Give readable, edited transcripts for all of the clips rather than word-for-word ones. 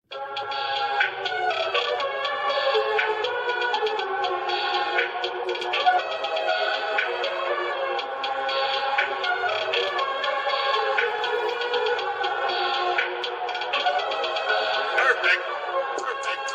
Perfect. Perfect. Perfect.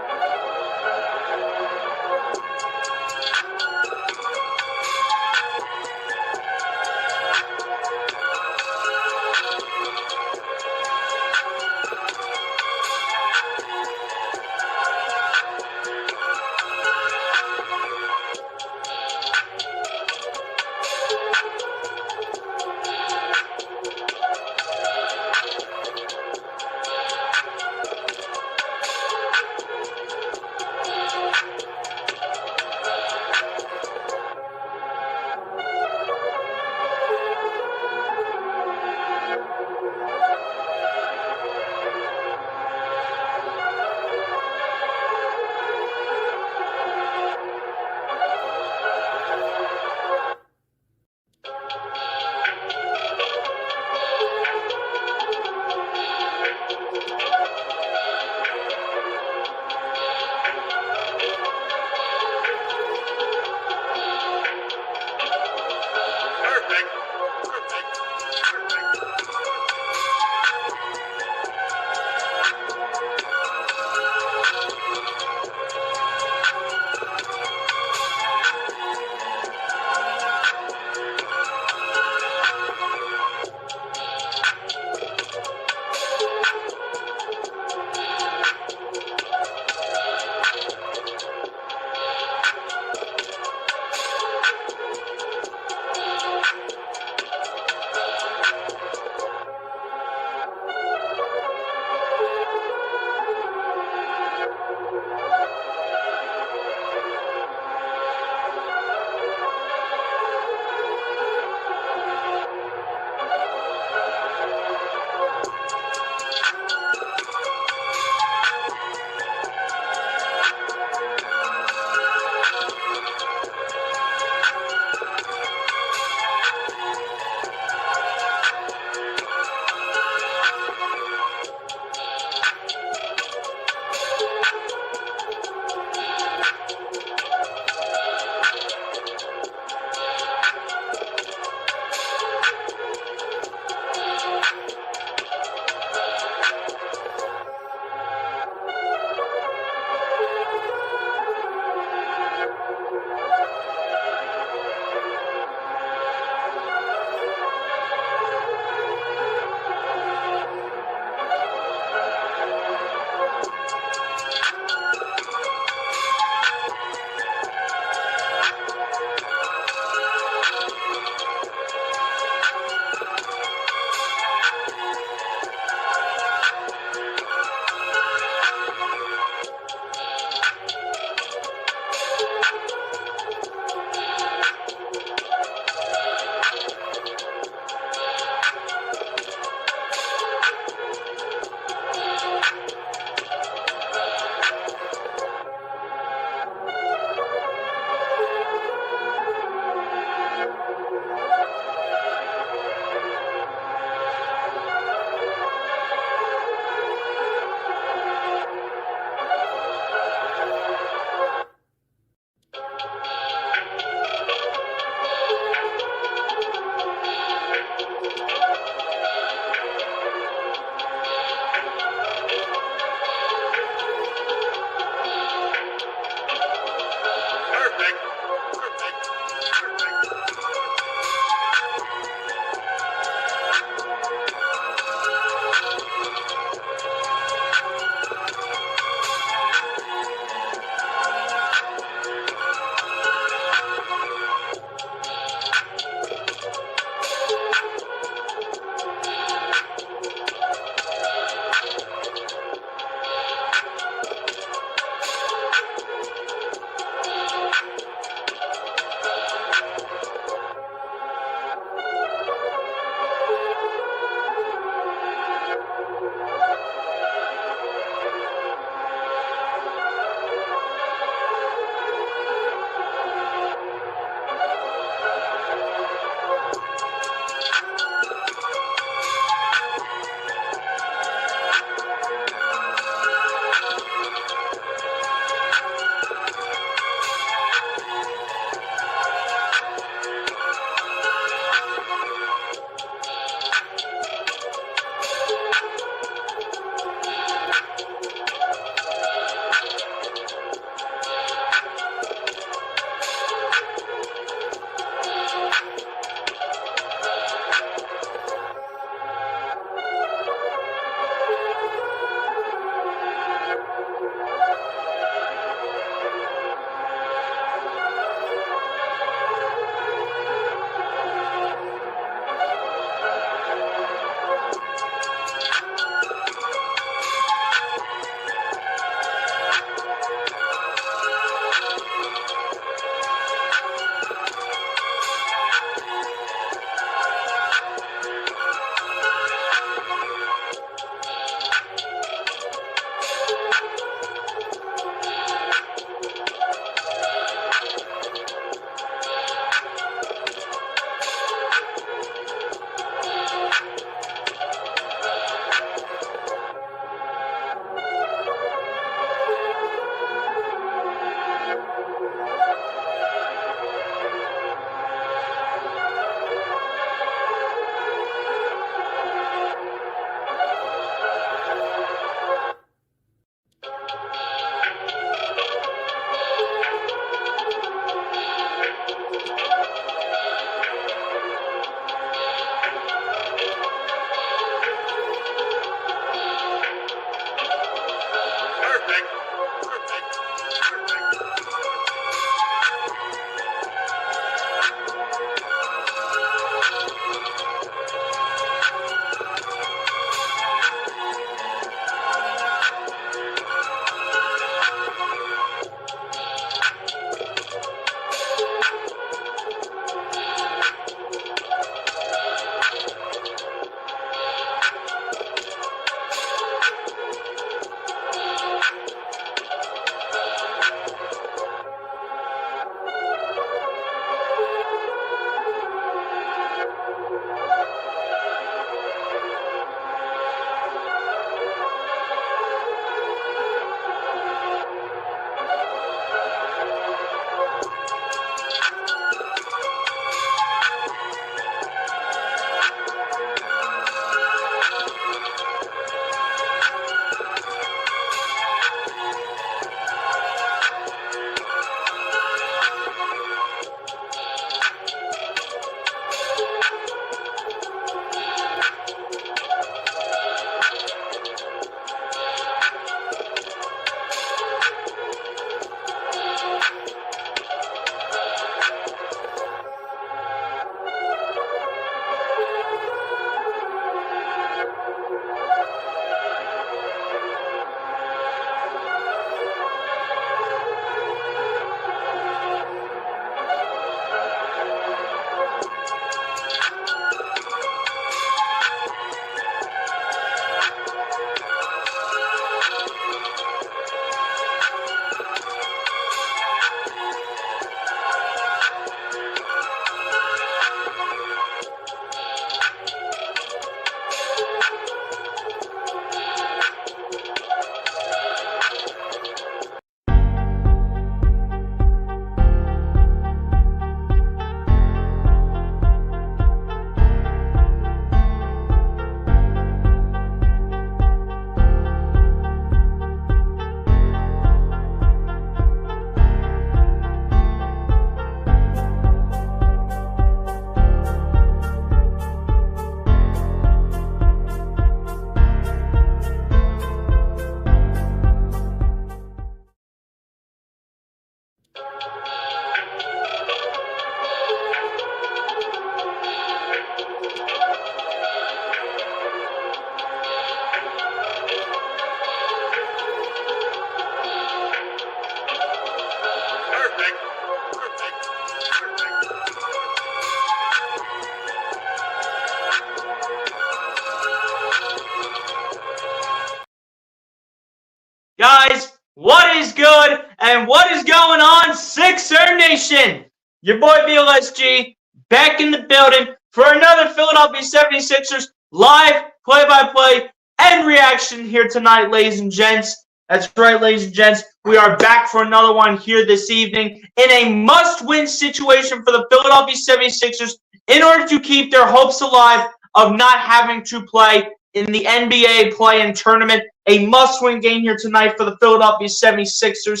What is good and what is going on, Sixer Nation? Your boy BLSG back in the building for another Philadelphia 76ers live play-by-play and reaction here tonight, ladies and gents. That's right, ladies and gents. We are back for another one here this evening in a must-win situation for the Philadelphia 76ers in order to keep their hopes alive of not having to play in the NBA play-in tournament. A must-win game here tonight for the Philadelphia 76ers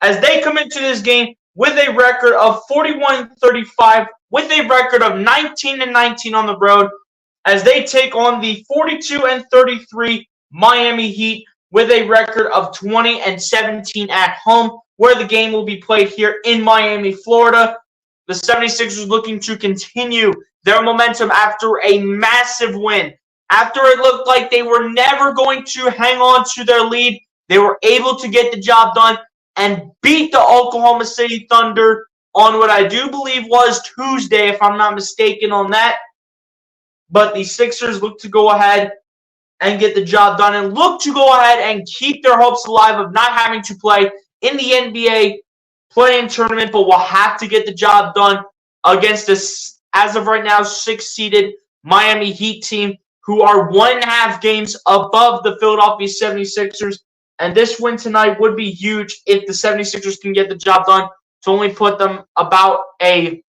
as they come into this game with a record of 41-35, with a record of 19-19 on the road as they take on the 42-33 Miami Heat with a record of 20-17 at home, where the game will be played here in Miami, Florida. The 76ers looking to continue their momentum after a massive win. After it looked like they were never going to hang on to their lead, they were able to get the job done and beat the Oklahoma City Thunder on what I do believe was Tuesday, if I'm not mistaken on that. But the Sixers look to go ahead and get the job done and look to go ahead and keep their hopes alive of not having to play in the NBA play-in tournament, but will have to get the job done against this, as of right now, 6-seeded Miami Heat team, who are 1.5 games above the Philadelphia 76ers. And this win tonight would be huge if the 76ers can get the job done to only put them about I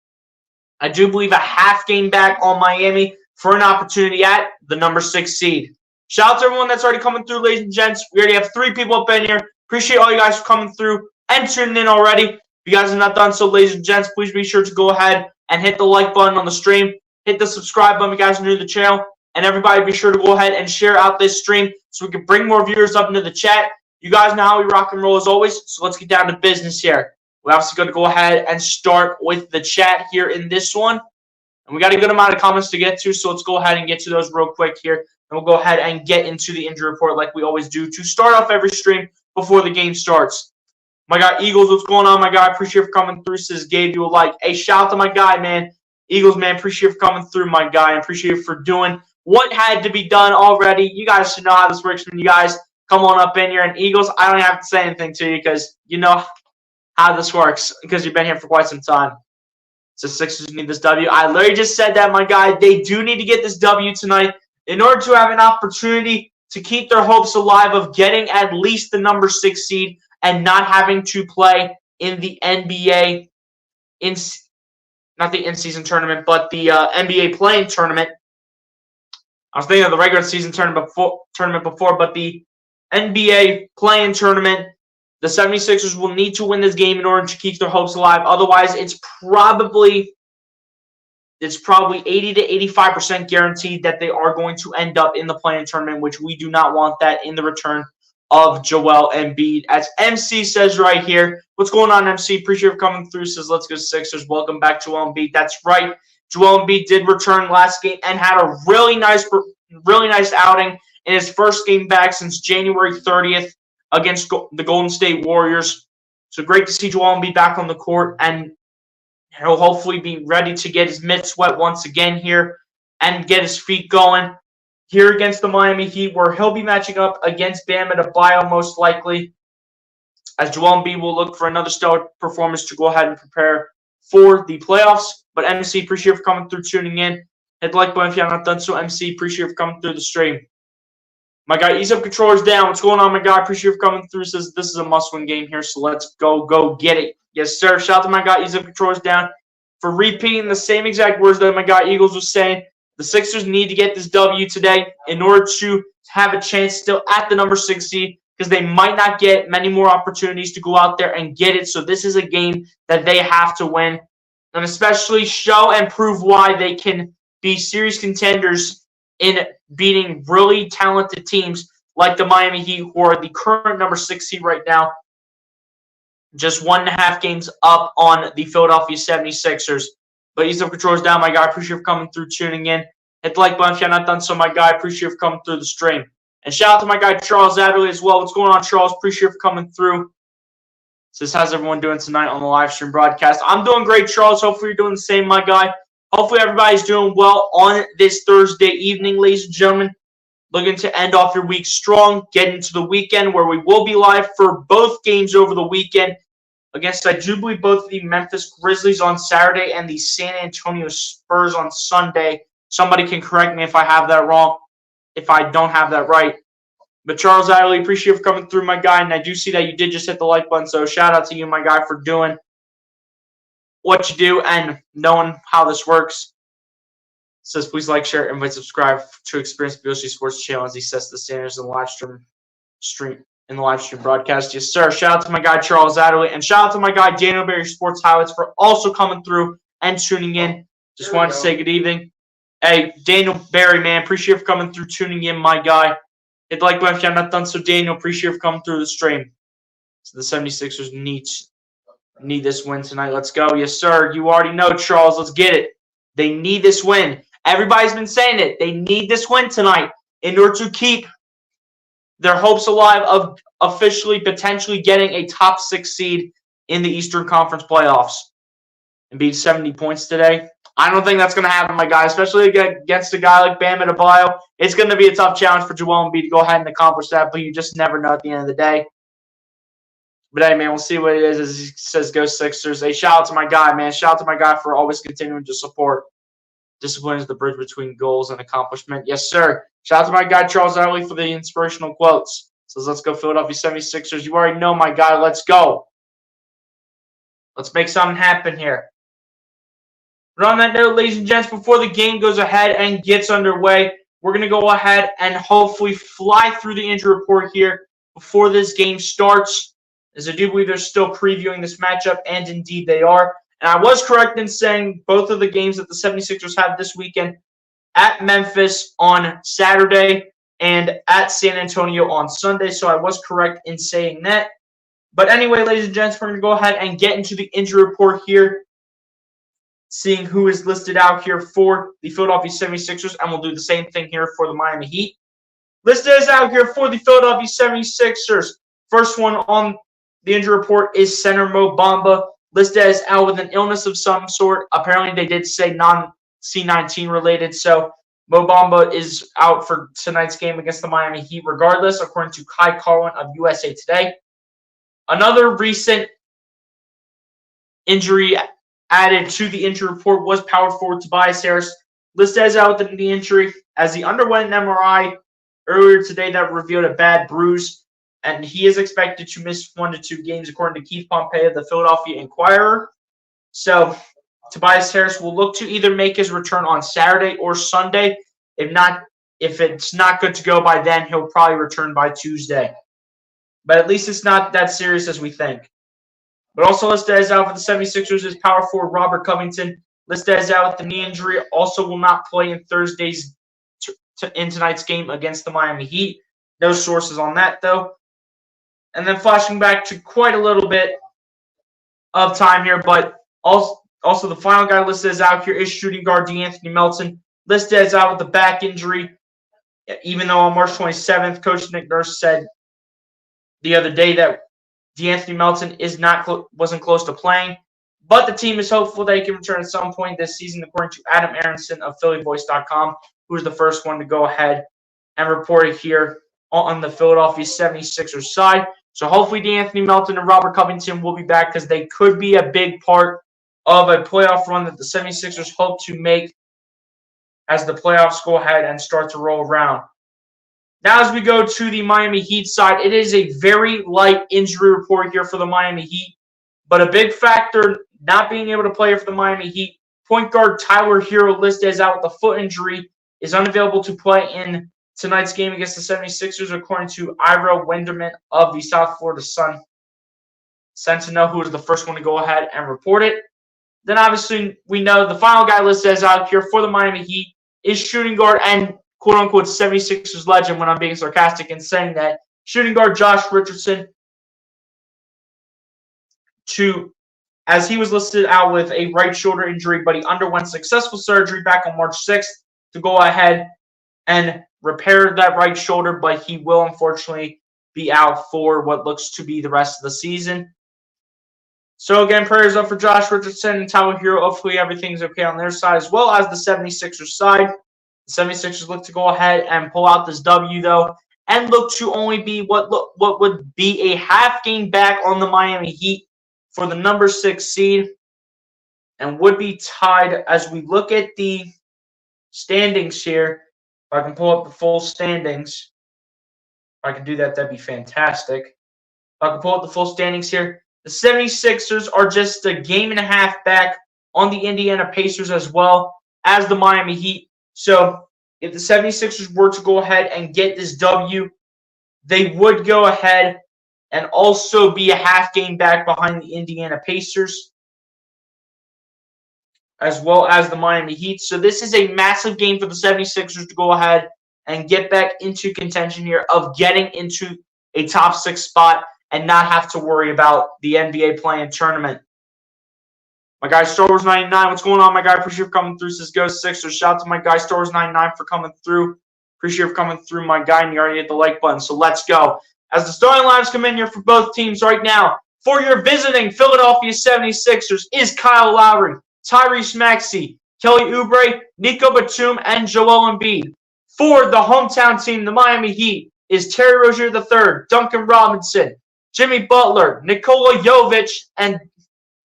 do believe, a half game back on Miami for an opportunity at the number 6 seed. Shout out to everyone that's already coming through, ladies and gents. We already have 3 people up in here. Appreciate all you guys for coming through and tuning in already. If you guys have not done so, ladies and gents, please be sure to go ahead and hit the like button on the stream. Hit the subscribe button if you guys are new to the channel. And everybody be sure to go ahead and share out this stream so we can bring more viewers up into the chat. You guys know how we rock and roll as always, so let's get down to business here. We're obviously going to go ahead and start with the chat here in this one. And we got a good amount of comments to get to, so let's go ahead and get to those real quick here. And we'll go ahead and get into the injury report like we always do to start off every stream before the game starts. My guy Eagles, what's going on, my guy? Appreciate you for coming through. Says gave you a like. Hey, shout out to my guy, man. Eagles, man, appreciate you for coming through, my guy. I appreciate you for doing what had to be done already. You guys should know how this works when you guys come on up in here. And Eagles, I don't have to say anything to you because you know how this works because you've been here for quite some time. So Sixers need this W. I literally just said that, my guy. They do need to get this W tonight in order to have an opportunity to keep their hopes alive of getting at least the number 6 seed and not having to play in the NBA, not the in-season tournament, but the NBA play-in tournament. I was thinking of the regular season tournament before, but the NBA play-in tournament, the 76ers will need to win this game in order to keep their hopes alive. Otherwise, it's probably 80 to 85% guaranteed that they are going to end up in the play-in tournament, which we do not want that in the return of Joel Embiid. As MC says right here, what's going on, MC? Appreciate you coming through. Says, let's go Sixers. Welcome back, Joel Embiid. That's right. Joel Embiid did return last game and had a really nice outing in his first game back since January 30th against the Golden State Warriors. So great to see Joel Embiid back on the court, and he'll hopefully be ready to get his mitts wet once again here and get his feet going here against the Miami Heat, where he'll be matching up against Bam Adebayo most likely, as Joel Embiid will look for another stellar performance to go ahead and prepare for the playoffs. But MC, appreciate you for coming through, tuning in. Hit the like button if you have not done so. MC, appreciate you for coming through the stream. My guy, Ease Up Controllers down. What's going on, my guy? Appreciate you for coming through. Says this is a must-win game here, so let's go get it. Yes, sir. Shout out to my guy, Ease Up Controllers down, for repeating the same exact words that my guy Eagles was saying. The Sixers need to get this W today in order to have a chance still at the number 6 seed, because they might not get many more opportunities to go out there and get it. So this is a game that they have to win, and especially show and prove why they can be serious contenders in beating really talented teams like the Miami Heat, who are the current number 6 seed right now, just 1.5 games up on the Philadelphia 76ers. But Ease Up Controllers down, my guy. Appreciate you for coming through, tuning in. Hit the like button if you have not done so, my guy. Appreciate you for coming through the stream. And shout out to my guy Charles Adderley as well. What's going on, Charles? Appreciate you for coming through. Says, how's everyone doing tonight on the live stream broadcast? I'm doing great, Charles. Hopefully you're doing the same, my guy. Hopefully everybody's doing well on this Thursday evening, ladies and gentlemen. looking to end off your week strong, get into the weekend where we will be live for both games over the weekend against, I do believe, both the Memphis Grizzlies on Saturday and the San Antonio Spurs on Sunday. Somebody can correct me if I have that wrong, if I don't have that right. But Charles, I really appreciate you for coming through, my guy, and I do see that you did just hit the like button, so shout out to you, my guy, for doing what you do and knowing how this works. It says, please like, share, and subscribe to Experience BOC Sports Channel as he sets the standards in the live stream broadcast. Yes, sir. Shout out to my guy, Charles Adderley, and shout out to my guy, Daniel Berry Sports Highlights, for also coming through and tuning in. Just wanted to say good evening. Hey, Daniel Berry, man, appreciate you for coming through, tuning in, my guy. Hit the like button if you have not done so, Daniel. Appreciate you for coming through the stream. So the 76ers need this win tonight. Let's go. Yes, sir. You already know, Charles. Let's get it. They need this win. Everybody's been saying it. They need this win tonight in order to keep their hopes alive of officially potentially getting a top 6 seed in the Eastern Conference playoffs and beat 70 points today. I don't think that's going to happen, my guy, especially against a guy like Bam Adebayo. It's going to be a tough challenge for Joel Embiid to go ahead and accomplish that, but you just never know at the end of the day. But hey, man, we'll see what it is as he says, go Sixers. Hey, shout out to my guy, man. Shout out to my guy for always continuing to support. Discipline is the bridge between goals and accomplishment. Yes, sir. Shout out to my guy, Charles Adderley, for the inspirational quotes. So let's go Philadelphia 76ers. You already know, my guy. Let's go. Let's make something happen here. But on that note, ladies and gents, before the game goes ahead and gets underway, we're going to go ahead and hopefully fly through the injury report here before this game starts, as I do believe they're still previewing this matchup, and indeed they are. And I was correct in saying both of the games that the 76ers have this weekend at Memphis on Saturday and at San Antonio on Sunday, so I was correct in saying that. But anyway, ladies and gents, we're going to go ahead and get into the injury report here, seeing who is listed out here for the Philadelphia 76ers, and we'll do the same thing here for the Miami Heat. Listed as out here for the Philadelphia 76ers. First one on the injury report is center Mo Bamba, listed as out with an illness of some sort. Apparently, they did say non-C19 related, so Mo Bamba is out for tonight's game against the Miami Heat regardless, according to Kai Carlin of USA Today. Another recent injury added to the injury report was power forward Tobias Harris, listed as out with the knee injury, as he underwent an MRI earlier today that revealed a bad bruise, and he is expected to miss 1 to 2 games, according to Keith Pompey of the Philadelphia Inquirer. So Tobias Harris will look to either make his return on Saturday or Sunday. If it's not good to go by then, he'll probably return by Tuesday. But at least it's not that serious as we think. But also listed as out for the 76ers is power forward Robert Covington, listed as out with the knee injury, also will not play in tonight's game against the Miami Heat. No sources on that, though. And then flashing back to quite a little bit of time here, but also the final guy listed as out here is shooting guard DeAnthony Melton, listed as out with the back injury, even though on March 27th, Coach Nick Nurse said the other day that DeAnthony Melton wasn't close to playing, but the team is hopeful that he can return at some point this season, according to Adam Aronson of PhillyVoice.com, who was the first one to go ahead and report it here on the Philadelphia 76ers side. So hopefully DeAnthony Melton and Robert Covington will be back, because they could be a big part of a playoff run that the 76ers hope to make as the playoffs go ahead and start to roll around. Now, as we go to the Miami Heat side, it is a very light injury report here for the Miami Heat, but a big factor not being able to play for the Miami Heat, point guard Tyler Hero, listed as out with a foot injury, is unavailable to play in tonight's game against the 76ers, according to Ira Wenderman of the South Florida Sun Sentinel, who was the first one to go ahead and report it. Then, obviously, we know the final guy listed as out here for the Miami Heat is shooting guard and quote-unquote 76ers legend, when I'm being sarcastic in saying that, shooting guard Josh Richardson, as he was listed out with a right shoulder injury, but he underwent successful surgery back on March 6th to go ahead and repair that right shoulder, but he will unfortunately be out for what looks to be the rest of the season. So again, prayers up for Josh Richardson and Tyler Hero. Hopefully everything's okay on their side, as well as the 76ers side. The 76ers look to go ahead and pull out this W, though, and look to only be what would be a half game back on the Miami Heat for the number 6 seed, and would be tied as we look at the standings here. If I can pull up the full standings, if I can do that, that'd be fantastic. If I can pull up the full standings here, the 76ers are just a game and a half back on the Indiana Pacers as well as the Miami Heat. So if the 76ers were to go ahead and get this W, they would go ahead and also be a half game back behind the Indiana Pacers, as well as the Miami Heat. So this is a massive game for the 76ers to go ahead and get back into contention here of getting into a top 6 spot and not have to worry about the NBA play-in tournament. My guy Star Wars 99, what's going on, my guy? Appreciate you coming through. Says Go Sixers. Shout out to my guy Star Wars 99 for coming through. Appreciate you coming through, my guy. And you already hit the like button, so let's go. As the starting lines come in here for both teams right now, for your visiting Philadelphia 76ers is Kyle Lowry, Tyrese Maxey, Kelly Oubre, Nico Batum, and Joel Embiid. For the hometown team, the Miami Heat, is Terry Rozier III, Duncan Robinson, Jimmy Butler, Nikola Jovic, and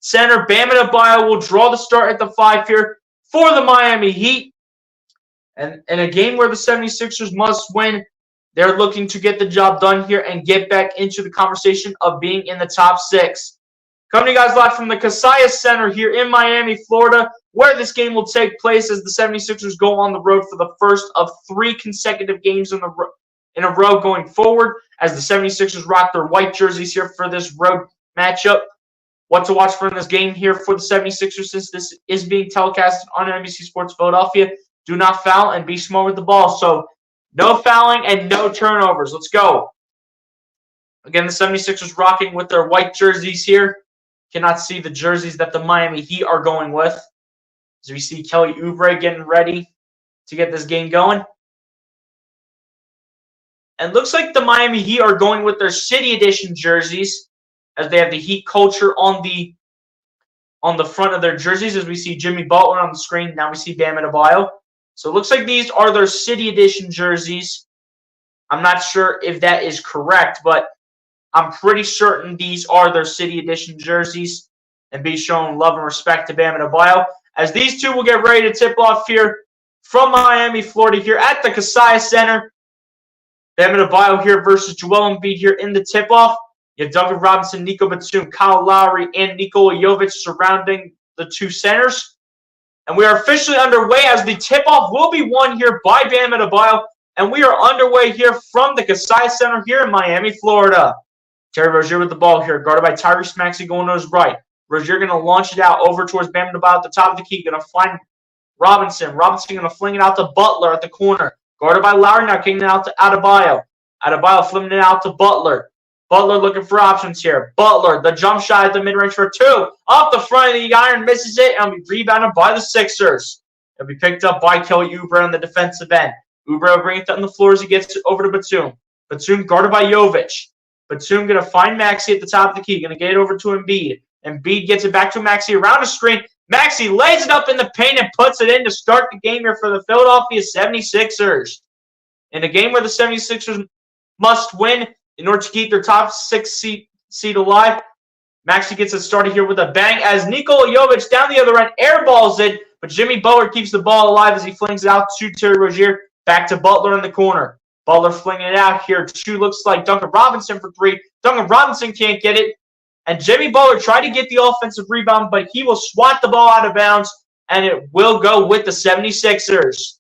center Bam Adebayo will draw the start at the 5 here for the Miami Heat. And in a game where the 76ers must win, they're looking to get the job done here and get back into the conversation of being in the top 6. Coming to you guys live from the Kaseya Center here in Miami, Florida, where this game will take place as the 76ers go on the road for the first of 3 consecutive games in a row going forward, as the 76ers rock their white jerseys here for this road matchup. What to watch for in this game here for the 76ers, since this is being telecast on NBC Sports Philadelphia. Do not foul and be smart with the ball. So no fouling and no turnovers. Let's go. Again, the 76ers rocking with their white jerseys here. Cannot see the jerseys that the Miami Heat are going with. As we see Kelly Oubre getting ready to get this game going. And looks like the Miami Heat are going with their City Edition jerseys, as they have the Heat culture on the front of their jerseys, as we see Jimmy Butler on the screen. Now we see Bam Adebayo. So it looks like these are their City Edition jerseys. I'm not sure if that is correct, but I'm pretty certain these are their City Edition jerseys, and be shown love and respect to Bam Adebayo, as these two will get ready to tip off here from Miami, Florida, here at the Kaseya Center. Bam Adebayo here versus Joel Embiid here in the tip-off. You have Duncan Robinson, Nico Batum, Kyle Lowry, and Nikola Jovic surrounding the 2 centers. And we are officially underway as the tip-off will be won here by Bam Adebayo. And we are underway here from the Kaseya Center here in Miami, Florida. Terry Rozier with the ball here, guarded by Tyrese Maxey going to his right. Rozier going to launch it out over towards Bam Adebayo at the top of the key. Going to find Robinson. Robinson going to fling it out to Butler at the corner. Guarded by Lowry now, kicking it out to Adebayo. Adebayo flinging it out to Butler. Butler looking for options here. Butler, the jump shot at the mid-range for 2. Off the front of the iron, misses it, and will be rebounded by the Sixers. It'll be picked up by Kelly Oubre on the defensive end. Oubre will bring it down the floor as he gets it over to Batum. Batum guarded by Jovic. Batum going to find Maxey at the top of the key. Going to get it over to Embiid. Embiid gets it back to Maxey around a screen. Maxey lays it up in the paint and puts it in to start the game here for the Philadelphia 76ers. In a game where the 76ers must win in order to keep their top 6 seed alive, Maxey gets it started here with a bang as Nikola Jovic down the other end airballs it, but Jimmy Butler keeps the ball alive as he flings it out to Terry Rozier. Back to Butler in the corner. Butler flinging it out here. 2 looks like Duncan Robinson for 3. Duncan Robinson can't get it. And Jimmy Butler tried to get the offensive rebound, but he will swat the ball out of bounds, and it will go with the 76ers.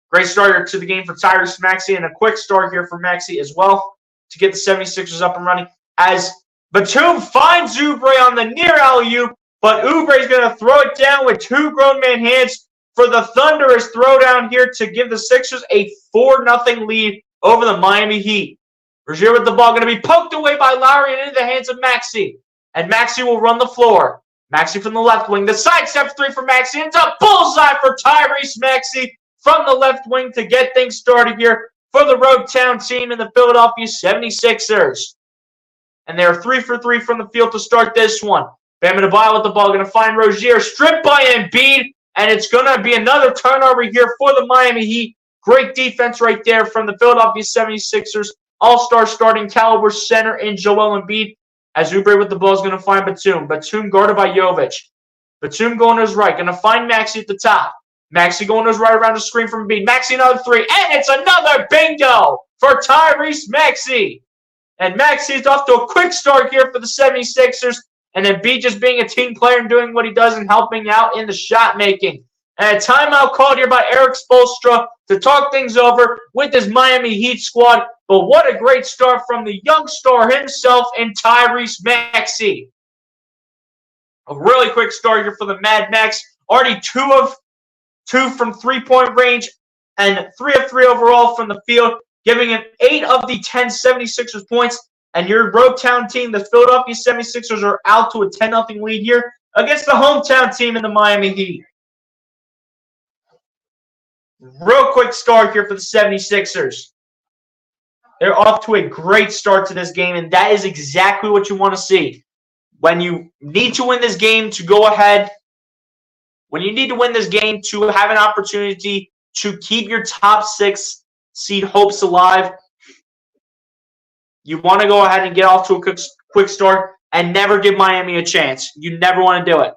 Great starter to the game for Tyrese Maxey, and a quick start here for Maxey as well to get the 76ers up and running. As Batum finds Oubre on the near alley-oop, but Oubre is going to throw it down with 2 grown man hands for the thunderous throwdown here to give the Sixers a 4-0 lead over the Miami Heat. Rozier with the ball going to be poked away by Lowry and into the hands of Maxey. And Maxey will run the floor. Maxey from the left wing. The sidestep 3 for Maxey. It's a bullseye for Tyrese Maxey from the left wing to get things started here for the road town team in the Philadelphia 76ers. And they are 3 for 3 from the field to start this one. Bam Adebayo with the ball. Going to find Rozier. Stripped by Embiid. and it's going to be another turnover here for the Miami Heat. Great defense right there from the Philadelphia 76ers. All-star starting caliber center in Joel Embiid. As Oubre with the ball is going to find Batum. Batum guarded by Jovic. Batum going to his right. Going to find Maxey at the top. Maxey going to his right around the screen from Embiid. Maxey another three. And it's another bingo for Tyrese Maxey. And Maxey is off to a quick start here for the 76ers. And Embiid just being a team player and doing what he does and helping out in the shot making. And a timeout called here by Eric Spoelstra to talk things over with his Miami Heat squad. But what a great start from the young star himself in Tyrese Maxey. A really quick start here for the Mad Max. Already 2 of 2 from three-point range and 3 of 3 overall from the field, giving him 8 of the 10 76ers points. And your road town team, the Philadelphia 76ers, are out to a 10-0 lead here against the hometown team in the Miami Heat. Real quick start here for the 76ers. They're off to a great start to this game, and that is exactly what you want to see. When you need to win this game to go ahead, when you need to win this game to have an opportunity to keep your top 6 seed hopes alive, you want to go ahead and get off to a quick start and never give Miami a chance. You never want to do it.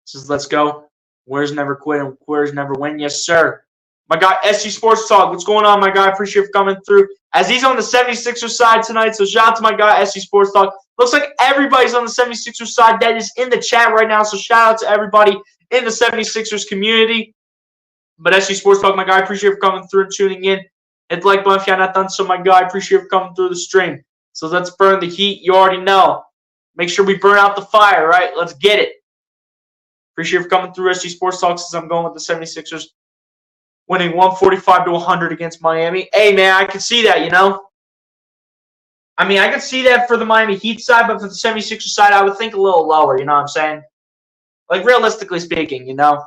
Says, let's go. Warriors never quit and Warriors never win. Yes, sir. My guy, SG Sports Talk. What's going on, my guy? Appreciate you for coming through. As he's on the 76ers side tonight, so shout out to my guy, SG Sports Talk. Looks like everybody's on the 76ers side that is in the chat right now, so shout out to everybody in the 76ers community. But SG Sports Talk, my guy, appreciate you for coming through and tuning in. Hit the like button if you're not done so, my guy. Appreciate you for coming through the stream. So let's burn the heat. You already know. Make sure we burn out the fire, right? Let's get it. Appreciate you for coming through SG Sports Talk since I'm going with the 76ers. Winning 145-100 against Miami. Hey, man, I can see that, you know. I mean, I can see that for the Miami Heat side, but for the 76ers side, I would think a little lower, you know what I'm saying? Like, realistically speaking, you know.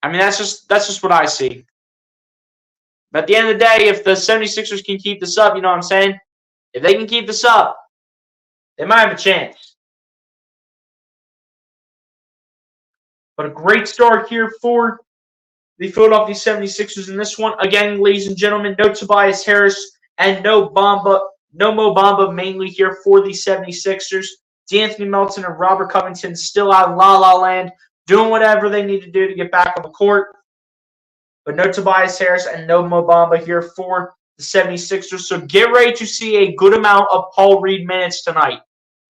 I mean, that's just what I see. But at the end of the day, if the 76ers can keep this up, you know what I'm saying? If they can keep this up, they might have a chance. But a great start here for the Philadelphia 76ers in this one. Again, ladies and gentlemen, no Tobias Harris and no Mo Bamba mainly here for the 76ers. D'Anthony Melton and Robert Covington still out in La La Land, doing whatever they need to do to get back on the court. But no Tobias Harris and no Mo Bamba here for the 76ers. So get ready to see a good amount of Paul Reed minutes tonight,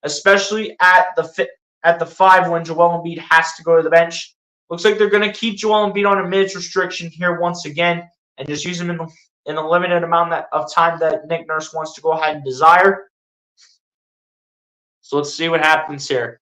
especially at the 5 when Joel Embiid has to go to the bench. Looks like they're going to keep Joel Embiid on a minutes restriction here once again and just use him in a limited amount of time that Nick Nurse wants to go ahead and desire. So let's see what happens here.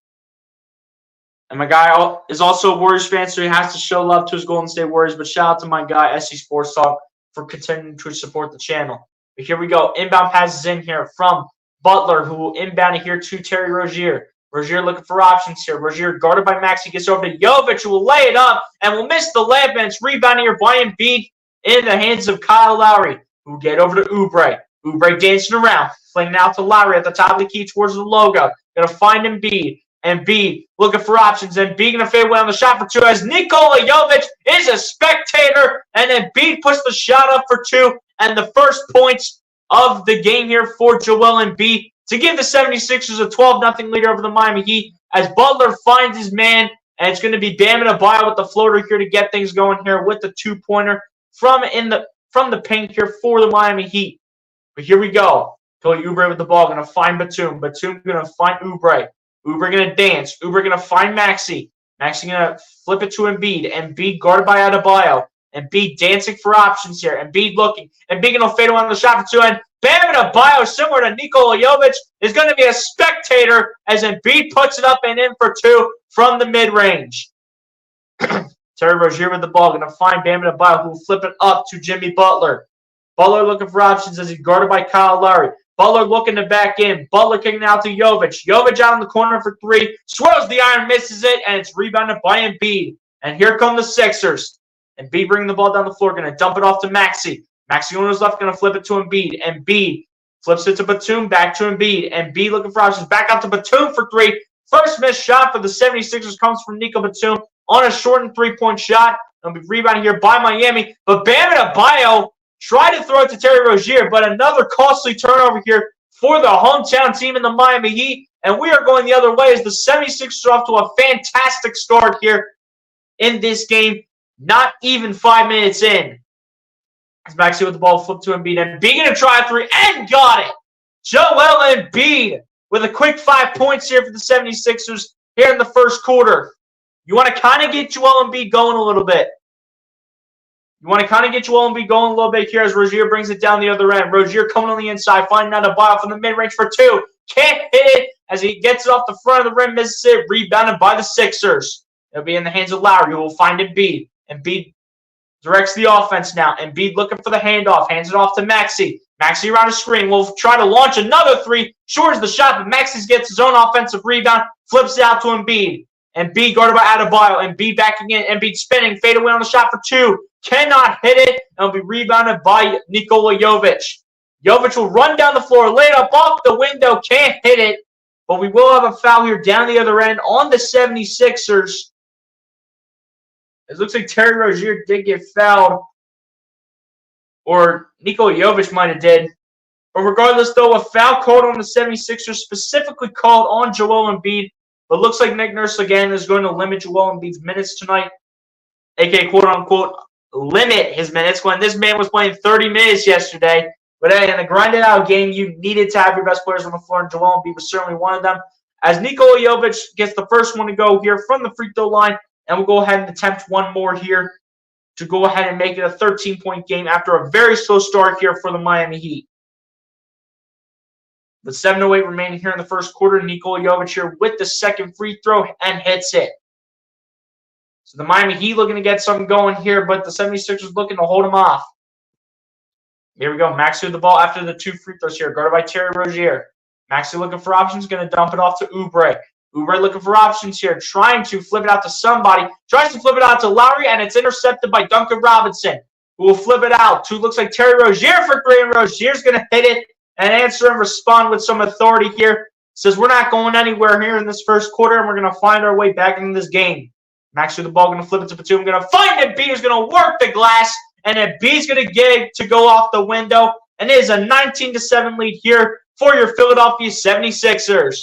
And my guy is also a Warriors fan, so he has to show love to his Golden State Warriors. But shout out to my guy, SC Sports Talk, for continuing to support the channel. But here we go. Inbound passes in here from Butler, who will inbound it here to Terry Rozier. Rozier looking for options here. Rozier guarded by Maxey, gets over to Jovic, who will lay it up and will miss the layup, and it's rebounded here by Embiid in the hands of Kyle Lowry, who will get over to Oubre. Oubre dancing around, flinging out to Lowry at the top of the key towards the logo. Going to find Embiid. Embiid looking for options. Embiid going to fade away on the shot for 2 as Nikola Jovic is a spectator, and Embiid puts the shot up for 2, and the first points of the game here for Joel Embiid to give the 76ers a 12-0 lead over the Miami Heat as Butler finds his man, and it's going to be Bam Adebayo with the floater here to get things going here with the 2-pointer from the paint here for the Miami Heat. But here we go. Kelly Oubre with the ball, going to find Batum. Batum going to find Oubre. Oubre going to dance. Oubre going to find Maxey. Maxey going to flip it to Embiid. Embiid guarded by Adebayo. Embiid dancing for options here. Embiid looking. Embiid going to fade away on the shot for 2, and Bam Adebayo, similar to Nikola Jovic, is going to be a spectator as Embiid puts it up and in for 2 from the mid-range. Terry Rozier with the ball, going to find Bam Adebayo, who will flip it up to Jimmy Butler. Butler looking for options as he's guarded by Kyle Lowry. Butler looking to back in. Butler kicking out to Jovic. Jovic out in the corner for 3. Swirls the iron, misses it, and it's rebounded by Embiid. And here come the Sixers. Embiid bringing the ball down the floor, going to dump it off to Maxey. Maxey on his left, going to flip it to Embiid. Embiid flips it to Batum, back to Embiid. Embiid looking for options, back out to Batum for 3. First missed shot for the 76ers comes from Nico Batum on a shortened three-point shot. It'll be rebounded here by Miami. But Bam Adebayo tried to throw it to Terry Rozier, but another costly turnover here for the hometown team in the Miami Heat. And we are going the other way as the 76ers are off to a fantastic start here in this game. Not even 5 minutes in. As Maxey with the ball flipped to Embiid. Embiid going to try a three and got it. Joel Embiid with a quick 5 points here for the 76ers here in the first quarter. You want to kind of get Joel Embiid going a little bit. You want to kind of get Joel Embiid going a little bit here as Rozier brings it down the other end. Rozier coming on the inside, finding Adebayo from the mid-range for two. Can't hit it as he gets it off the front of the rim, misses it, rebounded by the Sixers. It'll be in the hands of Lowry, who will find Embiid. Embiid directs the offense now. Embiid looking for the handoff, hands it off to Maxey. Maxey around a screen will try to launch another three, shortens the shot, but Maxey gets his own offensive rebound, flips it out to Embiid. Embiid guarded by Adebayo. Embiid back again. Embiid spinning, fade away on the shot for two. Cannot hit it, and will be rebounded by Nikola Jovic. Jovic will run down the floor, lay it up off the window, can't hit it, but we will have a foul here down the other end on the 76ers. It looks like Terry Rozier did get fouled, or Nikola Jovic might have did. But regardless, though, a foul called on the 76ers, specifically called on Joel Embiid. But looks like Nick Nurse, again, is going to limit Joel Embiid's minutes tonight, a.k.a. quote-unquote limit his minutes when this man was playing 30 minutes yesterday. But hey, in a grinded-out game, you needed to have your best players on the floor, and Joel Embiid was certainly one of them. As Nikola Jovic gets the first one to go here from the free throw line, and we'll go ahead and attempt one more here to go ahead and make it a 13-point game after a very slow start here for the Miami Heat. With 7:08 remaining here in the first quarter, Nikola Jovic here with the second free throw and hits it. So the Miami Heat looking to get something going here, but the 76ers looking to hold him off. Here we go. Maxey with the ball after the two free throws here, guarded by Terry Rozier. Maxey looking for options, going to dump it off to Oubre. Oubre looking for options here, trying to flip it out to somebody. Tries to flip it out to Lowry, and it's intercepted by Duncan Robinson, who will flip it out to, looks like Terry Rozier for three, and Rozier's going to hit it and answer and respond with some authority here. Says we're not going anywhere here in this first quarter, and we're going to find our way back into this game. Maxey with the ball, going to flip it to Batum. Going to find Embiid, who's going to work the glass, and Embiid's going to get it to go off the window. And it is a 19-7 lead here for your Philadelphia 76ers.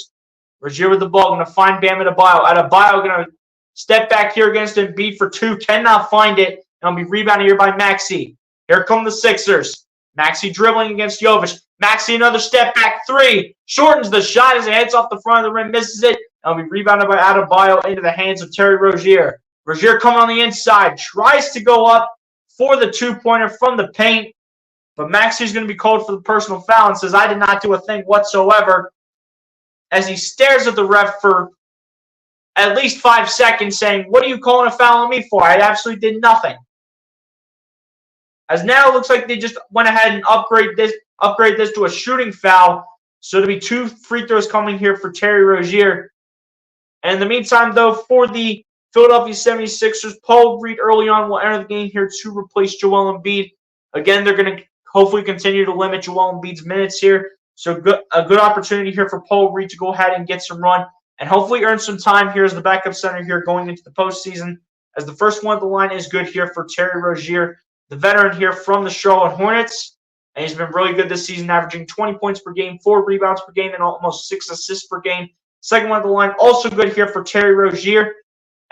Rozier with the ball, going to find Bam Adebayo. Adebayo going to step back here against Embiid for two. Cannot find it. And will be rebounded here by Maxey. Here come the Sixers. Maxey dribbling against Jovic. Maxey another step back three. Shortens the shot as it heads off the front of the rim. Misses it. And will be rebounded by Adebayo into the hands of Terry Rozier. Rozier coming on the inside. Tries to go up for the two-pointer from the paint. But Maxey's going to be called for the personal foul and says, I did not do a thing whatsoever. As he stares at the ref for at least 5 seconds saying, what are you calling a foul on me for? I absolutely did nothing. As now it looks like they just went ahead and upgrade this to a shooting foul. So there'll be two free throws coming here for Terry Rozier. And in the meantime, though, for the Philadelphia 76ers, Paul Reed early on will enter the game here to replace Joel Embiid. Again, they're going to hopefully continue to limit Joel Embiid's minutes here. So a good opportunity here for Paul Reed to go ahead and get some run and hopefully earn some time here as the backup center here going into the postseason. As the first one at the line is good here for Terry Rozier, the veteran here from the Charlotte Hornets. And he's been really good this season, averaging 20 points per game, 4 rebounds per game, and almost 6 assists per game. Second one at the line, also good here for Terry Rozier.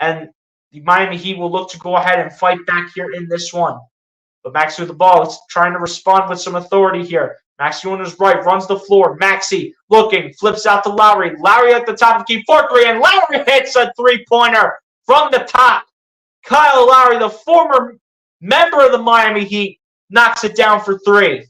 And the Miami Heat will look to go ahead and fight back here in this one. But Maxey with the ball is trying to respond with some authority here. Maxey on his right, runs the floor. Maxey looking, flips out to Lowry. Lowry at the top of the key for three, and Lowry hits a three-pointer from the top. Kyle Lowry, the former member of the Miami Heat, knocks it down for three.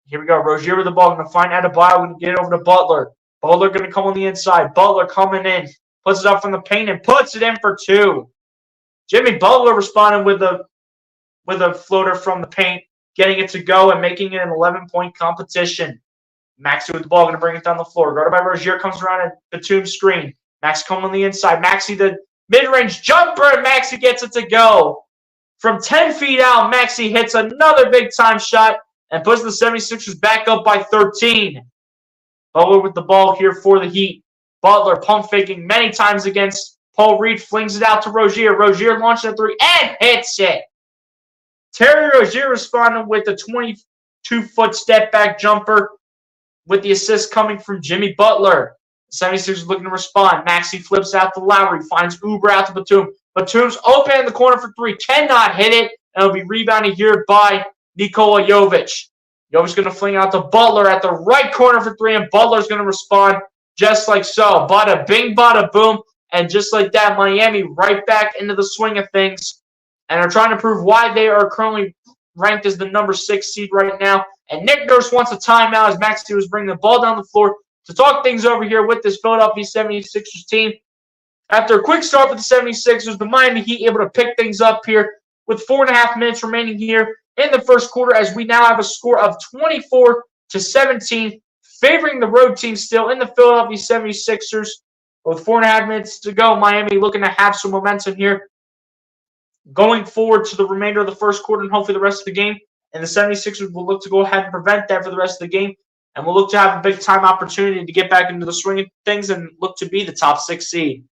Here we go. Rozier with the ball. Going to find Adebayo. Going to get it over to Butler. Butler going to come on the inside. Butler coming in. Puts it up from the paint and puts it in for two. Jimmy Butler responding with a floater from the paint, getting it to go and making it an 11-point competition. Maxey with the ball, going to bring it down the floor. Guarded by Rozier, comes around at Batum's screen. Maxey coming on the inside. Maxey the mid-range jumper, and Maxey gets it to go. From 10 feet out, Maxey hits another big-time shot and puts the 76ers back up by 13. Butler with the ball here for the Heat. Butler pump faking many times against Paul Reed, flings it out to Rozier. Rozier launches a three and hits it. Terry Rozier responded with a 22-foot step back jumper with the assist coming from Jimmy Butler. The 76ers looking to respond. Maxey flips out to Lowry, finds Oubre out to Batum. Batum's open in the corner for three, cannot hit it, and it'll be rebounded here by Nikola Jovic. Jovic's going to fling out to Butler at the right corner for three, and Butler's going to respond just like so. Bada bing, bada boom, and just like that, Miami right back into the swing of things, and are trying to prove why they are currently ranked as the number 6 seed right now. And Nick Nurse wants a timeout as Maxey was bringing the ball down the floor to talk things over here with this Philadelphia 76ers team. After a quick start for the 76ers, the Miami Heat able to pick things up here with 4.5 minutes remaining here in the first quarter, as we now have a score of 24-17, favoring the road team still in the Philadelphia 76ers. With 4.5 minutes to go, Miami looking to have some momentum here going forward to the remainder of the first quarter and hopefully the rest of the game. And the 76ers will look to go ahead and prevent that for the rest of the game. And we'll look to have a big-time opportunity to get back into the swing of things and look to be the top 6 seed.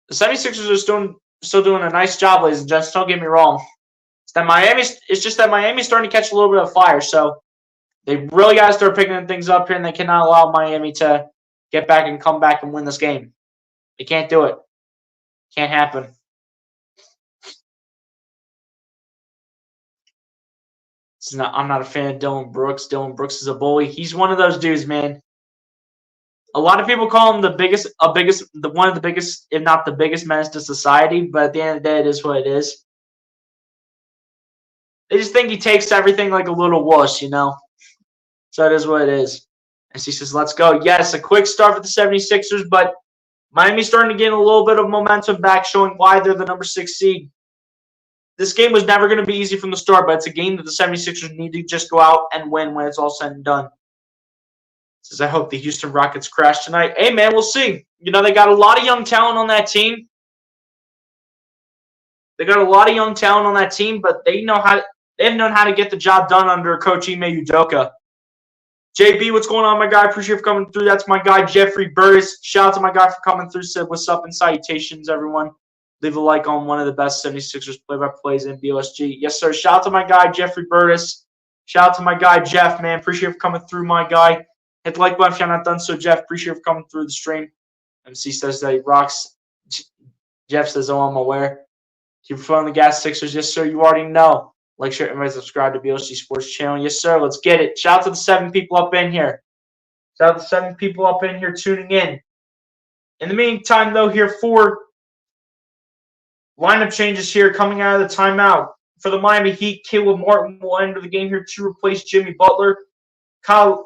The 76ers are still doing a nice job, ladies and gents. Don't get me wrong. It's just that Miami's starting to catch a little bit of fire. So they really got to start picking things up here, and they cannot allow Miami to get back and come back and win this game. They can't do it. Can't happen. I'm not a fan of Dillon Brooks. Dillon Brooks is a bully. He's one of those dudes, man. A lot of people call him one of the biggest, if not the biggest menace to society, but at the end of the day, it is what it is. They just think he takes everything like a little wuss, you know? So it is what it is. And she says, let's go. Yes, a quick start for the 76ers, but Miami's starting to gain a little bit of momentum back, showing why they're the number 6 seed. This game was never going to be easy from the start, but it's a game that the 76ers need to just go out and win when it's all said and done. Says, I hope the Houston Rockets crash tonight. Hey, man, we'll see. You know, they got a lot of young talent on that team. But they have known how to get the job done under Coach Ime Udoka. JB, what's going on, my guy? Appreciate you for coming through. That's my guy, Jeffrey Burris. Shout out to my guy for coming through. Said, what's up and salutations, everyone. Leave a like on one of the best 76ers play-by-plays in BLSG. Yes, sir. Shout out to my guy, Jeffrey Burtis. Shout out to my guy, Jeff, man. Appreciate you for coming through, my guy. Hit the like button if you're not done so, Jeff. Appreciate you for coming through the stream. MC says that he rocks. Jeff says, oh, I'm aware. Keep filling the gas, Sixers. Yes, sir. You already know. Like, share, and subscribe to BLSG Sports Channel. Yes, sir. Let's get it. Shout out to the 7 people up in here. Shout out to the 7 people up in here tuning in. In the meantime, though, here for lineup changes here coming out of the timeout. For the Miami Heat, Caleb Martin will enter the game here to replace Jimmy Butler. KJ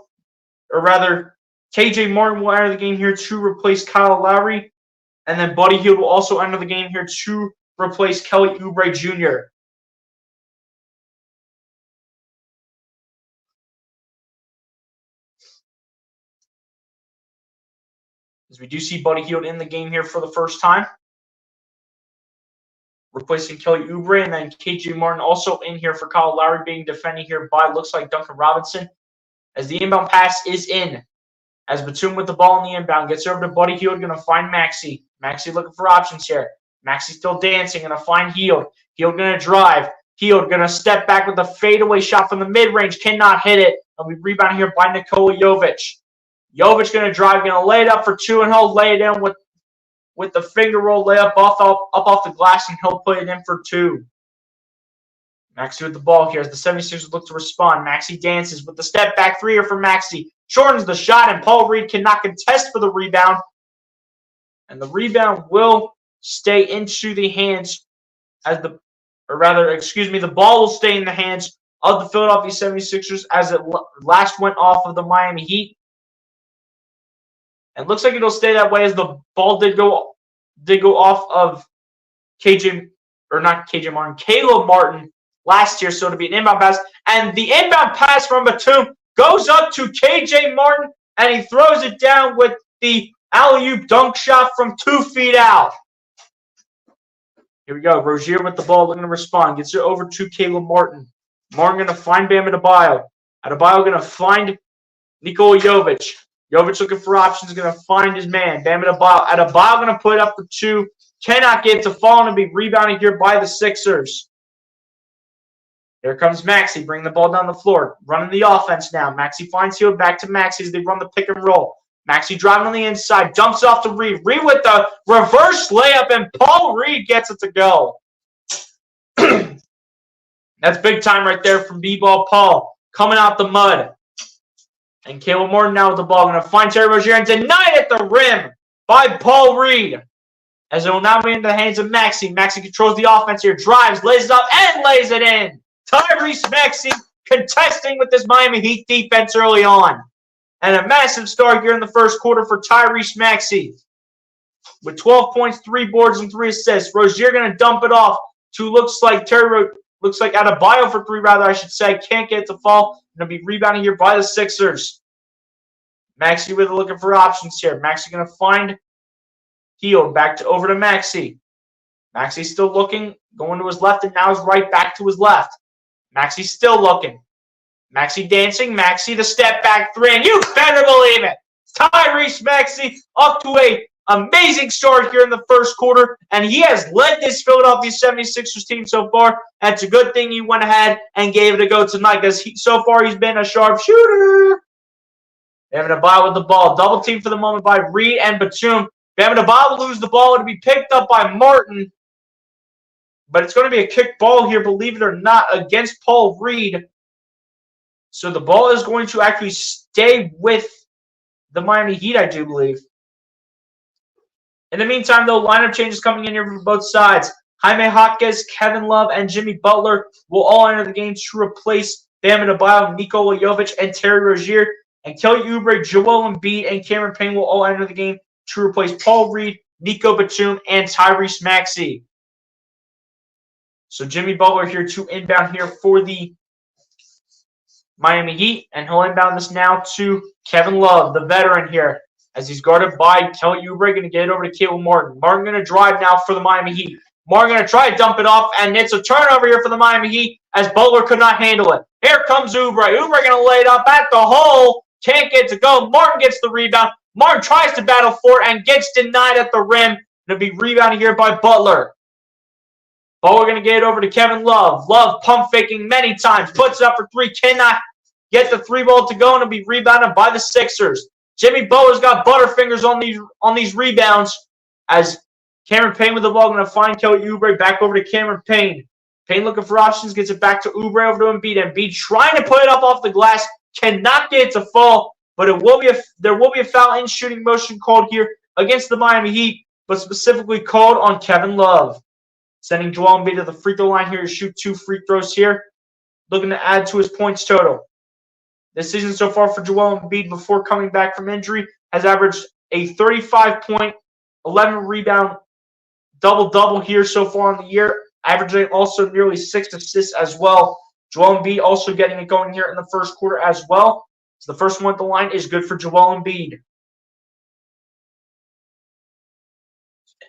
Martin will enter the game here to replace Kyle Lowry. And then Buddy Hield will also enter the game here to replace Kelly Oubre Jr. As we do see Buddy Hield in the game here for the first time, replacing Kelly Oubre, and then KJ Martin also in here for Kyle Lowry, being defended here by, looks like, Duncan Robinson. As the inbound pass is in. As Batum with the ball in the inbound, gets over to Buddy Hield, going to find Maxey. Maxey looking for options here. Maxey still dancing, going to find Hield. Hield going to drive. Hield going to step back with a fadeaway shot from the mid-range, cannot hit it. And we rebound here by Nikola Jovic. Jovic going to drive, going to lay it up for 2, and he'll lay it in with the finger roll layup up off the glass, and he'll put it in for 2. Maxey with the ball here as the 76ers look to respond. Maxey dances with the step back 3-er for Maxey. Shortens the shot, and Paul Reed cannot contest for the rebound. And the rebound will stay into the hands the ball will stay in the hands of the Philadelphia 76ers as it last went off of the Miami Heat. And looks like it'll stay that way as the ball did go off of Caleb Martin last year, so it'll be an inbound pass. And the inbound pass from Batum goes up to KJ Martin, and he throws it down with the alley-oop dunk shot from 2 feet out. Here we go. Rozier with the ball, looking to respond. Gets it over to Caleb Martin. Martin going to find Bam Adebayo. Adebayo going to find Nikola Jovic. Jovic looking for options, going to find his man. Bam Adebayo going to put it up for 2. Cannot get to fall and be rebounded here by the Sixers. Here comes Maxey, bringing the ball down the floor, running the offense now. Maxey finds Hield, back to Maxey as they run the pick and roll. Maxey driving on the inside, dumps off to Reed. Reed with the reverse layup, and Paul Reed gets it to go. That's big time right there from B-Ball Paul, coming out the mud. And Caleb Martin now with the ball, going to find Terry Rozier and denied at the rim by Paul Reed. As it will now be into the hands of Maxey. Maxey controls the offense here, drives, lays it up, and lays it in. Tyrese Maxey contesting with this Miami Heat defense early on. And a massive start here in the first quarter for Tyrese Maxey. With 12 points, 3 boards, and 3 assists. Rozier going to dump it off to looks like Adebayo for 3, rather, I should say. Can't get it to fall. Going to be rebounding here by the Sixers. Maxey with looking for options here. Maxey going to find Hield. Over to Maxey. Maxey still looking, going to his left, and now is right back to his left. Maxey still looking. Maxey dancing. Maxey the step back 3, and you better believe it. Tyrese Maxey up to a amazing start here in the first quarter, and he has led this Philadelphia 76ers team so far. And it's a good thing he went ahead and gave it a go tonight, because so far he's been a sharp shooter. Bam Adebayo with the ball. Double team for the moment by Reed and Batum. Bam Adebayo will lose the ball. It'll be picked up by Martin. But it's going to be a kick ball here, believe it or not, against Paul Reed. So the ball is going to actually stay with the Miami Heat, I do believe. In the meantime, though, lineup changes coming in here for both sides. Jaime Jaquez, Kevin Love, and Jimmy Butler will all enter the game to replace Bam Adebayo, Nikola Jovic, and Terry Rozier. And Kelly Oubre, Joel Embiid, and Cameron Payne will all enter the game to replace Paul Reed, Nico Batum, and Tyrese Maxey. So Jimmy Butler here to inbound here for the Miami Heat. And he'll inbound this now to Kevin Love, the veteran here, as he's guarded by Kelly Oubre. Going to get it over to Caleb Martin. Martin going to drive now for the Miami Heat. Martin going to try to dump it off, and it's a turnover here for the Miami Heat as Butler could not handle it. Here comes Oubre. Oubre going to lay it up at the hole. Can't get it to go. Martin gets the rebound. Martin tries to battle for it and gets denied at the rim. Going to be rebounded here by Butler. Butler going to get it over to Kevin Love. Love pump faking many times. Puts it up for 3. Cannot get the 3 ball to go, and it'll be rebounded by the Sixers. Jimmy Butler's got butterfingers on these rebounds as Cameron Payne with the ball. Going to find Kelly Oubre. Back over to Cameron Payne. Payne looking for options. Gets it back to Oubre, over to Embiid. Embiid trying to put it up off the glass. Cannot get it to fall. But there will be a foul in shooting motion called here against the Miami Heat, but specifically called on Kevin Love. Sending Joel Embiid to the free throw line here to shoot 2 free throws here. Looking to add to his points total. This season so far for Joel Embiid before coming back from injury has averaged a 35-point, 11-rebound, double-double here so far in the year, averaging also nearly 6 assists as well. Joel Embiid also getting it going here in the first quarter as well. So the first one at the line is good for Joel Embiid.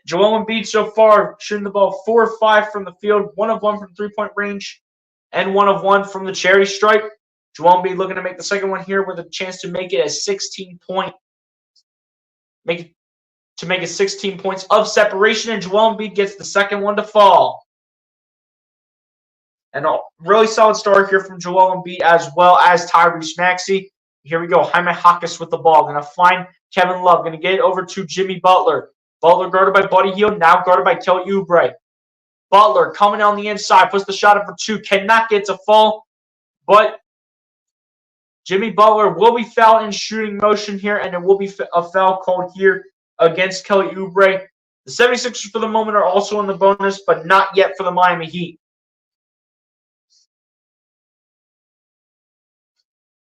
Joel Embiid so far shooting the ball 4 of 5 from the field, 1 of 1 from 3-point range, and 1 of 1 from the cherry stripe. Joel Embiid looking to make the second one here with a chance to make it a 16-point, make it 16 points of separation, and Joel Embiid gets the second one to fall. And a really solid start here from Joel Embiid as well as Tyrese Maxey. Here we go. Jaime Jaquez with the ball. Going to find Kevin Love. Going to get it over to Jimmy Butler. Butler guarded by Buddy Hield. Now guarded by Kelly Oubre. Butler coming on the inside. Puts the shot up for 2. Cannot get to fall. But Jimmy Butler will be fouled in shooting motion here. And there will be a foul called here against Kelly Oubre. The 76ers for the moment are also in the bonus, but not yet for the Miami Heat.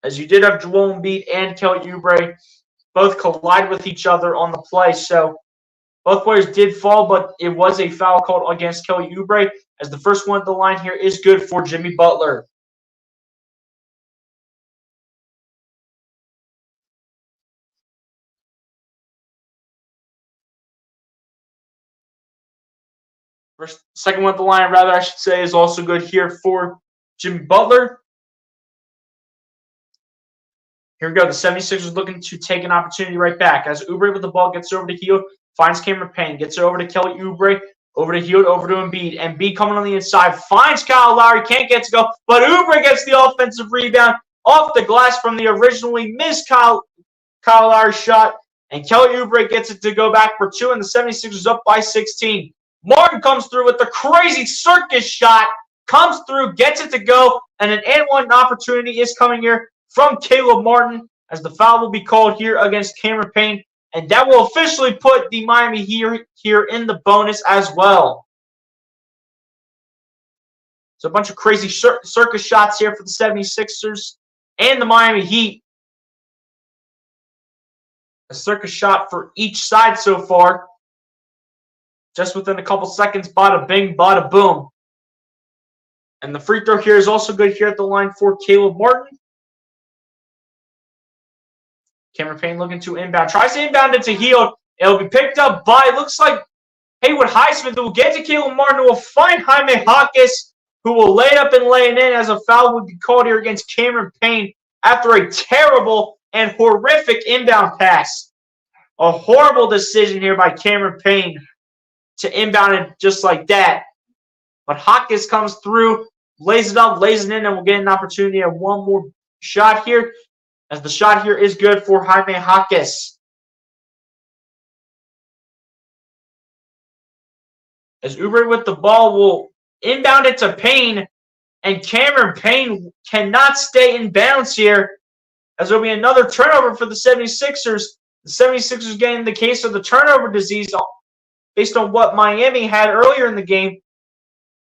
As you did have Joel Embiid and Kelly Oubre both collide with each other on the play. So both players did fall, but it was a foul called against Kelly Oubre, as the first one at the line here is good for Jimmy Butler. Second one at the line, rather, I should say, is also good here for Jimmy Butler. Here we go. The 76ers looking to take an opportunity right back. As Oubre with the ball gets over to Hield, finds Cameron Payne, gets it over to Kelly Oubre, over to Hield, over to Embiid. Embiid coming on the inside, finds Kyle Lowry, can't get to go, but Oubre gets the offensive rebound off the glass from the originally missed Kyle Lowry shot, and Kelly Oubre gets it to go back for 2, and the 76ers up by 16. Martin comes through with the crazy circus shot, comes through, gets it to go, and an and-one opportunity is coming here from Caleb Martin, as the foul will be called here against Cameron Payne, and that will officially put the Miami Heat here in the bonus as well. So a bunch of crazy circus shots here for the 76ers and the Miami Heat. A circus shot for each side so far. Just within a couple seconds, bada bing, bada boom. And the free throw here is also good here at the line for Caleb Martin. Cameron Payne looking to inbound. Tries to inbound it to Hield. It'll be picked up by, looks like, Haywood Highsmith, who will get to Caleb Martin, who will find Jaime Jaquez, who will lay it up and lay it in, as a foul would be called here against Cameron Payne after a terrible and horrific inbound pass. A horrible decision here by Cameron Payne to inbound it just like that. But Jaquez comes through, lays it up, lays it in, and we'll get an opportunity at one more shot here, as the shot here is good for Jaime Jaquez. As Oubre with the ball will inbound it to Payne, and Cameron Payne cannot stay in bounds here, as there will be another turnover for the 76ers. The 76ers getting the case of the turnover disease based on what Miami had earlier in the game.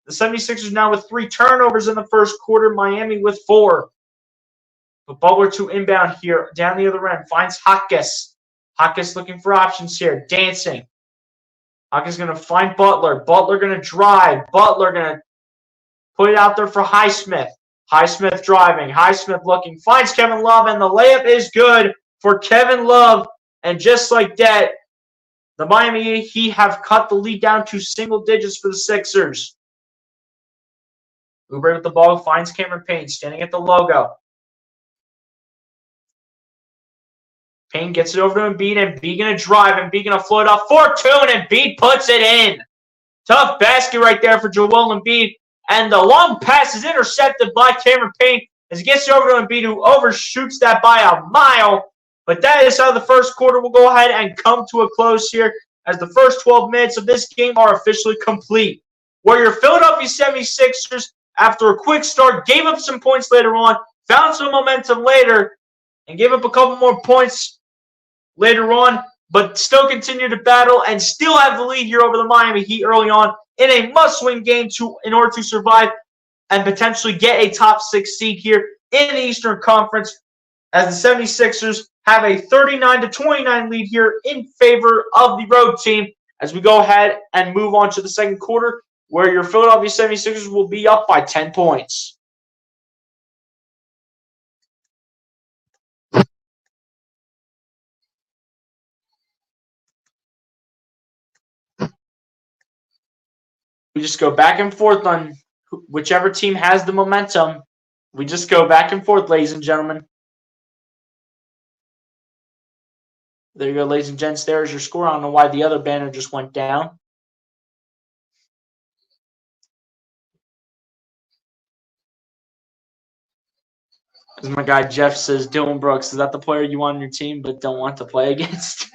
The 76ers now with 3 turnovers in the first quarter, Miami with 4. But Butler to inbound here, down the other end, finds Jaquez. Jaquez looking for options here, dancing. Jaquez going to find Butler. Butler going to drive. Butler going to put it out there for Highsmith. Highsmith driving. Highsmith looking, finds Kevin Love, and the layup is good for Kevin Love. And just like that, the Miami Heat have cut the lead down to single digits for the Sixers. Oubre with the ball finds Cameron Payne, standing at the logo. Payne gets it over to Embiid, and Embiid going to drive, Embiid going to float off 4-2, and Embiid puts it in. Tough basket right there for Joel Embiid, and the long pass is intercepted by Cameron Payne as he gets it over to Embiid, who overshoots that by a mile. But that is how the first quarter will go ahead and come to a close here, as the first 12 minutes of this game are officially complete. Where your Philadelphia 76ers, after a quick start, gave up some points later on, found some momentum later, and gave up a couple more points later on, but still continue to battle and still have the lead here over the Miami Heat early on in a must-win game in order to survive and potentially get a top 6 seed here in the Eastern Conference, as the 76ers have a 39-29 lead here in favor of the road team, as we go ahead and move on to the second quarter, where your Philadelphia 76ers will be up by 10 points. We just go back and forth on whichever team has the momentum. We just go back and forth, ladies and gentlemen. There you go, ladies and gents. There is your score. I don't know why the other banner just went down. As my guy Jeff says, Dylan Brooks, is that the player you want on your team but don't want to play against?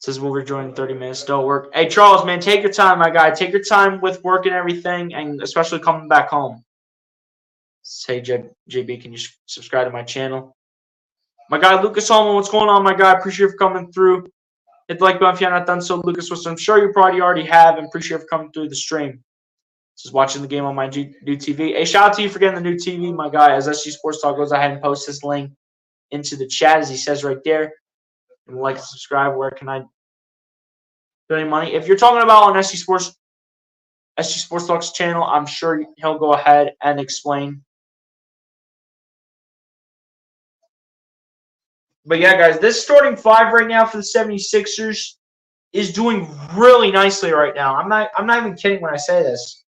Says we'll rejoin in 30 minutes. Don't work. Hey, Charles, man, take your time, my guy. Take your time with work and everything, and especially coming back home. Say, JB, can you subscribe to my channel? My guy, Lucas Holman, what's going on, my guy? Appreciate you for coming through. Hit the like button if you're not done so, Lucas, which I'm sure you probably already have, and appreciate you for coming through the stream. Just watching the game on my new TV. Hey, shout out to you for getting the new TV, my guy. As SG Sports Talk goes ahead and post this link into the chat, as he says right there. And like and subscribe. Where can I do any money? If you're talking about on SG Sports Talk's channel, I'm sure he'll go ahead and explain. But yeah, guys, this starting 5 right now for the 76ers is doing really nicely right now. I'm not even kidding when I say this.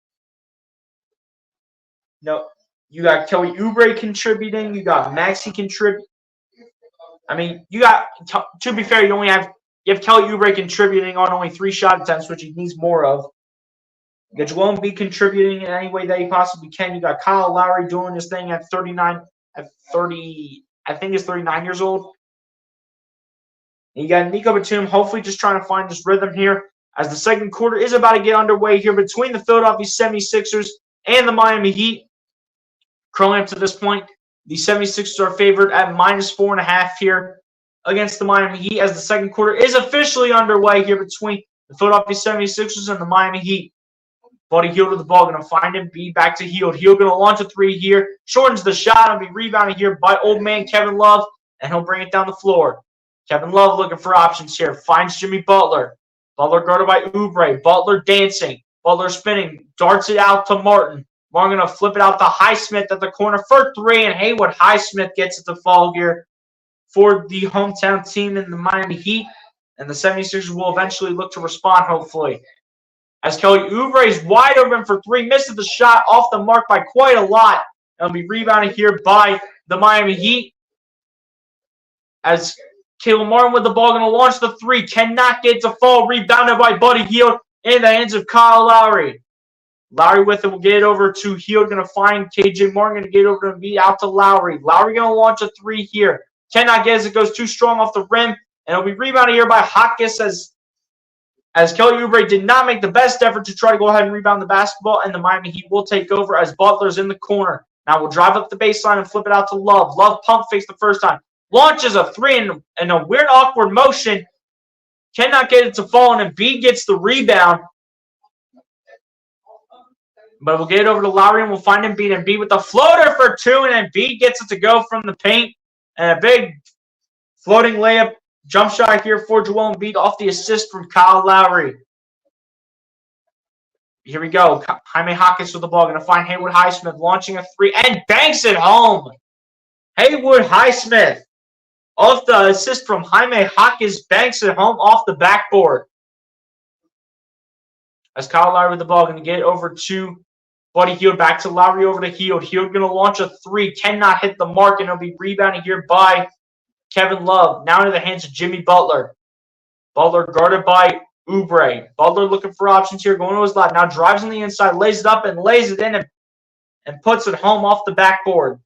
No, You got Kelly Oubre contributing. You got Maxi contribute. I mean, you got, to be fair, you have Kelly Oubre contributing on only 3 shot attempts, which he needs more of. You got Joel Embiid contributing in any way that he possibly can. You got Kyle Lowry doing his thing at 39, at 30, I think he's 39 years old. And you got Nico Batum hopefully just trying to find his rhythm here as the second quarter is about to get underway here between the Philadelphia 76ers and the Miami Heat. Currently up to this point, the 76ers are favored at -4.5 here against the Miami Heat as the second quarter is officially underway here between the Philadelphia 76ers and the Miami Heat. Buddy Hield with the ball, going to find him. B back to Hield. Hield going to launch a 3 here. Shortens the shot. Will be rebounded here by old man Kevin Love, and he'll bring it down the floor. Kevin Love looking for options here. Finds Jimmy Butler. Butler guarded by Oubre. Butler dancing. Butler spinning. Darts it out to Martin. Martin going to flip it out to Highsmith at the corner for 3, and Haywood Highsmith gets it to fall here for the hometown team in the Miami Heat, and the 76ers will eventually look to respond, hopefully. As Kelly Oubre is wide open for 3, misses the shot off the mark by quite a lot. It'll be rebounded here by the Miami Heat. As Caleb Martin with the ball, going to launch the 3, cannot get to fall. Rebounded by Buddy Hield in the hands of Kyle Lowry. Lowry with it will get it over to Hield, going to find KJ Martin, going to get over to Embiid, out to Lowry. Lowry going to launch a 3 here. Cannot get as it goes too strong off the rim, and it'll be rebounded here by Hawkins as Kelly Oubre did not make the best effort to try to go ahead and rebound the basketball, and the Miami Heat will take over as Butler's in the corner. Now we'll drive up the baseline and flip it out to Love. Love pump fakes the first time. Launches a 3 in a weird, awkward motion. Cannot get it to fall, and Embiid gets the rebound. But we'll get it over to Lowry, and we'll find Embiid. Embiid with the floater for 2, and Embiid gets it to go from the paint. And a big floating layup jump shot here for Joel Embiid off the assist from Kyle Lowry. Here we go. Jaime Hawkins with the ball. Going to find Haywood Highsmith launching a 3 and banks it home. Haywood Highsmith off the assist from Jaime Hawkins banks it home off the backboard. As Kyle Lowry with the ball. Going to get it over to Buddy Hield. Back to Lowry over to Hield. Hield going to launch a 3. Cannot hit the mark, and it'll be rebounded here by Kevin Love. Now into the hands of Jimmy Butler. Butler guarded by Oubre. Butler looking for options here. Going to his left. Now drives on the inside. Lays it up and lays it in and puts it home off the backboard.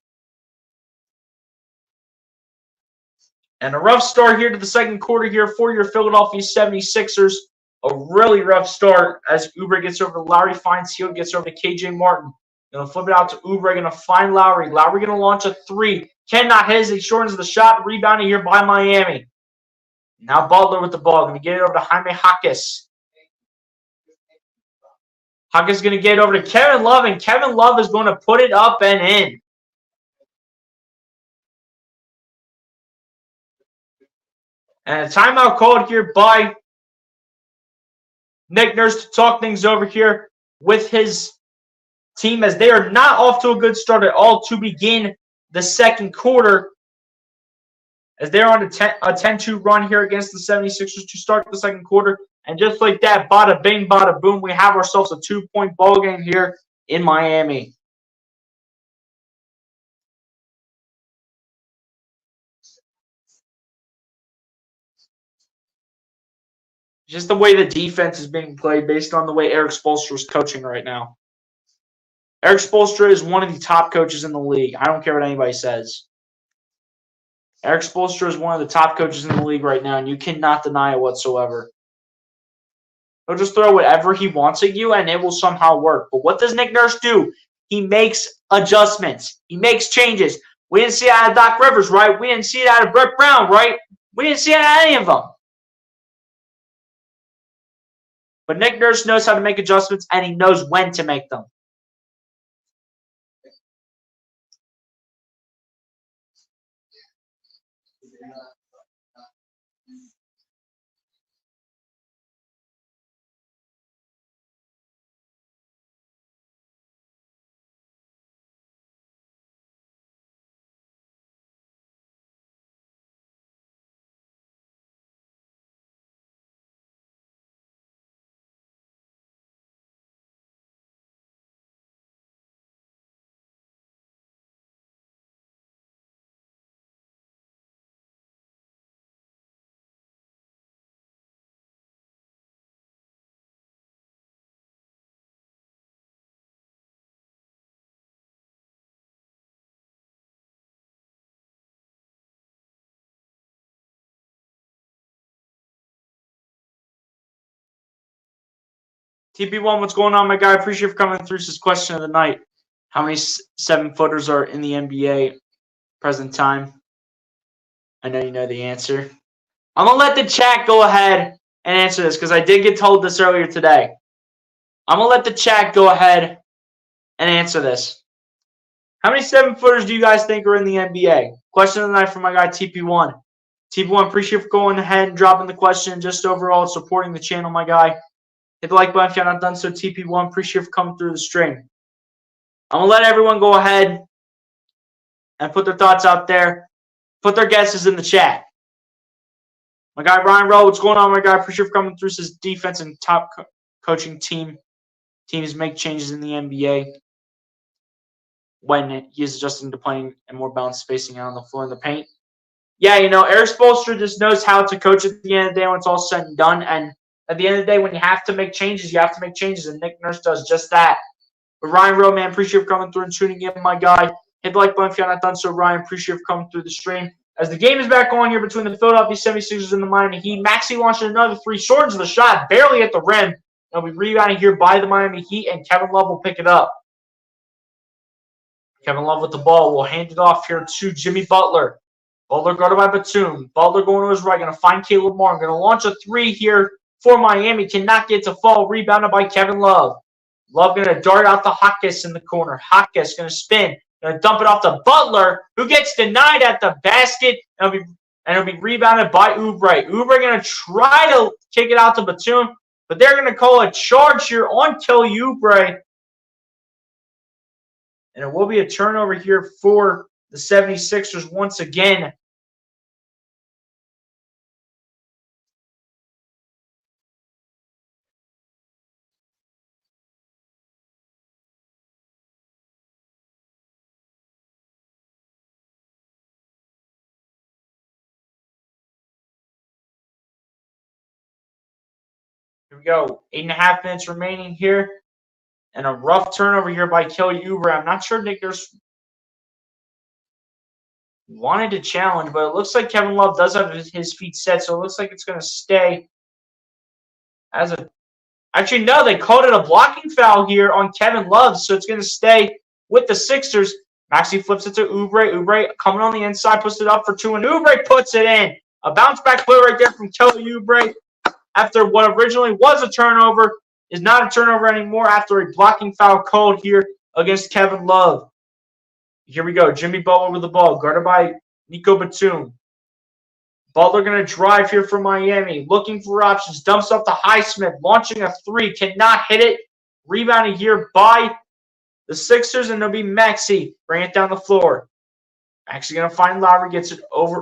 And a rough start here to the second quarter here for your Philadelphia 76ers. A really rough start as Oubre gets over to Lowry, finds Hield, gets over to KJ Martin. Going to flip it out to Oubre, going to find Lowry. Lowry going to launch a 3. Cannot hit as he shortens the shot. Rebounded here by Miami. Now Butler with the ball. Going to get it over to Jaime Hawkins. Hawkins going to get it over to Kevin Love, and Kevin Love is going to put it up and in. And a timeout called here by Nick Nurse to talk things over here with his team as they are not off to a good start at all to begin the second quarter, as they're on a 10-2 run here against the 76ers to start the second quarter. And just like that, bada bing, bada boom, we have ourselves a 2-point ball game here in Miami. Just the way the defense is being played based on the way Erik Spoelstra is coaching right now. Erik Spoelstra is one of the top coaches in the league. I don't care what anybody says. Erik Spoelstra is one of the top coaches in the league right now, and you cannot deny it whatsoever. He'll just throw whatever he wants at you, and it will somehow work. But what does Nick Nurse do? He makes adjustments. He makes changes. We didn't see it out of Doc Rivers, right? We didn't see it out of Brett Brown, right? We didn't see it out of any of them. But Nick Nurse knows how to make adjustments, and he knows when to make them. TP1, what's going on, my guy? Appreciate you for coming through. This question of the night. How many 7-footers are in the NBA present time? I know you know the answer. I'm going to let the chat go ahead and answer this because I did get told this earlier today. I'm going to let the chat go ahead and answer this. How many 7-footers do you guys think are in the NBA? Question of the night from my guy TP1. TP1, appreciate you for going ahead and dropping the question. Just overall supporting the channel, my guy. Hit the like button if you're not done so. TP1, appreciate you for coming through the stream. I'm going to let everyone go ahead and put their thoughts out there. Put their guesses in the chat. My guy Brian Rowe, what's going on, my guy? Appreciate you for coming through. Says defense and top coaching teams make changes in the NBA when he is adjusting to playing and more balanced spacing out on the floor in the paint. Yeah, you know, Eric Spoelstra just knows how to coach at the end of the day when it's all said and done. And at the end of the day, when you have to make changes, you have to make changes. And Nick Nurse does just that. But Ryan Rowe, man, appreciate you for coming through and tuning in, my guy. Hit the like button if you're not done so, Ryan. Appreciate you for coming through the stream. As the game is back on here between the Philadelphia 76ers and the Miami Heat, Maxey launching another three. Shortens the shot, barely at the rim. It'll be rebounded here by the Miami Heat, and Kevin Love will pick it up. Kevin Love with the ball will hand it off here to Jimmy Butler. Butler guarded by Batum. Butler going to his right, going to find Caleb Martin. Going to launch a three here for Miami. Cannot get to fall. Rebounded by Kevin Love. Love going to dart out to Hawkins in the corner. Hawkins going to spin. Going to dump it off to Butler, who gets denied at the basket. And it'll be rebounded by Oubre. Oubre going to try to kick it out to Batum, but they're going to call a charge here on Kelly Oubre. And it will be a turnover here for the 76ers once again. Here we go. 8.5 minutes remaining here. And a rough turnover here by Kelly Oubre. I'm not sure Nick Nurse wanted to challenge, but it looks like Kevin Love does have his feet set, so it looks like it's going to stay as a... Actually, no, they called it a blocking foul here on Kevin Love, so it's going to stay with the Sixers. Maxey flips it to Oubre. Oubre coming on the inside, puts it up for two, and Oubre puts it in. A bounce-back play right there from Kelly Oubre after what originally was a turnover. Is not a turnover anymore after a blocking foul called here against Kevin Love. Here we go. Jimmy Butler with the ball, guarded by Nico Batum. Butler going to drive here for Miami, looking for options. Dumps up to Highsmith, launching a three, cannot hit it. Rebounded here by the Sixers, and it'll be Maxey. Bring it down the floor. Maxey going to find Lowry, gets it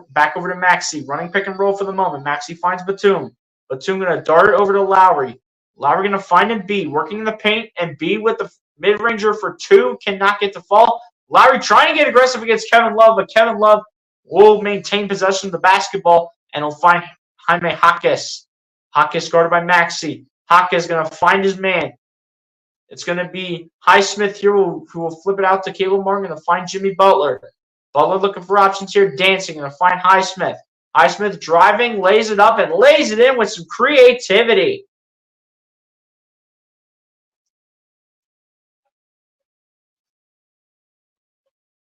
back over to Maxey. Running pick and roll for the moment. Maxey finds Batum. Batum going to dart it over to Lowry. Lowry going to find Embiid, working in the paint. Embiid with the mid-ranger for two, cannot get to fall. Lowry trying to get aggressive against Kevin Love, but Kevin Love will maintain possession of the basketball, and he'll find Jaime Jaquez. Jaquez guarded by Maxey. Jaquez going to find his man. It's going to be Highsmith here who will flip it out to Caleb Martin, going to find Jimmy Butler. Butler looking for options here, dancing, going to find Highsmith. Highsmith driving, lays it up, and lays it in with some creativity.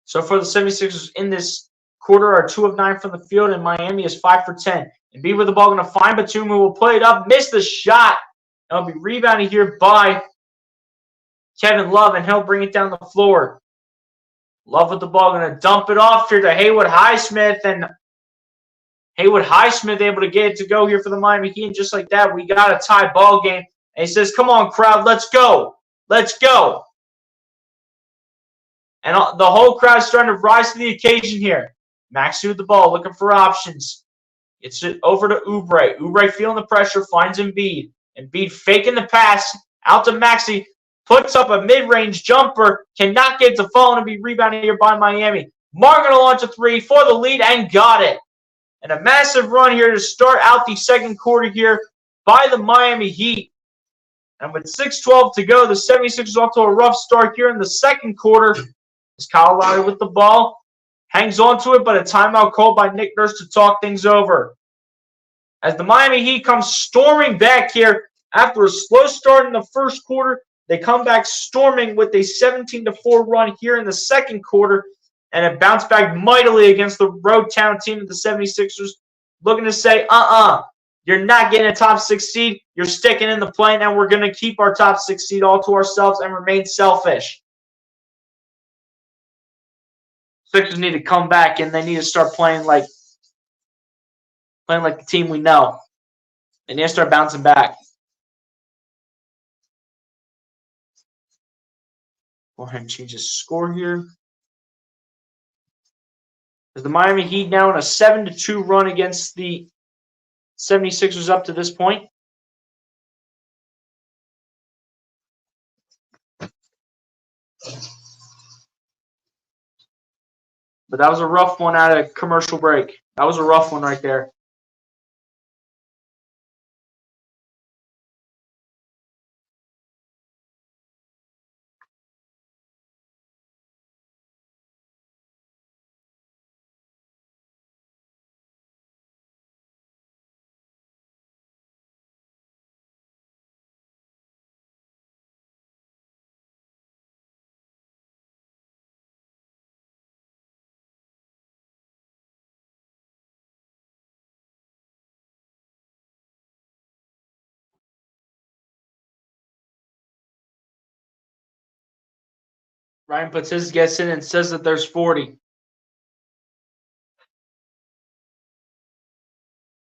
So for the 76ers in this quarter are 2 of 9 from the field, and Miami is 5 for 10. Embiid with the ball, going to find Batum, who will play it up, miss the shot. It'll be rebounded here by Kevin Love, and he'll bring it down the floor. Love with the ball, going to dump it off here to Haywood Highsmith, and Haywood Highsmith able to get it to go here for the Miami Heat, and just like that, we got a tie ball game. And he says, come on, crowd, let's go. Let's go. And the whole crowd is starting to rise to the occasion here. Maxey with the ball, looking for options. It's over to Oubre. Oubre feeling the pressure, finds Embiid. Embiid faking the pass out to Maxey. Puts up a mid-range jumper. Cannot get to fall and be rebounded here by Miami. Martin going to launch a three for the lead and got it. And a massive run here to start out the second quarter here by the Miami Heat. And with 6:12 to go, the 76ers off to a rough start here in the second quarter. As Kyle Lowry with the ball, hangs on to it, but a timeout called by Nick Nurse to talk things over. As the Miami Heat comes storming back here, After a slow start in the first quarter, they come back storming with a 17-4 run here in the second quarter, and it bounced back mightily against the road town team of the 76ers, looking to say, you're not getting a top 6 seed. You're sticking in the play, and we're going to keep our top 6 seed all to ourselves and remain selfish. Sixers need to come back, and they need to start playing like the team we know. They need to start bouncing back. Go ahead and change the score here. Is the Miami Heat now in a 7-2 run against the 76ers up to this point? But that was a rough one out of commercial break. That was a rough one right there. Ryan puts his guess in and says that there's 40.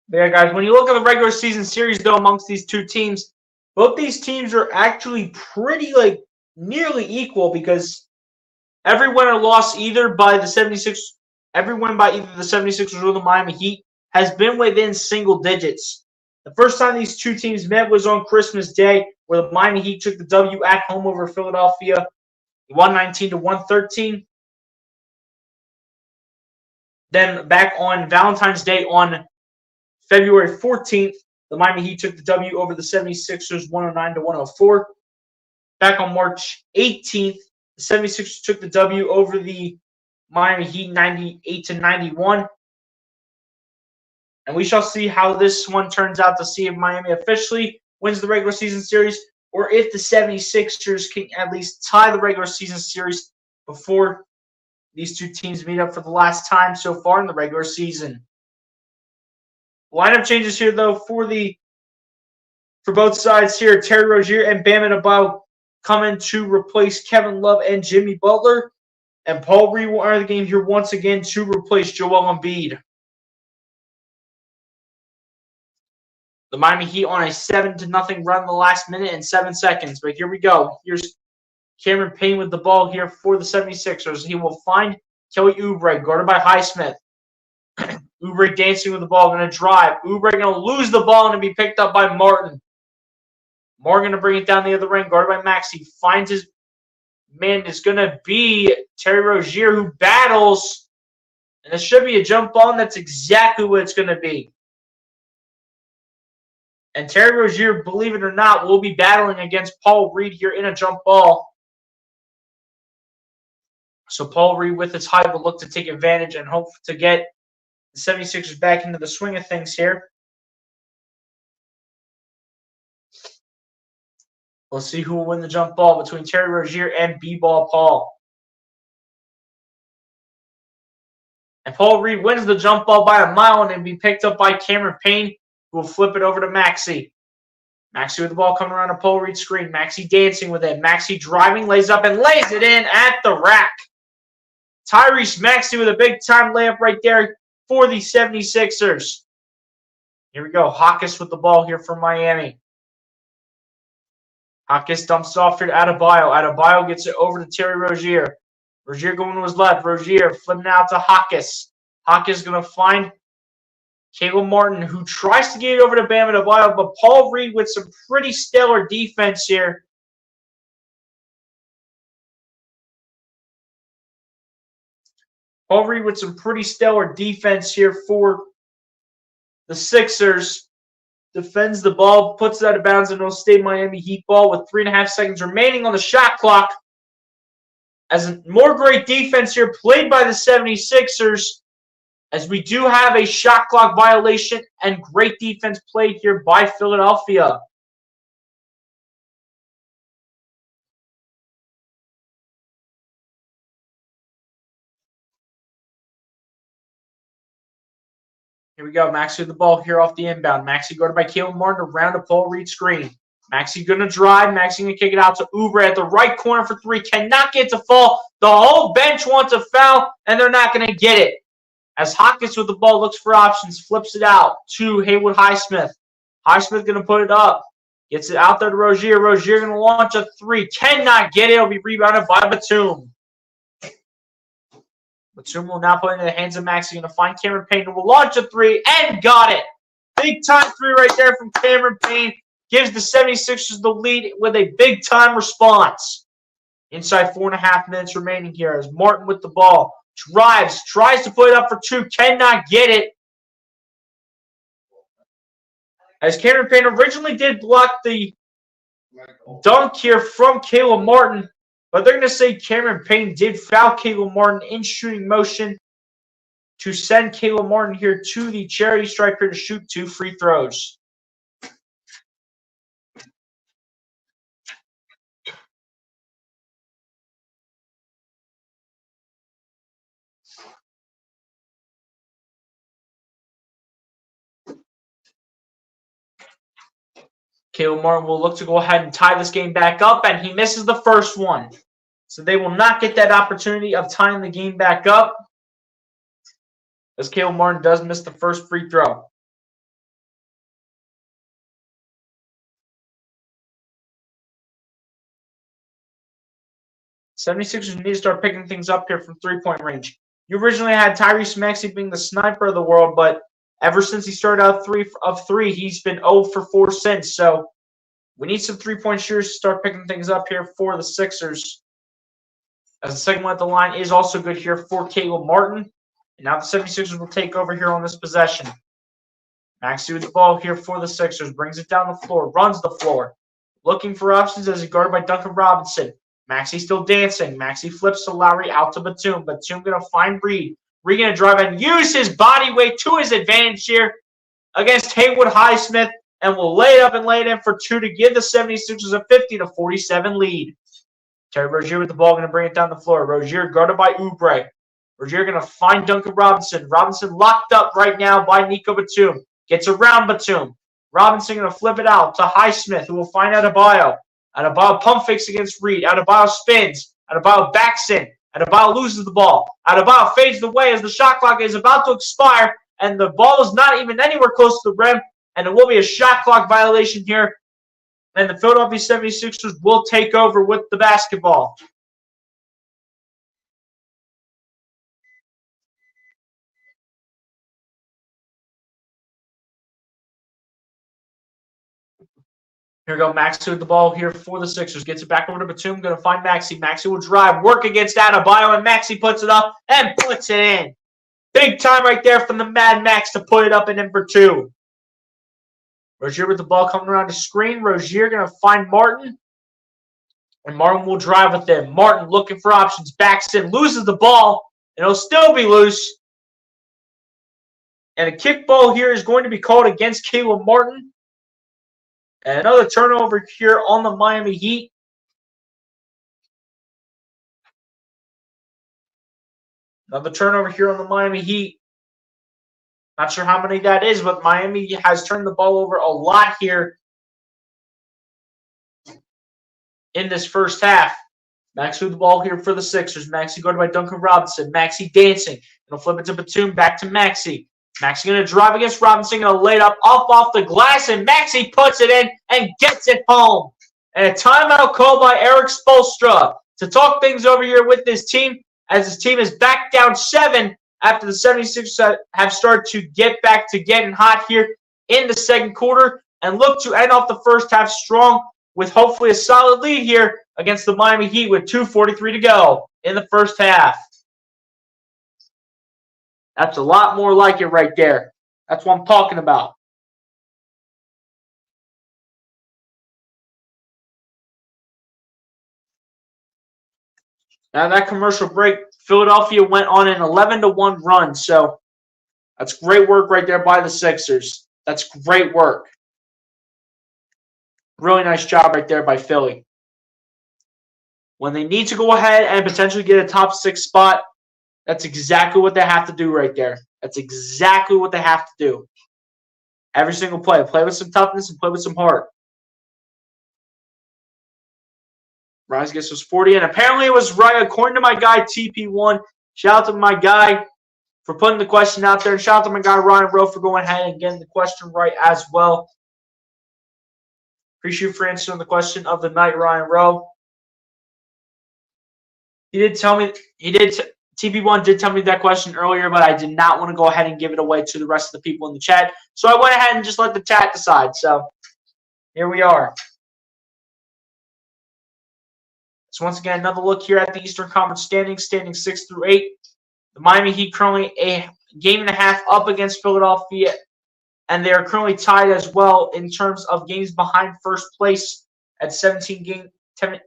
Yeah, guys, when you look at the regular season series, though, amongst these two teams, both these teams are actually pretty, nearly equal because every win or loss either by the 76ers, every win by either the 76ers or the Miami Heat has been within single digits. The first time these two teams met was on Christmas Day, where the Miami Heat took the W at home over Philadelphia, 119-113. Then back on Valentine's Day on February 14th, the Miami Heat took the W over the 76ers, 109-104. Back on March 18th, the 76ers took the W over the Miami Heat, 98-91. And we shall see how this one turns out to see if Miami officially wins the regular season series or if the 76ers can at least tie the regular season series before these two teams meet up for the last time so far in the regular season. Lineup changes here, though, for both sides here. Terry Rozier and Bam Adebayo come in to replace Kevin Love and Jimmy Butler. And Paul Reed will enter the game here once again to replace Joel Embiid. The Miami Heat on a 7-0 run in the last minute and 7 seconds. But here we go. Here's Cameron Payne with the ball here for the 76ers. He will find Kelly Oubre, guarded by Highsmith. Oubre dancing with the ball, going to drive. Oubre going to lose the ball and be picked up by Martin. Martin going to bring it down the other end, guarded by Maxey. Finds his man. Is going to be Terry Rozier, who battles. And it should be a jump ball, and that's exactly what it's going to be. And Terry Rozier, believe it or not, will be battling against Paul Reed here in a jump ball. So Paul Reed with his height will look to take advantage and hope to get the 76ers back into the swing of things here. We'll see who will win the jump ball between Terry Rozier and B-Ball Paul. And Paul Reed wins the jump ball by a mile and be picked up by Cameron Payne, who will flip it over to Maxey. Maxey with the ball coming around a Paul Reed screen. Maxey dancing with it. Maxey driving, lays up, and lays it in at the rack. Tyrese Maxey with a big-time layup right there for the 76ers. Here we go. Hawkins with the ball here for Miami. Hawkins dumps it off here to Adebayo. Adebayo gets it over to Terry Rozier. Rozier going to his left. Rozier flipping out to Hawkins. Hawkins going to find Caleb Martin, who tries to get it over to Bam Adebayo, but Paul Reed with some pretty stellar defense here. Paul Reed with some pretty stellar defense here for the Sixers. Defends the ball, puts it out of bounds, and it'll stay Miami Heat ball with 3.5 seconds remaining on the shot clock. As more great defense here played by the 76ers, as we do have a shot clock violation and great defense played here by Philadelphia. Here we go. Maxey with the ball here off the inbound. Maxey guarded by Caleb Martin around a Paul Reed screen. Maxey going to drive. Maxey going to kick it out to Oubre at the right corner for three. Cannot get to fall. The whole bench wants a foul, and they're not going to get it. As Hawkins with the ball looks for options, flips it out to Haywood Highsmith. Highsmith going to put it up. Gets it out there to Rozier. Rozier going to launch a three. Cannot get it. It'll be rebounded by Batum. Batum will now put it in the hands of Maxey. Going to find Cameron Payne, who will launch a three and got it. Big time three right there from Cameron Payne. Gives the 76ers the lead with a big time response. Inside 4.5 minutes remaining here as Martin with the ball. Drives, tries to put it up for two, cannot get it. As Cameron Payne originally did block the dunk here from Caleb Martin, but they're going to say Cameron Payne did foul Caleb Martin in shooting motion to send Caleb Martin here to the charity stripe here to shoot 2 free throws. Caleb Martin will look to go ahead and tie this game back up, and he misses the first one. So they will not get that opportunity of tying the game back up, as Caleb Martin does miss the first free throw. '76ers need to start picking things up here from three-point range. You originally had Tyrese Maxey being the sniper of the world, but ever since he started out 3 of 3, he's been 0 for 4 since. So we need some three-point shooters to start picking things up here for the Sixers. As the second one at the line is also good here for Caleb Martin. And now the 76ers will take over here on this possession. Maxey with the ball here for the Sixers. Brings it down the floor. Runs the floor. Looking for options as he's guarded by Duncan Robinson. Maxey still dancing. Maxey flips to Lowry out to Batum. Batum going to find Reed. Reed going to drive and use his body weight to his advantage here against Haywood Highsmith, and will lay it up and lay it in for 2 to give the 76ers a 50-47 lead. Terry Rozier with the ball, going to bring it down the floor. Rozier guarded by Oubre. Rozier going to find Duncan Robinson. Robinson locked up right now by Nico Batum. Gets around Batum. Robinson going to flip it out to Highsmith, who will find Adebayo. Adebayo pump fakes against Reed. Adebayo spins. Adebayo backs in. Adebayo loses the ball. Adebayo fades away as the shot clock is about to expire, and the ball is not even anywhere close to the rim, and it will be a shot clock violation here, and the Philadelphia 76ers will take over with the basketball. Here we go, Maxey with the ball here for the Sixers. Gets it back over to Batum. Going to find Maxey. Maxey will drive, work against Adebayo, and Maxey puts it up and puts it in. Big time right there from the Mad Max to put it up and in for 2. Rozier with the ball coming around the screen. Rozier going to find Martin, and Martin will drive with him. Martin looking for options, backs in, loses the ball, and it'll still be loose. And a kick ball here is going to be called against Caleb Martin. And another turnover here on the Miami Heat. Another turnover here on the Miami Heat. Not sure how many that is, but Miami has turned the ball over a lot here in this first half. Maxey with the ball here for the Sixers. Maxey guarded by Duncan Robinson. Maxey dancing. He'll flip it to Batum. Back to Maxey. Maxey going to drive against Robinson. Going to lay it up off the glass, and Maxey puts it in and gets it home. And a timeout called by Eric Spoelstra to talk things over here with this team, as his team is back down 7 after the 76ers have started to get back to getting hot here in the second quarter and look to end off the first half strong with hopefully a solid lead here against the Miami Heat with 2:43 to go in the first half. That's a lot more like it right there. That's what I'm talking about. Now that commercial break, Philadelphia went on an 11-1 run. So that's great work right there by the Sixers. That's great work. Really nice job right there by Philly. When they need to go ahead and potentially get a top 6 spot, that's exactly what they have to do right there. That's exactly what they have to do. Every single play. Play with some toughness and play with some heart. Rise gets was 40, and apparently it was right according to my guy TP1. Shout out to my guy for putting the question out there. And shout out to my guy Ryan Rowe for going ahead and getting the question right as well. Appreciate you for answering the question of the night, Ryan Rowe. He did tell me, TP1 did tell me that question earlier, but I did not want to go ahead and give it away to the rest of the people in the chat. So I went ahead and just let the chat decide. So here we are. So once again, another look here at the Eastern Conference standings 6 through 8. The Miami Heat currently a game and a half up against Philadelphia, and they are currently tied as well in terms of games behind first place at 17 and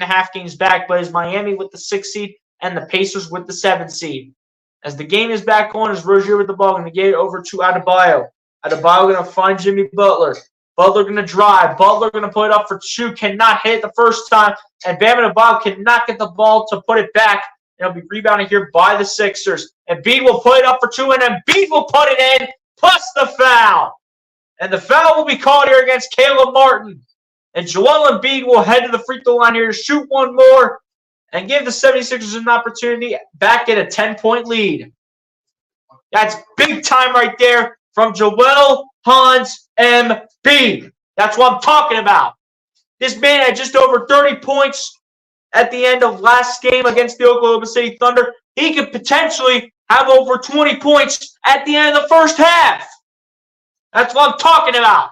a half games back, but is Miami with the 6th seed and the Pacers with the 7th seed. As the game is back on, is Rozier with the ball, going to get it over to Adebayo. Adebayo going to find Jimmy Butler. Butler going to drive. Butler going to put it up for 2. Cannot hit it the first time. And Bam Adebayo cannot get the ball to put it back. It'll be rebounded here by the Sixers. Embiid will put it up for 2, and Embiid will put it in, plus the foul. And the foul will be called here against Caleb Martin. And Joel Embiid will head to the free throw line here to shoot one more and give the 76ers an opportunity back at a 10-point lead. That's big time right there from Joel Hans Embiid. That's what I'm talking about. This man had just over 30 points at the end of last game against the Oklahoma City Thunder. He could potentially have over 20 points at the end of the first half. That's what I'm talking about.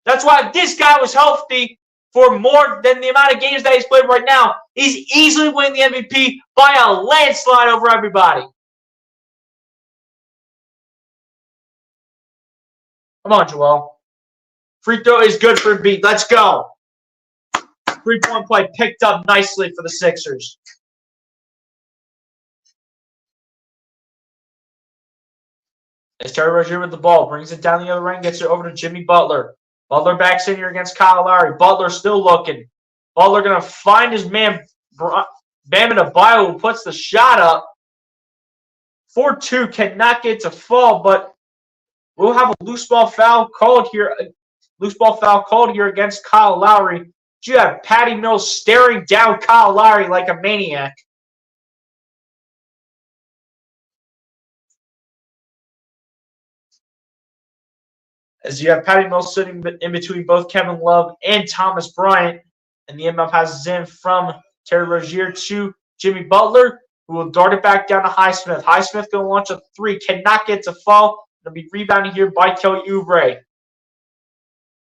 That's why this guy was healthy for more than the amount of games that he's played right now. He's easily winning the MVP by a landslide over everybody. Come on, Joel. Free throw is good for Embiid. Let's go. 3-point play picked up nicely for the Sixers. As Terry Rozier with the ball, brings it down the other end, gets it over to Jimmy Butler. Butler backs in here against Kyle Lowry. Butler still looking. Butler going to find his man, Bam Adebayo, who puts the shot up. 4-2, cannot get to fall, but we'll have a loose ball foul called here. Against Kyle Lowry. You have Patty Mills staring down Kyle Lowry like a maniac. As you have Patty Mills sitting in between both Kevin Love and Thomas Bryant. And the inbound passes in from Terry Rozier to Jimmy Butler, who will dart it back down to Highsmith. Highsmith going to launch a 3. Cannot get to fall. It'll be rebounded here by Kelly Oubre.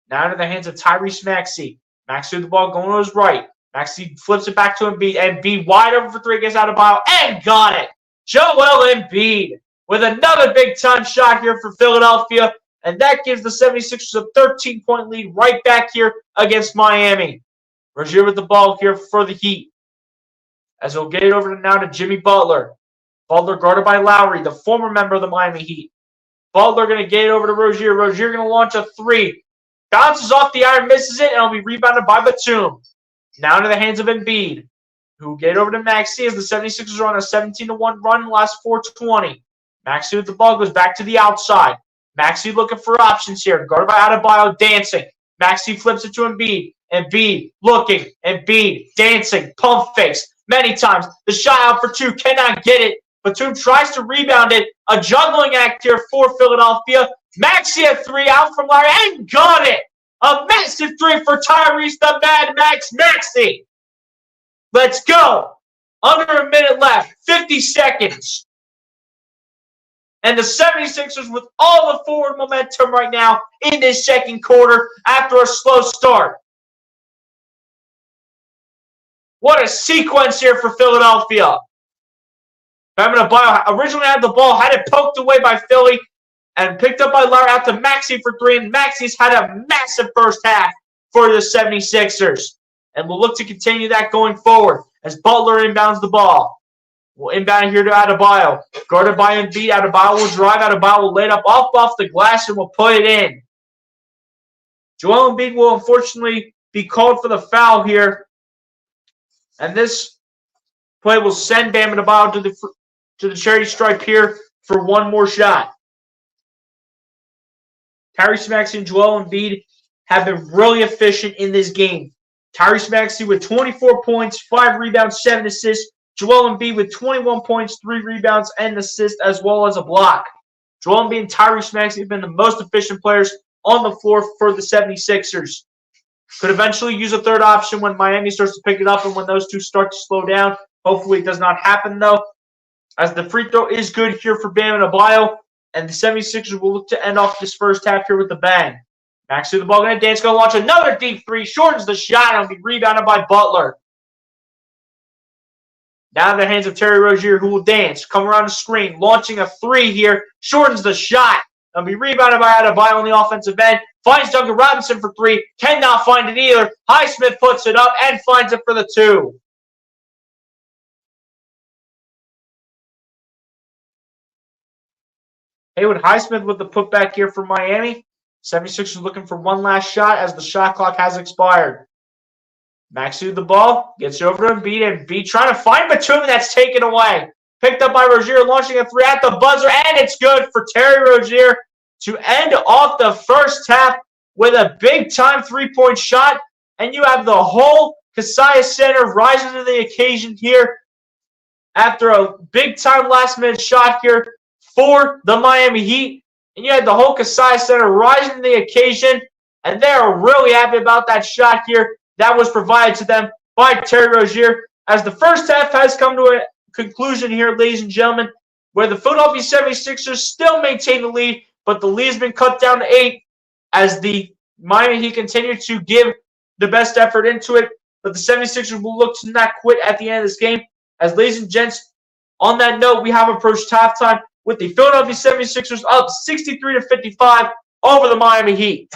Now into the hands of Tyrese Maxey. Maxey with the ball going to his right. Maxey flips it back to Embiid. Embiid wide open for 3 against Adebayo and got it. Joel Embiid with another big-time shot here for Philadelphia. And that gives the 76ers a 13-point lead right back here against Miami. Rozier with the ball here for the Heat. As he'll get it over now to Jimmy Butler. Butler guarded by Lowry, the former member of the Miami Heat. Butler going to get it over to Rozier. Rozier going to launch a 3. Bounces off the iron, misses it, and will be rebounded by Batum. Now into the hands of Embiid, who will get it over to Maxey as the 76ers are on a 17-1 run in the last 4:20. Maxey with the ball goes back to the outside. Maxey looking for options here. Guarded by Adebayo, dancing. Maxey flips it to Embiid. Embiid looking. Embiid dancing. Pump fakes many times. The shot out for 2. Cannot get it. Batum tries to rebound it. A juggling act here for Philadelphia. Maxey at 3 out from Larry and got it. A massive 3 for Tyrese the Mad Max Maxey. Let's go. Under a minute left. 50 seconds. And the 76ers with all the forward momentum right now in this second quarter after a slow start. What a sequence here for Philadelphia. Bam Adebayo originally had the ball, had it poked away by Philly, and picked up by Lowry out to Maxey for 3. And Maxey's had a massive first half for the 76ers. And we'll look to continue that going forward as Butler inbounds the ball. We'll inbound here to Adebayo. Guarded by Embiid. Adebayo will drive. Adebayo will lay it up off the glass and will put it in. Joel Embiid will unfortunately be called for the foul here. And this play will send Bam Adebayo to the charity stripe here for one more shot. Tyrese Maxey and Joel Embiid have been really efficient in this game. Tyrese Maxey with 24 points, 5 rebounds, 7 assists. Joel Embiid with 21 points, 3 rebounds, and an assist, as well as a block. Joel Embiid and Tyrese Maxey have been the most efficient players on the floor for the 76ers. Could eventually use a third option when Miami starts to pick it up and when those two start to slow down. Hopefully it does not happen, though, as the free throw is good here for Bam Adebayo, and the 76ers will look to end off this first half here with a bang. Maxey the ball, going to dance, going to launch another deep three, shortens the shot, and will be rebounded by Butler. Now in the hands of Terry Rozier, who will dance, come around the screen, launching a three here, shortens the shot. It'll be rebounded by Adebayo on the offensive end. Finds Duncan Robinson for three. Cannot find it either. Highsmith puts it up and finds it for the two. Haywood Highsmith with the putback here for Miami. 76ers looking for one last shot as the shot clock has expired. Maxey with the ball. Gets over to Embiid. Embiid trying to find Batum. That's taken away. Picked up by Rozier, launching a three at the buzzer, and it's good for Terry Rozier to end off the first half with a big-time three-point shot. And you have the whole Kaseya Center rising to the occasion here after a big-time last-minute shot here for the Miami Heat. And you had the whole Kaseya Center rising to the occasion, and they're really happy about that shot here that was provided to them by Terry Rozier. As the first half has come to a conclusion here, ladies and gentlemen, where the Philadelphia 76ers still maintain the lead, but the lead has been cut down to 8 as the Miami Heat continue to give the best effort into it. But the 76ers will look to not quit at the end of this game. As ladies and gents, on that note, we have approached halftime with the Philadelphia 76ers up 63-55 over the Miami Heat.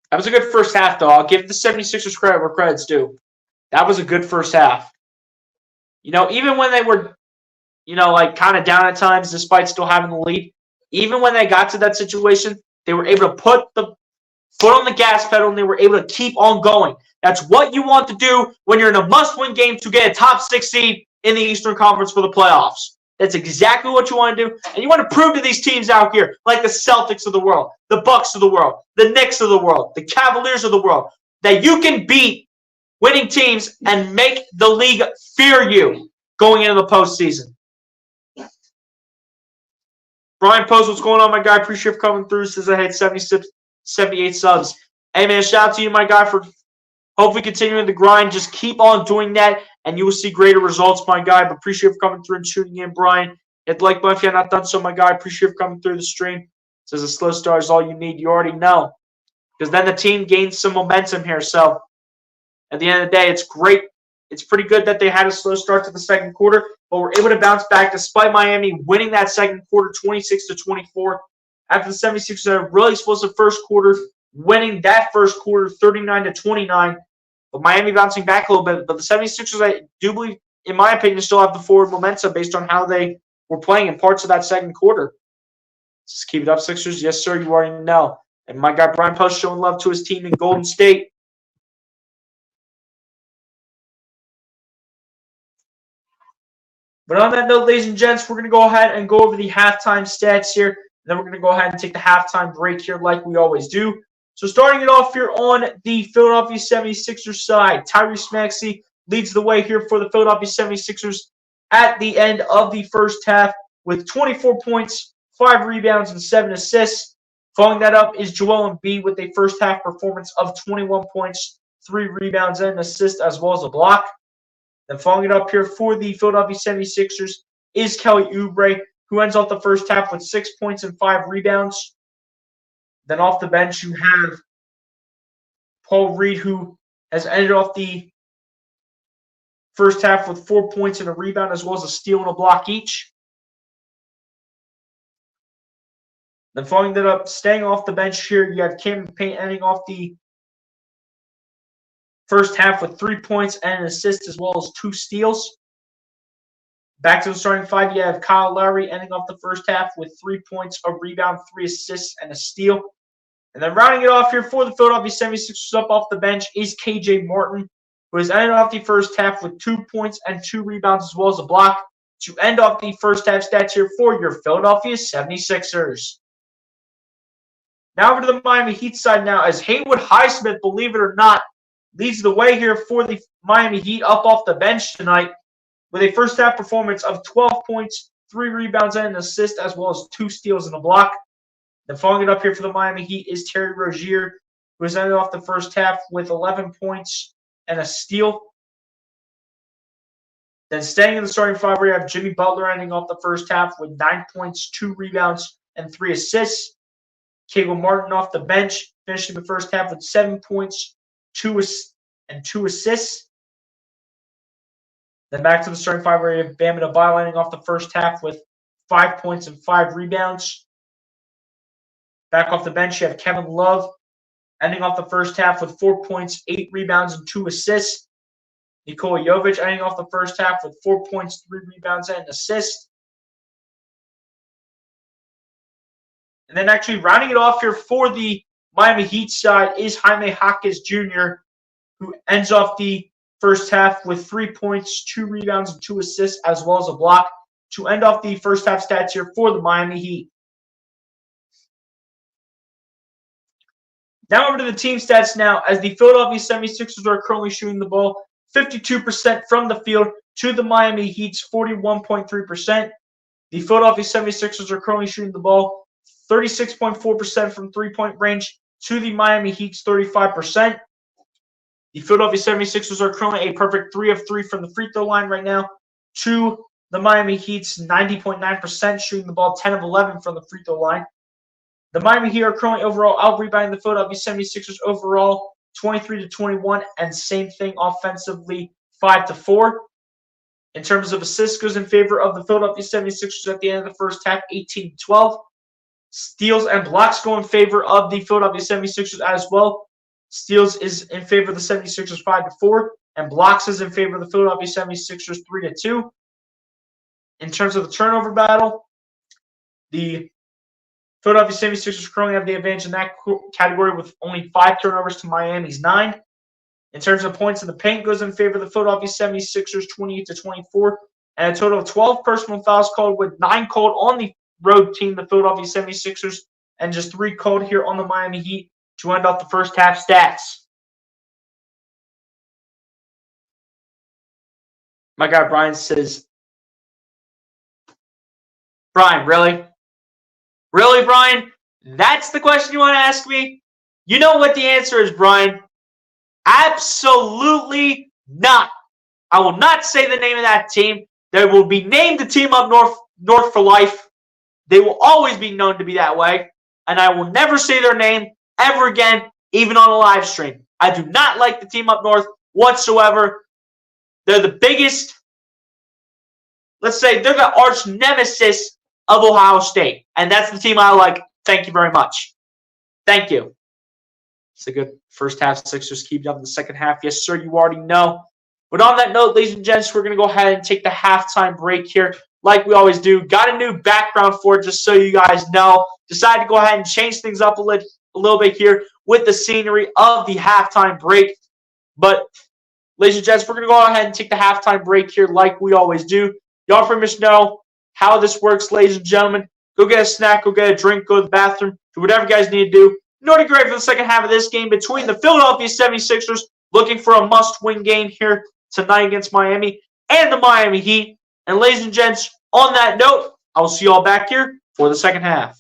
That was a good first half, though. I'll give the 76ers credit where credit's due. That was a good first half. You know, even when they were, like kind of down at times, despite still having the lead, even when they got to that situation, they were able to put the foot on the gas pedal and they were able to keep on going. That's what you want to do when you're in a must-win game to get a top 6 seed in the Eastern Conference for the playoffs. That's exactly what you want to do. And you want to prove to these teams out here, like the Celtics of the world, the Bucks of the world, the Knicks of the world, the Cavaliers of the world, that you can beat winning teams and make the league fear you going into the postseason. Brian Post, what's going on, my guy? Appreciate you coming through. Says I had 78 subs. Hey, man, shout out to you, my guy, for hopefully continuing the grind. Just keep on doing that, and you will see greater results, my guy. But appreciate you coming through and tuning in, Brian. Hit the like button if you have not done so, my guy. Appreciate you coming through the stream. Says a slow start is all you need. You already know. Because then the team gains some momentum here. So at the end of the day, it's great. It's pretty good that they had a slow start to the second quarter, but were able to bounce back despite Miami winning that second quarter 26-24. After the 76ers had a really explosive first quarter, winning that first quarter 39-29. But Miami bouncing back a little bit. But the 76ers, I do believe, in my opinion, still have the forward momentum based on how they were playing in parts of that second quarter. Just keep it up, Sixers. Yes, sir, you already know. And my guy Brian Post showing love to his team in Golden State. But on that note, ladies and gents, we're going to go ahead and go over the halftime stats here. Then we're going to go ahead and take the halftime break here like we always do. So starting it off here on the Philadelphia 76ers side, Tyrese Maxey leads the way here for the Philadelphia 76ers at the end of the first half with 24 points, 5 rebounds, and 7 assists. Following that up is Joel Embiid with a first half performance of 21 points, 3 rebounds, and an assist, as well as a block. Then following it up here for the Philadelphia 76ers is Kelly Oubre, who ends off the first half with 6 points and 5 rebounds. Then off the bench, you have Paul Reed, who has ended off the first half with 4 points and a rebound, as well as a steal and a block each. Then following that up, staying off the bench here, you have Cameron Payne ending off the first half with 3 points and an assist, as well as 2 steals. Back to the starting five, you have Kyle Lowry ending off the first half with 3 points, a rebound, 3 assists, and a steal. And then rounding it off here for the Philadelphia 76ers up off the bench is KJ Martin, who has ended off the first half with 2 points and 2 rebounds as well as a block to end off the first half stats here for your Philadelphia 76ers. Now over to the Miami Heat side now as Haywood Highsmith, believe it or not, leads the way here for the Miami Heat up off the bench tonight with a first half performance of 12 points, 3 rebounds and an assist, as well as 2 steals and a block. Then following it up here for the Miami Heat is Terry Rozier, who has ended off the first half with 11 points and a steal. Then staying in the starting five, we have Jimmy Butler ending off the first half with 9 points, 2 rebounds, and 3 assists. Caleb Martin off the bench, finishing the first half with 7 points, 2 assists. Then back to the starting five, where you have Bam Adebayo ending off the first half with 5 points and 5 rebounds. Back off the bench, you have Kevin Love ending off the first half with 4 points, 8 rebounds, and 2 assists. Nikola Jovic ending off the first half with 4 points, 3 rebounds, and an assist. And then actually rounding it off here for the Miami Heat side is Jaime Jaquez Jr., who ends off the first half with 3 points, 2 rebounds, and 2 assists, as well as a block to end off the first half stats here for the Miami Heat. Now over to the team stats now, as the Philadelphia 76ers are currently shooting the ball 52% from the field to the Miami Heat's 41.3%. The Philadelphia 76ers are currently shooting the ball 36.4% from three-point range to the Miami Heat's 35%. The Philadelphia 76ers are currently a perfect 3 of 3 from the free throw line right now to the Miami Heat's 90.9%, shooting the ball 10 of 11 from the free throw line. The Miami Heat are currently overall out-rebounding the Philadelphia 76ers overall 23-21, and same thing offensively 5-4. In terms of assists, goes in favor of the Philadelphia 76ers at the end of the first half, 18-12. Steals and blocks go in favor of the Philadelphia 76ers as well. Steals is in favor of the 76ers 5-4, and blocks is in favor of the Philadelphia 76ers 3-2. In terms of the turnover battle, the Philadelphia 76ers currently have the advantage in that category with only 5 turnovers to Miami's 9. In terms of points in the paint, goes in favor of the Philadelphia 76ers 28-24, and a total of 12 personal fouls called, with 9 called on the road team, the Philadelphia 76ers, and just 3 called here on the Miami Heat to end off the first half stats. My guy Brian says, Brian, really? Really, Brian? That's the question you want to ask me? You know what the answer is, Brian. Absolutely not. I will not say the name of that team. They will be named the team up north for life. They will always be known to be that way. And I will never say their name ever again, even on a live stream. I do not like the team up north whatsoever. They're the biggest, let's say, they're the arch nemesis of Ohio State. And that's the team I like. Thank you very much. Thank you. It's a good first half. Sixers keep up in the second half. Yes, sir, you already know. But on that note, ladies and gents, we're going to go ahead and take the halftime break here like we always do. Got a new background for it, just so you guys know. Decided to go ahead and change things up a little bit here with the scenery of the halftime break. But, ladies and gents, we're going to go ahead and take the halftime break here like we always do. Y'all pretty much know how this works, ladies and gentlemen. Go get a snack, go get a drink, go to the bathroom, do whatever you guys need to do. In order to get ready for the second half of this game between the Philadelphia 76ers, looking for a must-win game here tonight against Miami, and the Miami Heat. And ladies and gents, on that note, I will see you all back here for the second half.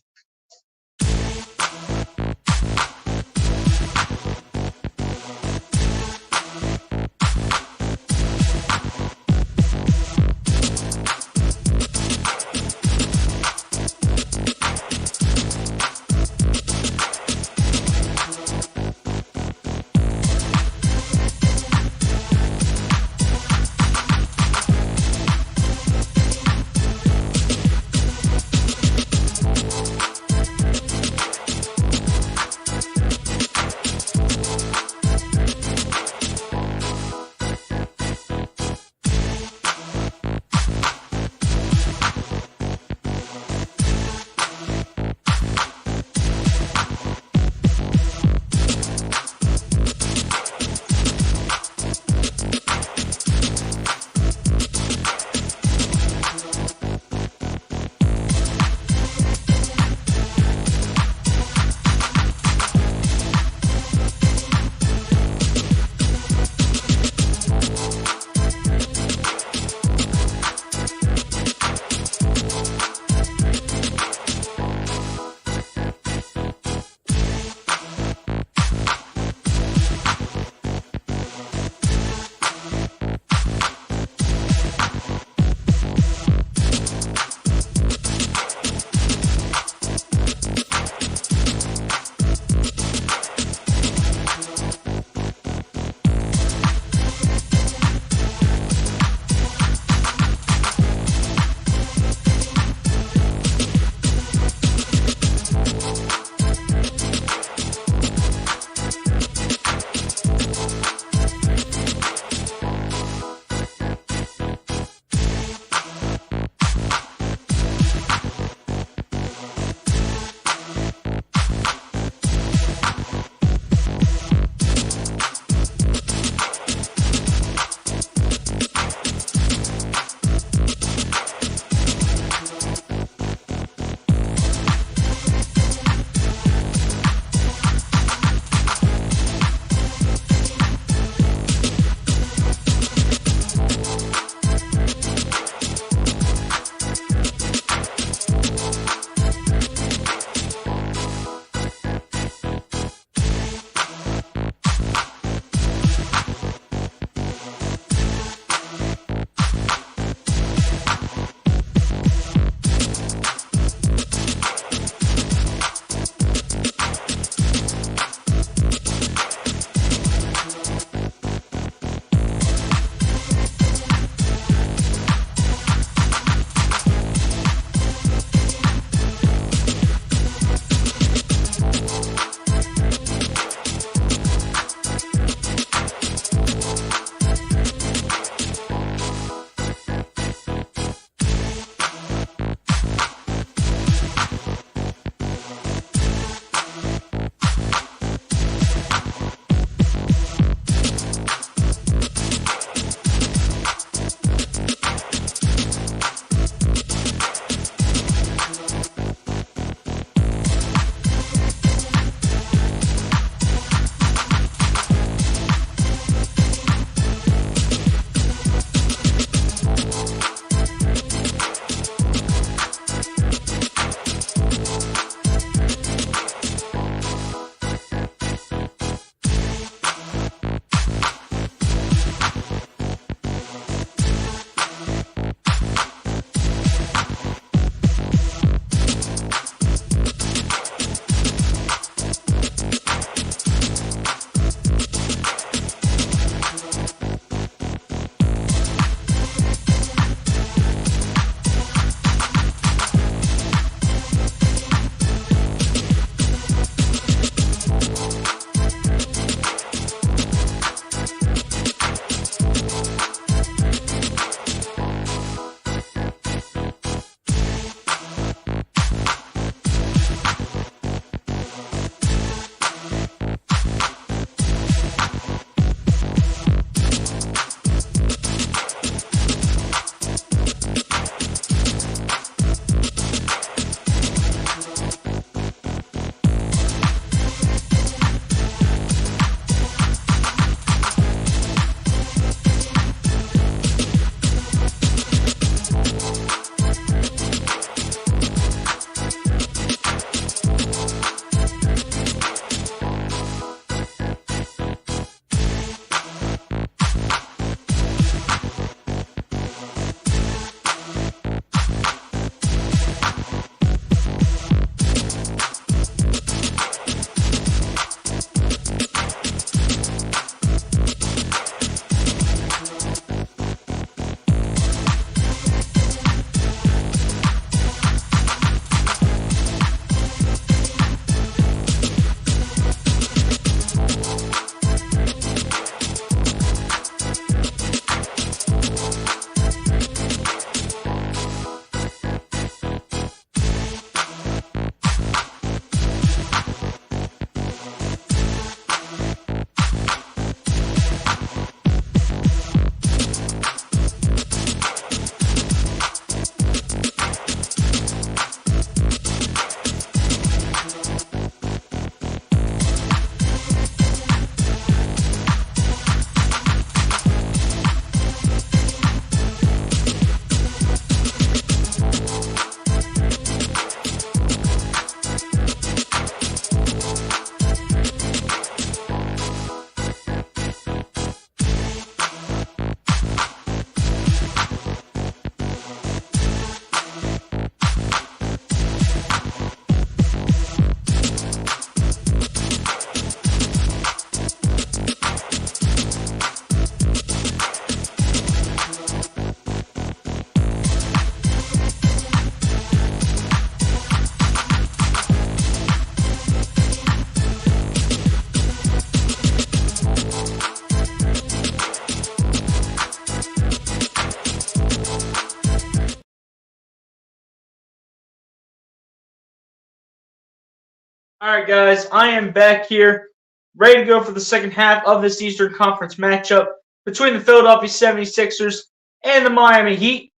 All right, guys, I am back here, ready to go for the second half of this Eastern Conference matchup between the Philadelphia 76ers and the Miami Heat.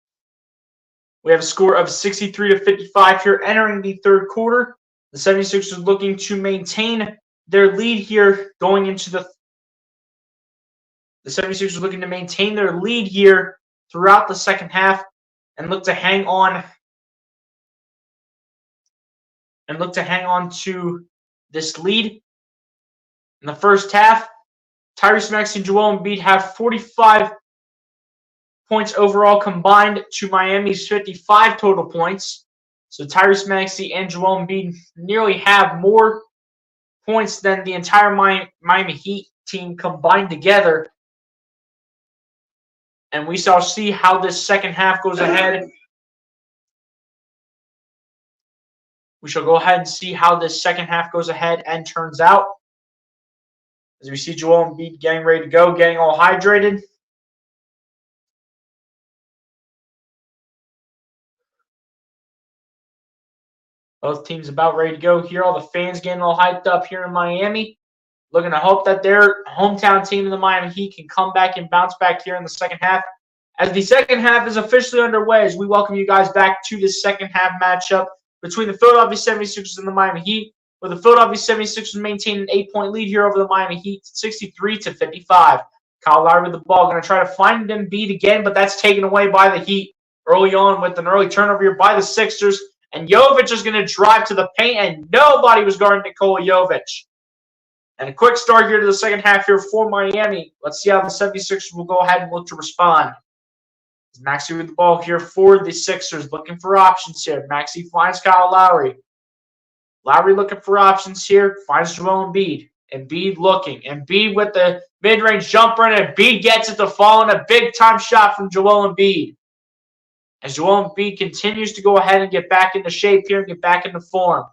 We have a score of 63-55 here entering the third quarter. The 76ers looking to maintain their lead here going into the 76ers looking to maintain their lead here throughout the second half and look to hang on to this lead. In the first half, Tyrese Maxey and Joel Embiid have 45 points overall combined to Miami's 55 total points. So Tyrese Maxey and Joel Embiid nearly have more points than the entire Miami Heat team combined together. And we shall see how this second half goes ahead. We shall go ahead and see how this second half goes ahead and turns out. As we see Joel Embiid getting ready to go, getting all hydrated. Both teams about ready to go here. All the fans getting all hyped up here in Miami. Looking to hope that their hometown team in the Miami Heat can come back and bounce back here in the second half. As the second half is officially underway, as we welcome you guys back to this second half matchup between the Philadelphia 76ers and the Miami Heat, where the Philadelphia 76ers maintain an 8-point lead here over the Miami Heat, 63-55. Kyle Lowry with the ball, going to try to find Embiid again, but that's taken away by the Heat early on with an early turnover here by the Sixers. And Jovic is going to drive to the paint, and nobody was guarding Nikola Jovic. And a quick start here to the second half here for Miami. Let's see how the 76ers will go ahead and look to respond. Maxey with the ball here for the Sixers, looking for options here. Maxey finds Kyle Lowry. Lowry looking for options here, finds Joel Embiid. Embiid looking. Embiid with the mid-range jumper, and Embiid gets it to fall, and a big-time shot from Joel Embiid. As Joel Embiid continues to go ahead and get back into shape here and get back into form.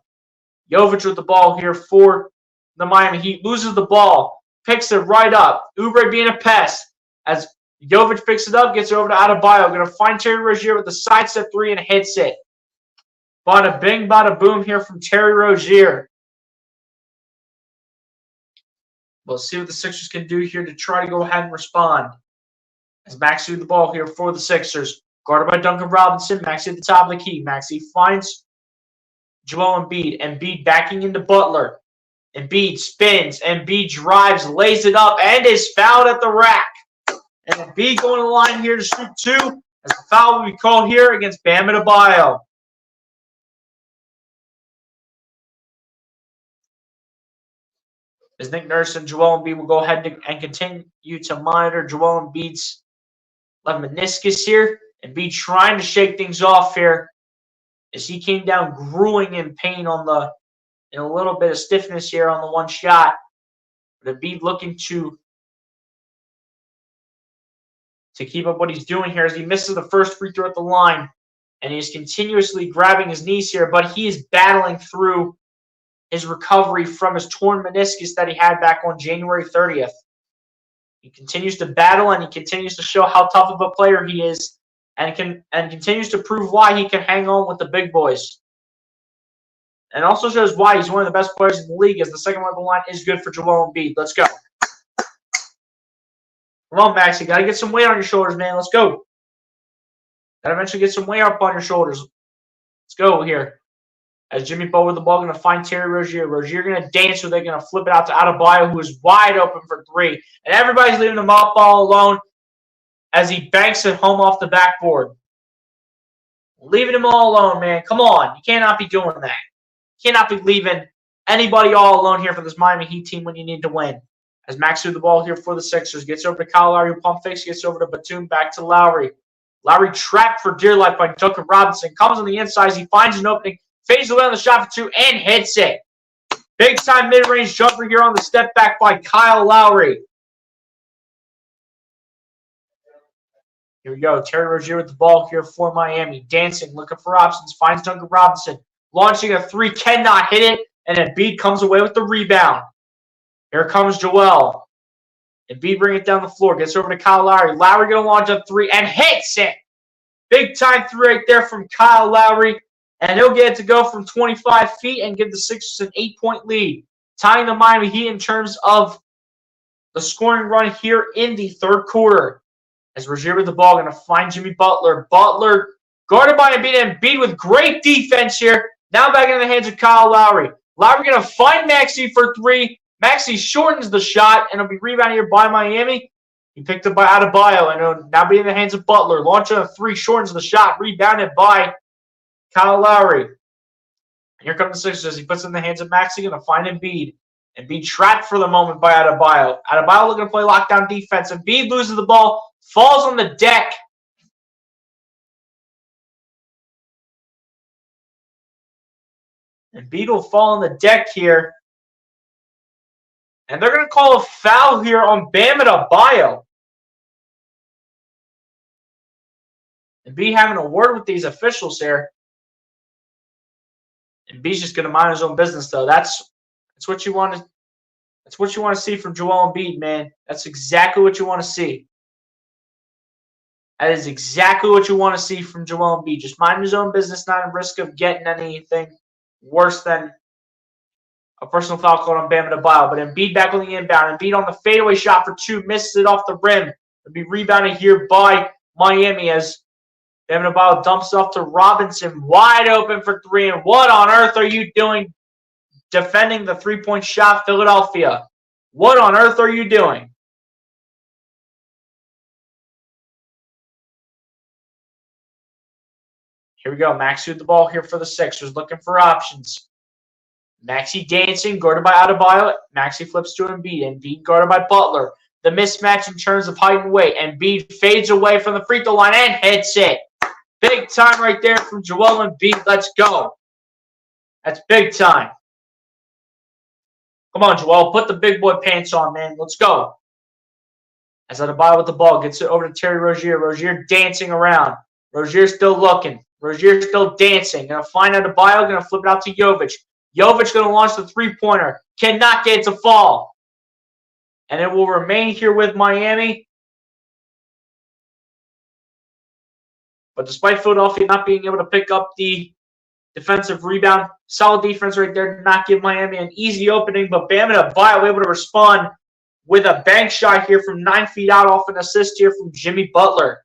Jovic with the ball here for the Miami Heat. Loses the ball. Picks it right up. Oubre being a pest. As Jovic picks it up, gets it over to Adebayo. Going to find Terry Rozier with the sidestep three and hits it. Bada bing, bada boom here from Terry Rozier. We'll see what the Sixers can do here to try to go ahead and respond. As Maxey with the ball here for the Sixers. Guarded by Duncan Robinson. Maxey at the top of the key. Maxey finds Joel Embiid. Embiid backing into Butler. Embiid spins. Embiid drives, lays it up, and is fouled at the rack. And Embiid going to the line here to shoot two. As the foul will be called here against Bam Adebayo. As Nick Nurse and Joel Embiid will go ahead and continue to monitor Joel Embiid's left meniscus here. Embiid trying to shake things off here as he came down grueling in pain in a little bit of stiffness here on the one shot. But Embiid looking to keep up what he's doing here as he misses the first free throw at the line. And he's continuously grabbing his knees here, but he is battling through his recovery from his torn meniscus that he had back on January 30th. He continues to battle, and he continues to show how tough of a player he is, and continues to prove why he can hang on with the big boys. And also shows why he's one of the best players in the league, as the second one on the line is good for Joel Embiid. Let's go. Come on, Max. You got to get some weight on your shoulders, man. Let's go. Got to eventually get some weight up on your shoulders. Let's go here. As Jimmy Butler with the ball, going to find Terry Rozier. Rozier going to dance, so they're going to flip it out to Adebayo, who is wide open for three. And everybody's leaving him up all alone as he banks it home off the backboard. Leaving him all alone, man. Come on. You cannot be doing that. You cannot be leaving anybody all alone here for this Miami Heat team when you need to win. As Max with the ball here for the Sixers. Gets over to Kyle Lowry, who pump fakes. Gets over to Batum. Back to Lowry. Lowry trapped for dear life by Duncan Robinson. Comes on the inside as he finds an opening. Fades away on the shot for two and hits it. Big time mid-range jumper here on the step back by Kyle Lowry. Here we go. Terry Rozier with the ball here for Miami. Dancing, looking for options. Finds Duncan Robinson. Launching a three. Cannot hit it. And Embiid comes away with the rebound. Here comes Joel. Embiid bring it down the floor. Gets over to Kyle Lowry. Lowry going to launch a three and hits it. Big time three right there from Kyle Lowry. and he'll get it to go from 25 feet and give the Sixers an 8-point lead, tying the Miami Heat in terms of the scoring run here in the third quarter. As Rozier with the ball, going to find Jimmy Butler. Butler guarded by Embiid with great defense here. Now back in the hands of Kyle Lowry. Lowry going to find Maxey for three. Maxey shortens the shot, and it'll be rebounded here by Miami. He picked up by Adebayo, and it'll now be in the hands of Butler. Launching a three, shortens the shot, rebounded by Kyle Lowry. And here come the Sixers as he puts it in the hands of Maxey, going to find Embiid. Embiid trapped for the moment by Adebayo. Adebayo looking to play lockdown defense. Embiid loses the ball, falls on the deck. Embiid will fall on the deck here. And they're going to call a foul here on Bam Adebayo. Embiid having a word with these officials here. Embiid's just going to mind his own business, though. That's what you want to. That's what you want to see from Joel Embiid, man. That's exactly what you want to see. That is exactly what you want to see from Joel Embiid. Just mind his own business, not at risk of getting anything worse than a personal foul called on Bam Adebayo. But Embiid back on the inbound. Embiid on the fadeaway shot for two. Misses it off the rim. It'll be rebounded here by Miami as Bam Adebayo dumps off to Robinson. Wide open for three. And what on earth are you doing defending the three-point shot, Philadelphia? What on earth are you doing? Here we go. Maxey with the ball here for the Sixers, looking for options. Maxey dancing, guarded by Adebayo. Maxey flips to Embiid. Embiid guarded by Butler. The mismatch in terms of height and weight. Embiid fades away from the free throw line and hits it. Big time right there from Joel Embiid. Let's go. That's big time. Come on, Joel. Put the big boy pants on, man. Let's go. As Adebayo with the ball gets it over to Terry Rozier. Rozier dancing around. Rozier still looking. Rozier still dancing. Going to find Adebayo. Going to flip it out to Jovic. Jovic going to launch the three-pointer. Cannot get it to fall. And it will remain here with Miami. But despite Philadelphia not being able to pick up the defensive rebound, solid defense right there did not give Miami an easy opening. But Bam Adebayo able to respond with a bank shot here from 9 feet out off an assist here from Jimmy Butler.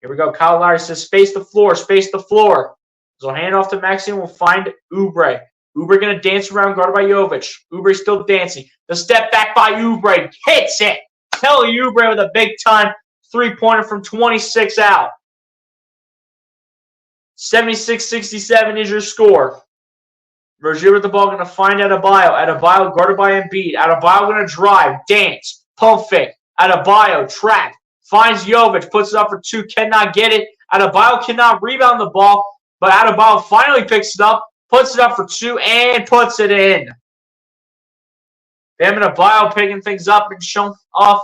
Here we go. Kyle Lowry says, space the floor, space the floor. So hand off to Maxey and we'll find Oubre. Oubre going to dance around, guarded by Jovic. Oubre still dancing. The step back by Oubre. Hits it. Kelly Oubre with a big-time three-pointer from 26 out. 76-67 is your score. Rozier with the ball, going to find Adebayo. Adebayo guarded by Embiid. Adebayo going to drive, dance, pump fake. Adebayo trapped. Finds Jovic, puts it up for two, cannot get it. Adebayo cannot rebound the ball, but Adebayo finally picks it up, puts it up for two, and puts it in. Bam Adebayo picking things up and showing off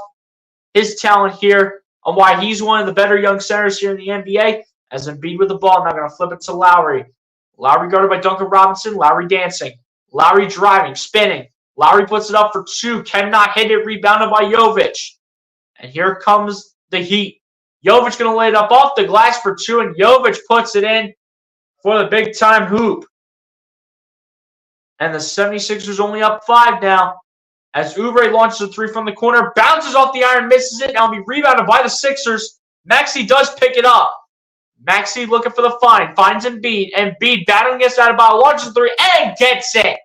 his talent here on why he's one of the better young centers here in the NBA. As Embiid with the ball, now going to flip it to Lowry. Lowry guarded by Duncan Robinson. Lowry dancing. Lowry driving, spinning. Lowry puts it up for two, cannot hit it, rebounded by Jovic. And here comes the Heat. Jovic going to lay it up off the glass for two, and Jovic puts it in for the big-time hoop. And the 76ers only up 5 now. As Oubre launches a three from the corner, bounces off the iron, misses it. Now will be rebounded by the Sixers. Maxey does pick it up. Maxey looking for the find. Finds Embiid. Embiid battling against Adebayo, launches a three, and gets it.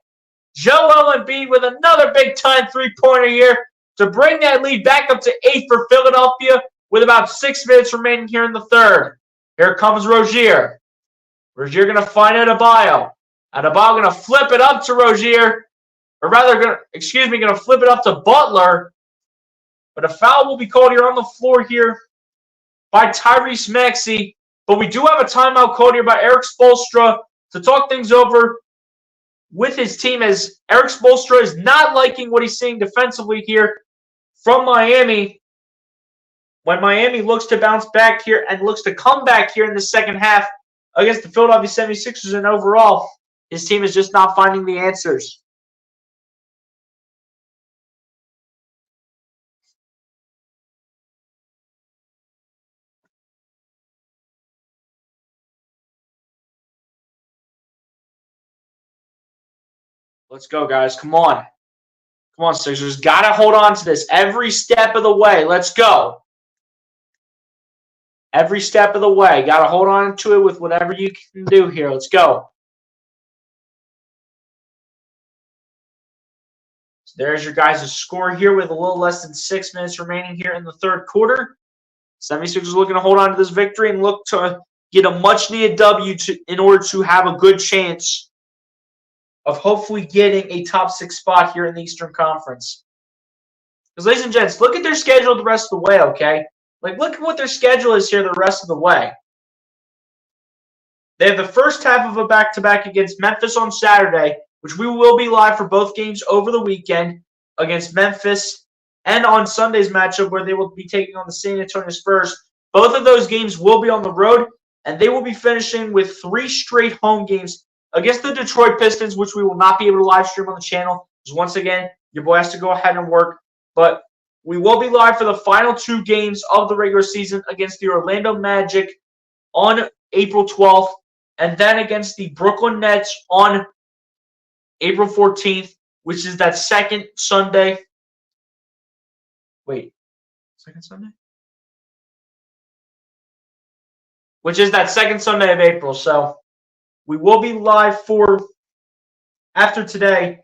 Joel Embiid with another big-time three-pointer here to bring that lead back up to 8 for Philadelphia with about 6 minutes remaining here in the third. Here comes Rozier. Rozier going to find Adebayo. Adebayo going to flip it up to Rozier. Or rather, going to flip it up to Butler. But a foul will be called here on the floor here by Tyrese Maxey. But we do have a timeout called here by Erik Spoelstra to talk things over with his team, as Erik Spoelstra is not liking what he's seeing defensively here from Miami. When Miami looks to bounce back here and looks to come back here in the second half against the Philadelphia 76ers, and overall, his team is just not finding the answers. Let's go, guys. Come on. Come on, Sixers. Got to hold on to this every step of the way. Let's go. Every step of the way. Got to hold on to it with whatever you can do here. Let's go. So there's your guys' score here with a little less than 6 minutes remaining here in the third quarter. 76ers looking to hold on to this victory and look to get a much-needed W in order to have a good chance of hopefully getting a top 6 spot here in the Eastern Conference. Because, ladies and gents, look at their schedule the rest of the way, okay? Like, look at what their schedule is here the rest of the way. They have the first half of a back-to-back against Memphis on Saturday, which we will be live for both games over the weekend against Memphis, and on Sunday's matchup where they will be taking on the San Antonio Spurs. Both of those games will be on the road, and they will be finishing with 3 straight home games against the Detroit Pistons, which we will not be able to live stream on the channel. Because once again, your boy has to go ahead and work. But we will be live for the final 2 games of the regular season against the Orlando Magic on April 12th, and then against the Brooklyn Nets on April 14th, which is that second Sunday. Wait, second Sunday? Which is that second Sunday of April. So we will be live for, after today,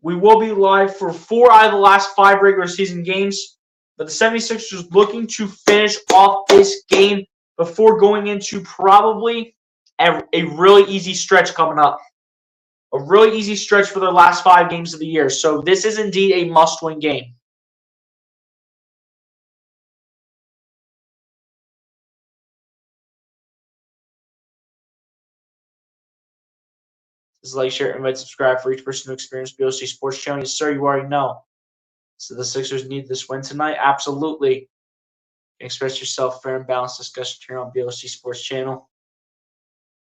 we will be live for 4 out of the last 5 regular season games. But the 76ers looking to finish off this game before going into probably a really easy stretch coming up. A really easy stretch for their last 5 games of the year. So this is indeed a must-win game. This is like, share, invite, subscribe for each person to experience BOC Sports Channel. Yes, sir, you already know. So the Sixers need this win tonight? Absolutely. Express yourself, fair and balanced discussion here on BOC Sports Channel.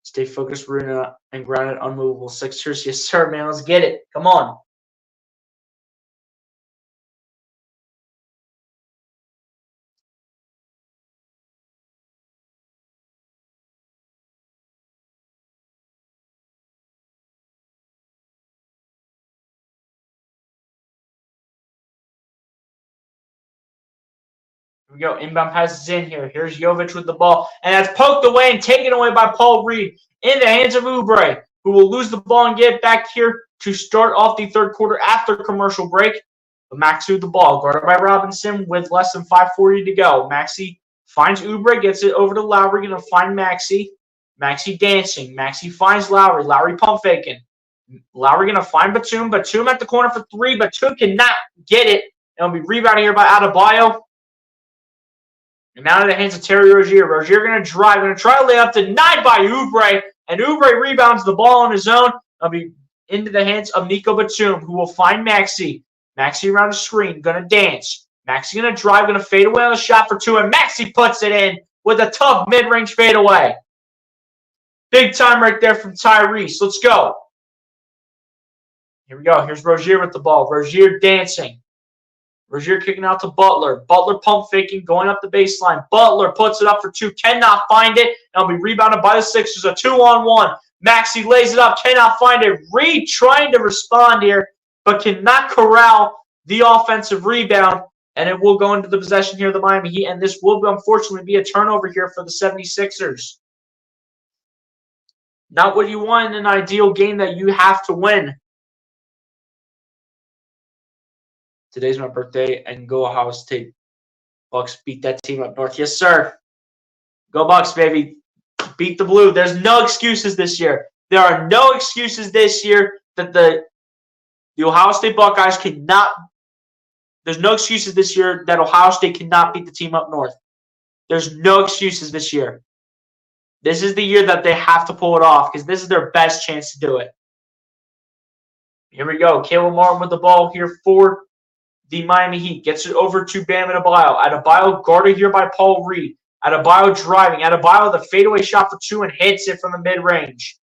Stay focused, rooted and grounded, unmovable Sixers. Yes, sir, man. Let's get it. Come on. Here we go. Inbound passes in here. Here's Jovic with the ball. And that's poked away and taken away by Paul Reed in the hands of Oubre, who will lose the ball and get back here to start off the third quarter after commercial break. But Maxey with the ball, guarded by Robinson with less than 5:40 to go. Maxey finds Oubre, gets it over to Lowry, going to find Maxey. Maxey dancing. Maxey finds Lowry. Lowry pump faking. Lowry going to find Batum. Batum at the corner for 3. Batum cannot get it. It'll be rebounded here by Adebayo. And now in the hands of Terry Rozier. Rozier going to drive. Going to try to lay up, denied by Oubre. And Oubre rebounds the ball on his own. It'll be into the hands of Nico Batum, who will find Maxey. Maxey around the screen. Going to dance. Maxey going to drive. Going to fade away on the shot for 2. And Maxey puts it in with a tough mid-range fadeaway. Big time right there from Tyrese. Let's go. Here we go. Here's Rozier with the ball. Rozier dancing. Rozier kicking out to Butler. Butler pump faking, going up the baseline. Butler puts it up for 2, cannot find it. And will be rebounded by the Sixers. A 2-on-1. Maxey lays it up, cannot find it. Reed trying to respond here, but cannot corral the offensive rebound. And it will go into the possession here of the Miami Heat. And this will unfortunately be a turnover here for the 76ers. Not what you want in an ideal game that you have to win. Today's my birthday, and go Ohio State. Bucks beat that team up north. Yes, sir. Go Bucks, baby. Beat the blue. There's no excuses this year. There are no excuses this year that the Ohio State Buckeyes cannot. There's no excuses this year that Ohio State cannot beat the team up north. There's no excuses this year. This is the year that they have to pull it off because this is their best chance to do it. Here we go. Caleb Martin with the ball here for the Miami Heat. Gets it over to Bam Adebayo. Adebayo guarded here by Paul Reed. Adebayo driving. Adebayo the fadeaway shot for 2 and hits it from the mid-range.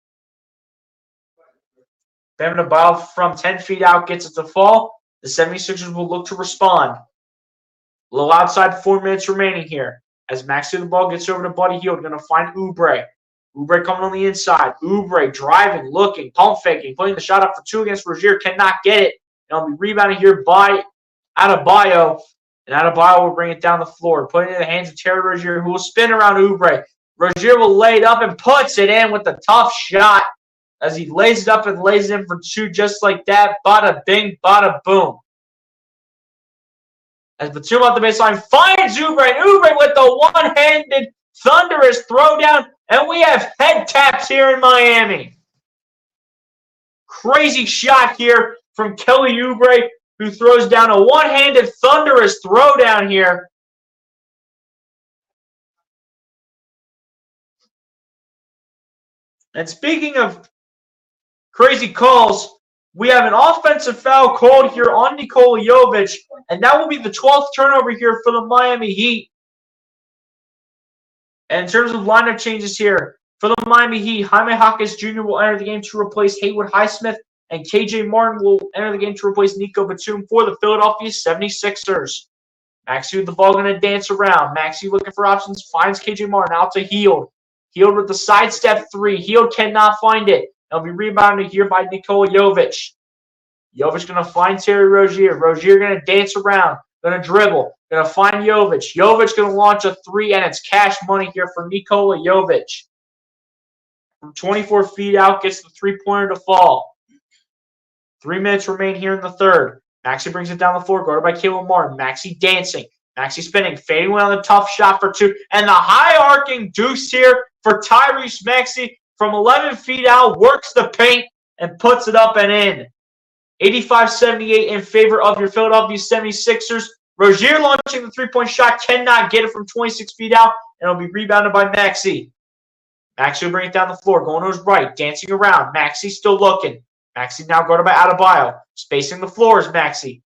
Bam Adebayo from 10 feet out gets it to fall. The 76ers will look to respond. A little outside, 4 minutes remaining here. As Maxey the ball gets over to Buddy Hield. Going to find Oubre. Oubre coming on the inside. Oubre driving, looking, pump faking, putting the shot up for two against Rozier. Cannot get it. And it'll be rebounded here by Adebayo. And Adebayo will bring it down the floor, putting it in the hands of Terry Rozier, who will spin around Oubre. Rozier will lay it up and puts it in with a tough shot as he lays it up and lays it in for two just like that. Bada bing, bada boom. As Batum off the baseline finds Oubre, and Oubre with the one-handed thunderous throwdown, and we have head taps here in Miami. Crazy shot here from Kelly Oubre, who throws down a one-handed thunderous throwdown here. And speaking of crazy calls, we have an offensive foul called here on Nikola Jovic, and that will be the 12th turnover here for the Miami Heat. And in terms of lineup changes here, for the Miami Heat, Jaime Jaquez Jr. will enter the game to replace Haywood Highsmith, and KJ Martin will enter the game to replace Nico Batum for the Philadelphia 76ers. Maxey with the ball going to dance around. Maxey looking for options, finds KJ Martin out to Hield. Hield with the sidestep three. Hield cannot find it. It'll be rebounded here by Nikola Jovic. Jovic going to find Terry Rozier. Rozier going to dance around, going to dribble, going to find Jovic. Jovic going to launch a three, and it's cash money here for Nikola Jovic. From 24 feet out, gets the three-pointer to fall. 3 minutes remain here in the third. Maxey brings it down the floor, guarded by Caleb Martin. Maxey dancing. Maxey spinning, fading away on the tough shot for two. And the high-arcing deuce here for Tyrese Maxey from 11 feet out, works the paint and puts it up and in. 85-78 in favor of your Philadelphia 76ers. Rozier launching the three-point shot, cannot get it from 26 feet out, and it'll be rebounded by Maxey. Maxey will bring it down the floor, going to his right, dancing around. Maxey still looking. Maxey now guarded by Adebayo. Spacing the floor is Maxey.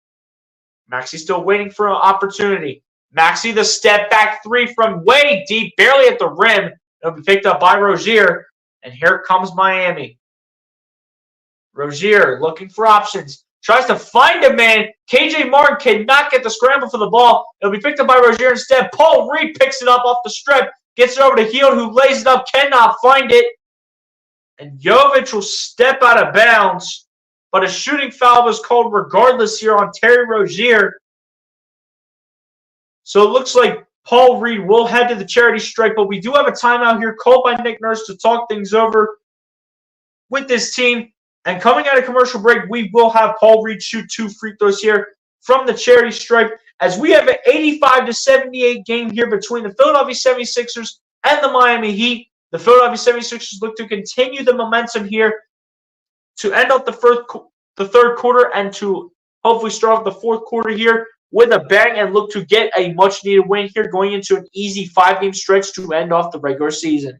Maxey still waiting for an opportunity. Maxey, the step back three from way deep, barely at the rim. It'll be picked up by Rozier. And here comes Miami. Rozier looking for options. Tries to find a man. KJ Martin cannot get the scramble for the ball. It'll be picked up by Rozier instead. Paul Reed picks it up off the strip. Gets it over to Hield, who lays it up. Cannot find it. And Jovic will step out of bounds. But a shooting foul was called regardless here on Terry Rozier. So it looks like Paul Reed will head to the charity strike, but we do have a timeout here called by Nick Nurse to talk things over with this team. And coming out of commercial break, we will have Paul Reed shoot 2 free throws here from the charity strike as we have an 85-78 game here between the Philadelphia 76ers and the Miami Heat. The Philadelphia 76ers look to continue the momentum here to end up the third quarter and to hopefully start off the fourth quarter here with a bang and look to get a much-needed win here going into an easy 5-game stretch to end off the regular season.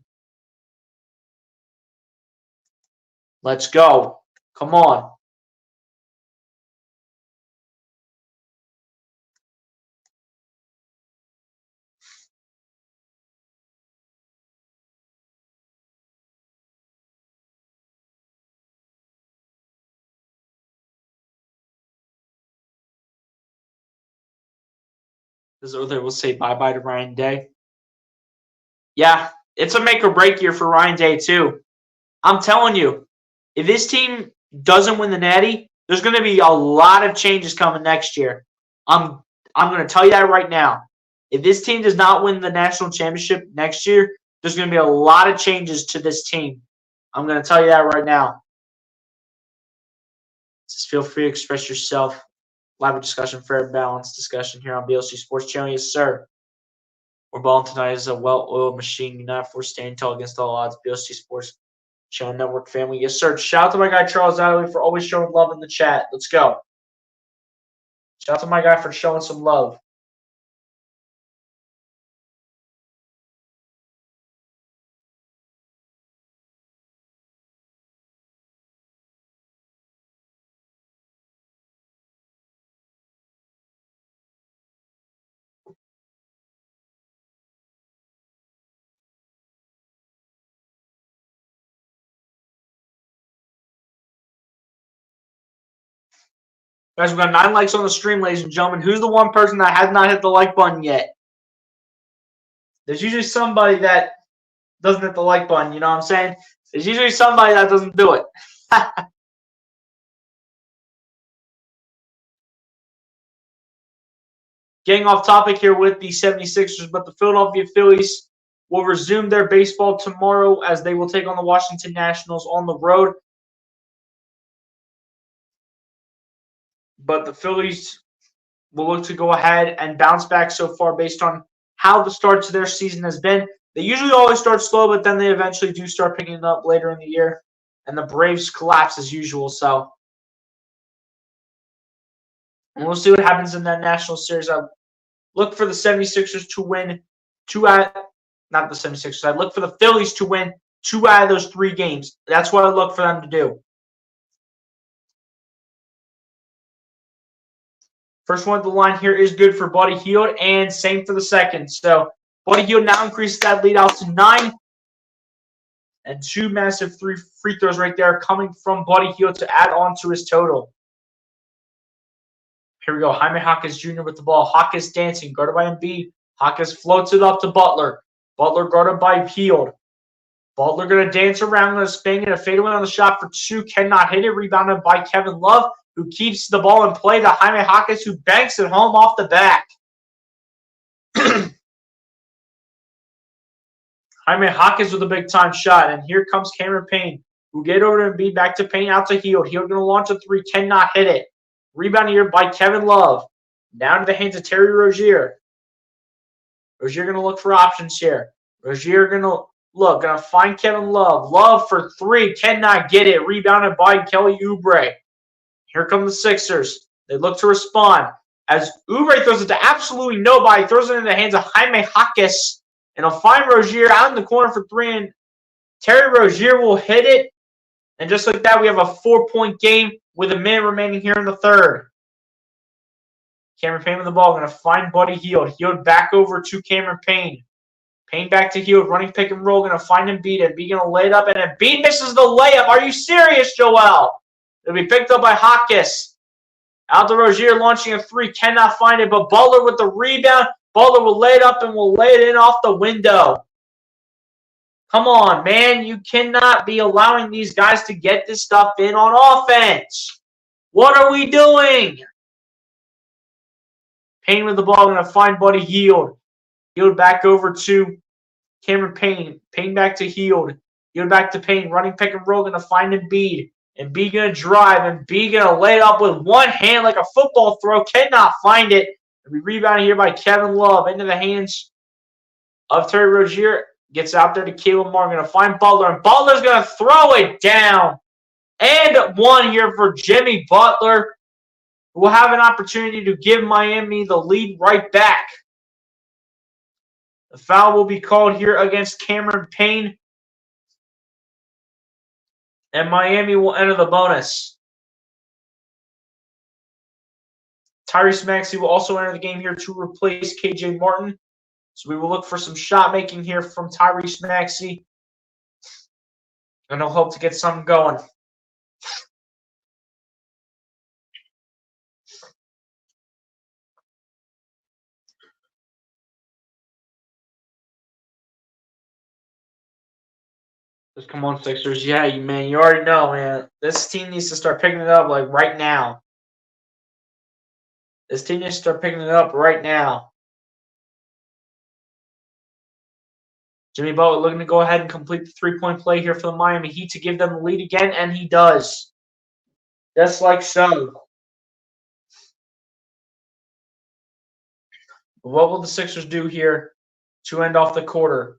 Let's go. Come on. Or they will say bye-bye to Ryan Day. Yeah, it's a make or break year for Ryan Day, too. I'm telling you, if this team doesn't win the Natty, there's going to be a lot of changes coming next year. I'm going to tell you that right now. If this team does not win the national championship next year, there's going to be a lot of changes to this team. I'm going to tell you that right now. Just feel free to express yourself. Live discussion, fair and balanced discussion here on BLC Sports Channel. Yes, sir. We're balling tonight as a well-oiled machine, united for staying tall against all odds. BLC Sports Channel Network family. Yes, sir. Shout out to my guy, Charles Adderley, for always showing love in the chat. Let's go. Shout out to my guy for showing some love. Guys, we got 9 likes on the stream, ladies and gentlemen. Who's the one person that has not hit the like button yet? There's usually somebody that doesn't hit the like button. You know what I'm saying? There's usually somebody that doesn't do it. Getting off topic here with the 76ers, but the Philadelphia Phillies will resume their baseball tomorrow as they will take on the Washington Nationals on the road. But the Phillies will look to go ahead and bounce back so far based on how the start to their season has been. They usually always start slow, but then they eventually do start picking it up later in the year. And the Braves collapse as usual. So and we'll see what happens in that National Series. I look for the 76ers to win not the 76ers. I look for the Phillies to win 2 out of those 3 games. That's what I look for them to do. First one at the line here is good for Buddy Hield, and same for the second. So Buddy Hield now increases that lead out to 9. And 2 massive free throws right there coming from Buddy Hield to add on to his total. Here we go. Jaime Jaquez Jr. with the ball. Jaquez dancing, guarded by Embiid. Jaquez floats it up to Butler. Butler guarded by Hield. Butler going to dance around, going to spin, going to fade away on the shot for 2. Cannot hit it. Rebounded by Kevin Love, who keeps the ball in play to Jaime Jaquez, who banks it home off the back. Jaime Jaquez with a big-time shot, and here comes Cameron Payne, who get over to Embiid, back to Payne, out to Hield. Hield going to launch a 3, cannot hit it. Rebound here by Kevin Love. Down to the hands of Terry Rozier. Rozier going to look for options here. Rozier going to find Kevin Love. Love for 3, cannot get it. Rebounded by Kelly Oubre. Here come the Sixers. They look to respond. As Oubre throws it to absolutely nobody, throws it into the hands of Jaime Jaquez. And he'll find Rozier out in the corner for 3, and Terry Rozier will hit it. And just like that, we have a 4-point game with a minute remaining here in the third. Cameron Payne with the ball, going to find Buddy Hield. Hield back over to Cameron Payne. Payne back to Hield, running pick and roll, going to find Embiid. Embiid going to lay it up, and Embiid misses the layup. Are you serious, Joel? It'll be picked up by Jaquez. Out to Rozier, launching a 3, cannot find it, but Butler with the rebound. Butler will lay it up and will lay it in off the window. Come on, man. You cannot be allowing these guys to get this stuff in on offense. What are we doing? Payne with the ball, going to find Buddy Hield. Hield back over to Cameron Payne. Payne back to Hield. Hield back to Payne. Running pick and roll, going to find Embiid. Embiid going to drive. Embiid going to lay it up with one hand like a football throw. Cannot find it. It'll be rebounded here by Kevin Love into the hands of Terry Rozier. Gets out there to Caleb Martin. Going to find Butler. And Butler's going to throw it down. And 1 here for Jimmy Butler, who will have an opportunity to give Miami the lead right back. The foul will be called here against Cameron Payne. And Miami will enter the bonus. Tyrese Maxey will also enter the game here to replace KJ Martin. So we will look for some shot making here from Tyrese Maxey. And he'll hope to get something going. Just come on, Sixers. Yeah, man, you already know, man. This team needs to start picking it up like right now. This team needs to start picking it up right now. Jimmy Butler looking to go ahead and complete the three-point play here for the Miami Heat to give them the lead again, and he does. Just like so. What will the Sixers do here to end off the quarter?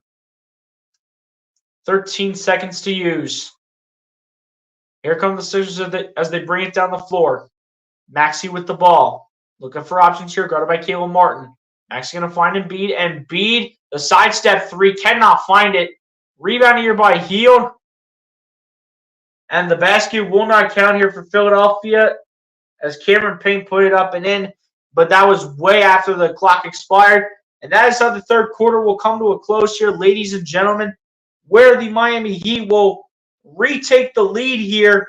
13 seconds to use. Here come the Sixers as they bring it down the floor. Maxey with the ball. Looking for options here, guarded by Caleb Martin. Maxey going to find Embiid. Embiid, the sidestep 3, cannot find it. Rebound here by Hield. And the basket will not count here for Philadelphia as Cameron Payne put it up and in. But that was way after the clock expired. And that is how the third quarter will come to a close here, ladies and gentlemen, where the Miami Heat will retake the lead here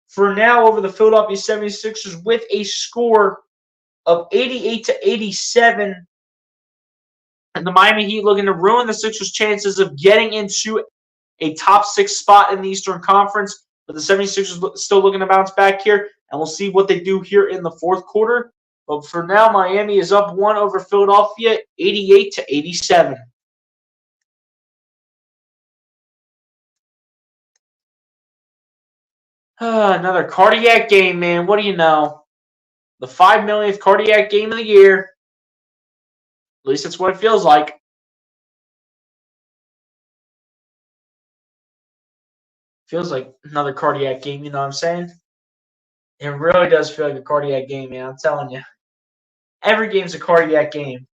for now over the Philadelphia 76ers with a score of 88-87. And the Miami Heat looking to ruin the Sixers' chances of getting into a top 6 spot in the Eastern Conference. But the 76ers still looking to bounce back here. And we'll see what they do here in the fourth quarter. But for now, Miami is up 1 over Philadelphia, 88-87. Another cardiac game, man. What do you know? The 5 millionth cardiac game of the year. At least that's what it feels like. Feels like another cardiac game, you know what I'm saying? It really does feel like a cardiac game, man. I'm telling you. Every game's a cardiac game.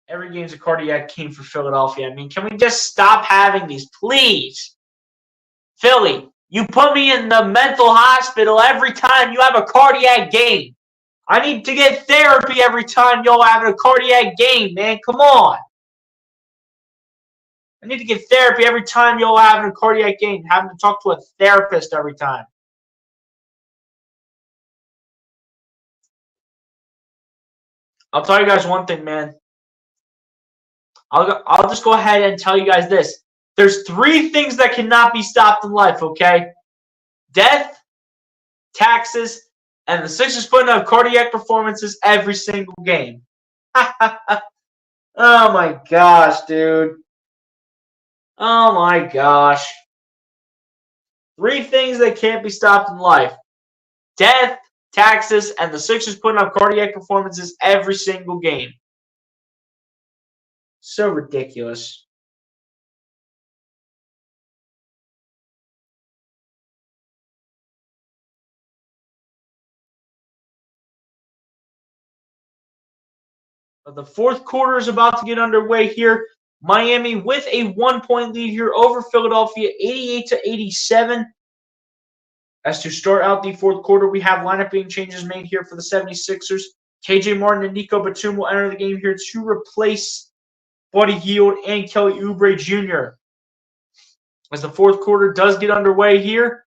Every game's a cardiac game for Philadelphia. I mean, can we just stop having these, please? Philly, you put me in the mental hospital every time you have a cardiac game. I need to get therapy every time y'all have a cardiac game, man. Come on. I need to get therapy every time y'all having a cardiac game. Having to talk to a therapist every time. I'll tell you guys one thing, man. I'll just go ahead and tell you guys this. There's 3 things that cannot be stopped in life, okay? Death, taxes, and the Sixers putting up cardiac performances every single game. Oh my gosh, dude. Oh my gosh. 3 things that can't be stopped in life. Death, taxes, and the Sixers putting up cardiac performances every single game. So ridiculous. But the fourth quarter is about to get underway here. Miami with a 1-point lead here over Philadelphia, 88-87. As to start out the fourth quarter, we have lineup being changes made here for the 76ers. KJ Martin and Nico Batum will enter the game here to replace Buddy Hield and Kelly Oubre Jr. As the fourth quarter does get underway here,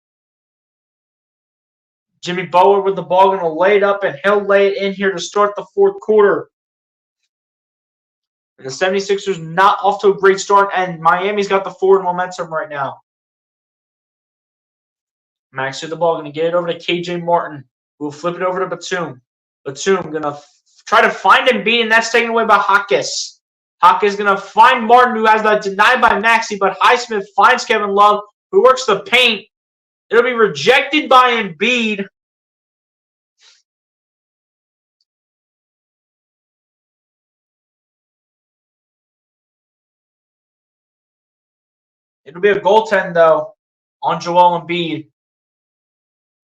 Jimmy Butler with the ball going to lay it up, and he'll lay it in here to start the fourth quarter. And the 76ers not off to a great start, and Miami's got the forward momentum right now. Max with the ball, going to get it over to KJ Martin, who will flip it over to Batum. Batum going to try to find Embiid, and that's taken away by Hawkins. Hawkins going to find Martin, who has that denied by Maxey, but Highsmith finds Kevin Love, who works the paint. It'll be rejected by Embiid. It'll be a goaltend, though, on Joel Embiid.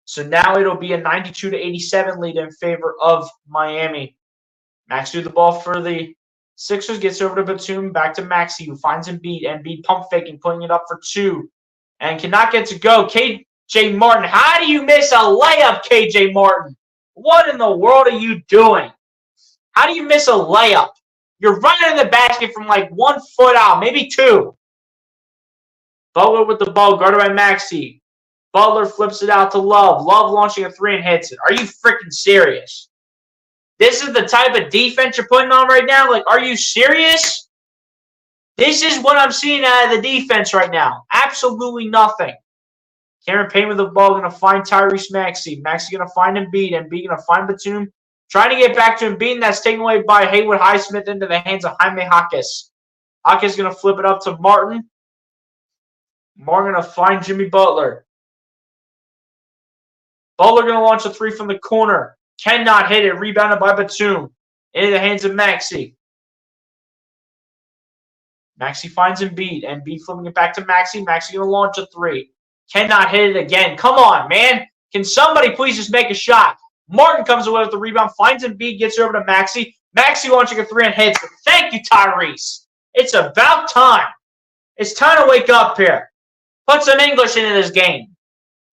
So now it'll be a 92-87 lead in favor of Miami. Max threw the ball for the Sixers, gets over to Batum, back to Maxey, who finds Embiid. Embiid pump faking, putting it up for 2, and cannot get to go. KJ Martin, how do you miss a layup, KJ Martin? What in the world are you doing? How do you miss a layup? You're running in the basket from like 1 foot out, maybe 2. Butler with the ball, guarded by Maxey. Butler flips it out to Love. Love launching a 3 and hits it. Are you freaking serious? This is the type of defense you're putting on right now? Like, are you serious? This is what I'm seeing out of the defense right now. Absolutely nothing. Cameron Payne with the ball, going to find Tyrese Maxey. Maxey going to find Embiid. Embiid going to find Batum. Trying to get back to Embiid, and that's taken away by Haywood Highsmith into the hands of Jaime Jaquez. Jaquez going to flip it up to Martin. Martin going to find Jimmy Butler. Butler going to launch a 3 from the corner. Cannot hit it. Rebounded by Batum. Into the hands of Maxey. Maxey finds Embiid. Embiid flipping it back to Maxey. Maxey going to launch a 3. Cannot hit it again. Come on, man. Can somebody please just make a shot? Martin comes away with the rebound. Finds Embiid. Gets over to Maxey. Maxey launching a 3 and hits it. Thank you, Tyrese. It's about time. It's time to wake up here. Put some English into this game.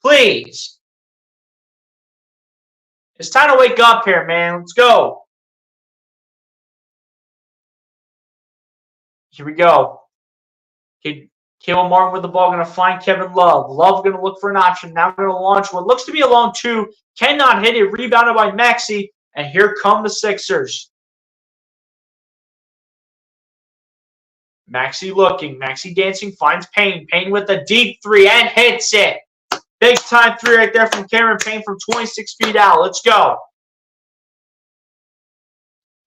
Please. It's time to wake up here, man. Let's go. Here we go. Okay, Caleb Martin with the ball, going to find Kevin Love. Love going to look for an option. Now going to launch what looks to be a long two. Cannot hit it. Rebounded by Maxey. And here come the Sixers. Maxey looking. Maxey dancing. Finds Payne. Payne with a deep three and hits it. Big time three right there from Cameron Payne from 26 feet out. Let's go.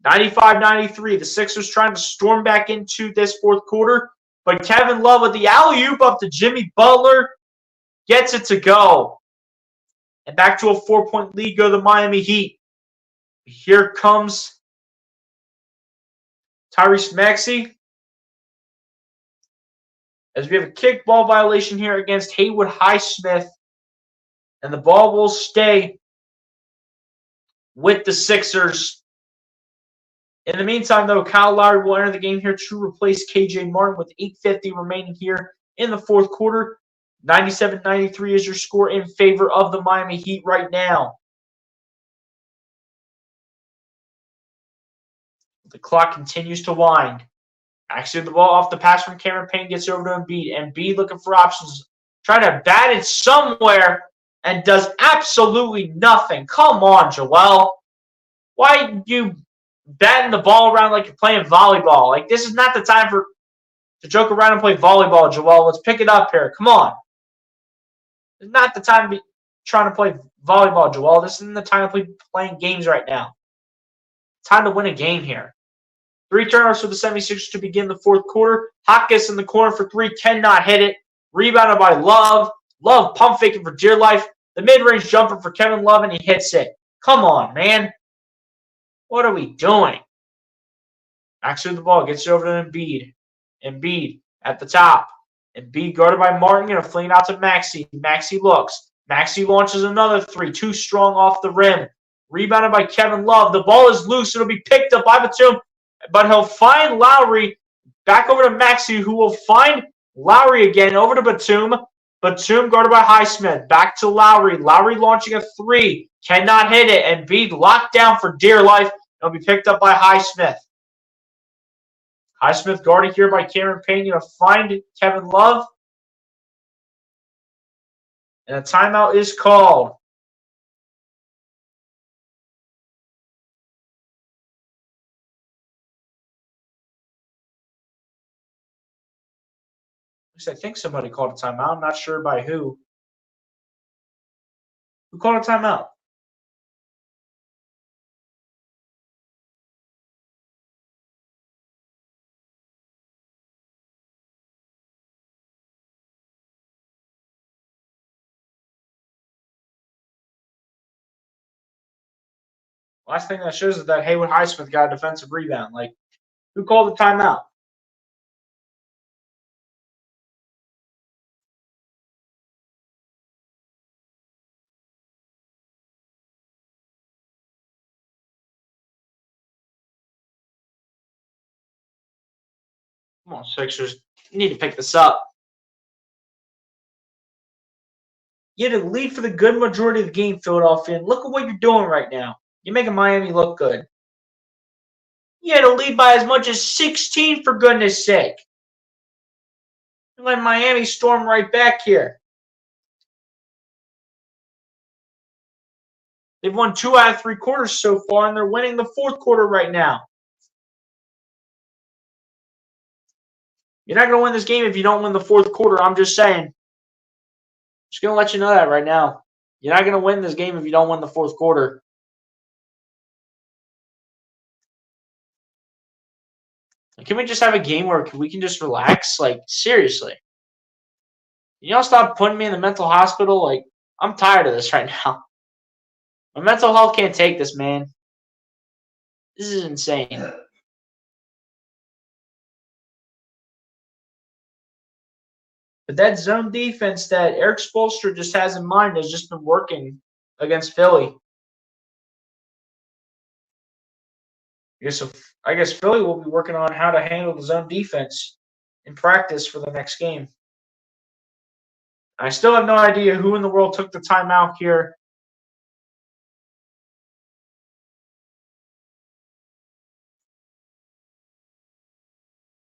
95-93. The Sixers trying to storm back into this fourth quarter. But Kevin Love with the alley-oop up to Jimmy Butler gets it to go. And back to a 4-point lead go the Miami Heat. Here comes Tyrese Maxey. As we have a kickball violation here against Haywood Highsmith. And the ball will stay with the Sixers. In the meantime, though, Kyle Lowry will enter the game here to replace KJ Martin with 8:50 remaining here in the fourth quarter. 97-93 is your score in favor of the Miami Heat right now. The clock continues to wind. Actually, the ball off the pass from Cameron Payne gets over to Embiid. Embiid looking for options. Trying to bat it somewhere and does absolutely nothing. Come on, Joel. Why you batting the ball around like you're playing volleyball? Like, this is not the time to joke around and play volleyball, Joel. Let's pick it up here. Come on. It's not the time to be trying to play volleyball, Joel. This isn't the time to be playing games right now. Time to win a game here. 3 turnovers for the 76ers to begin the fourth quarter. Hawkins in the corner for 3. Cannot hit it. Rebounded by Love. Love pump faking for dear life. The mid-range jumper for Kevin Love, and he hits it. Come on, man. What are we doing? Actually, the ball gets it over to Embiid. Embiid at the top. Embiid guarded by Martin. Going to fling it out to Maxey. Maxey looks. Maxey launches another 3. Too strong off the rim. Rebounded by Kevin Love. The ball is loose. It'll be picked up by Batum. But he'll find Lowry. Back over to Maxey, who will find Lowry again. Over to Batum. Batum guarded by Highsmith. Back to Lowry. Lowry launching a 3. Cannot hit it. Embiid locked down for dear life. It'll be picked up by Highsmith. Highsmith guarded here by Cameron Payne. Going to find Kevin Love. And a timeout is called. At least I think somebody called a timeout. I'm not sure by who. Who called a timeout? Last thing that shows is that Haywood Highsmith got a defensive rebound. Like, who called the timeout? Come on, Sixers. You need to pick this up. You had a lead for the good majority of the game, Philadelphia. And look at what you're doing right now. You're making Miami look good. You had a lead by as much as 16, for goodness sake. You let Miami storm right back here. They've won 2 out of 3 quarters so far, and they're winning the fourth quarter right now. You're not going to win this game if you don't win the fourth quarter. I'm just saying. Just going to let you know that right now. You're not going to win this game if you don't win the fourth quarter. Can we just have a game where we can just relax? Like, seriously. You all stop putting me in the mental hospital? Like, I'm tired of this right now. My mental health can't take this, man. This is insane. But that zone defense that Eric Spoelstra just has in mind has just been working against Philly. I guess Philly will be working on how to handle the zone defense in practice for the next game. I still have no idea who in the world took the timeout here.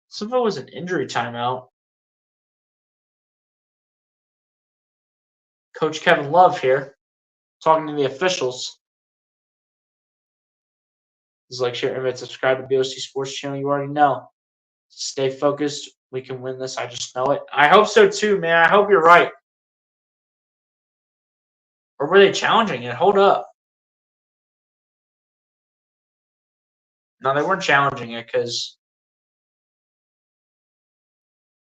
Some of it was an injury timeout. Coach Kevin Love here, talking to the officials. He's like, share, invite, subscribe to BOC Sports Channel. You already know. Stay focused. We can win this. I just know it. I hope so too, man. I hope you're right. Or were they challenging it? Hold up. No, they weren't challenging it because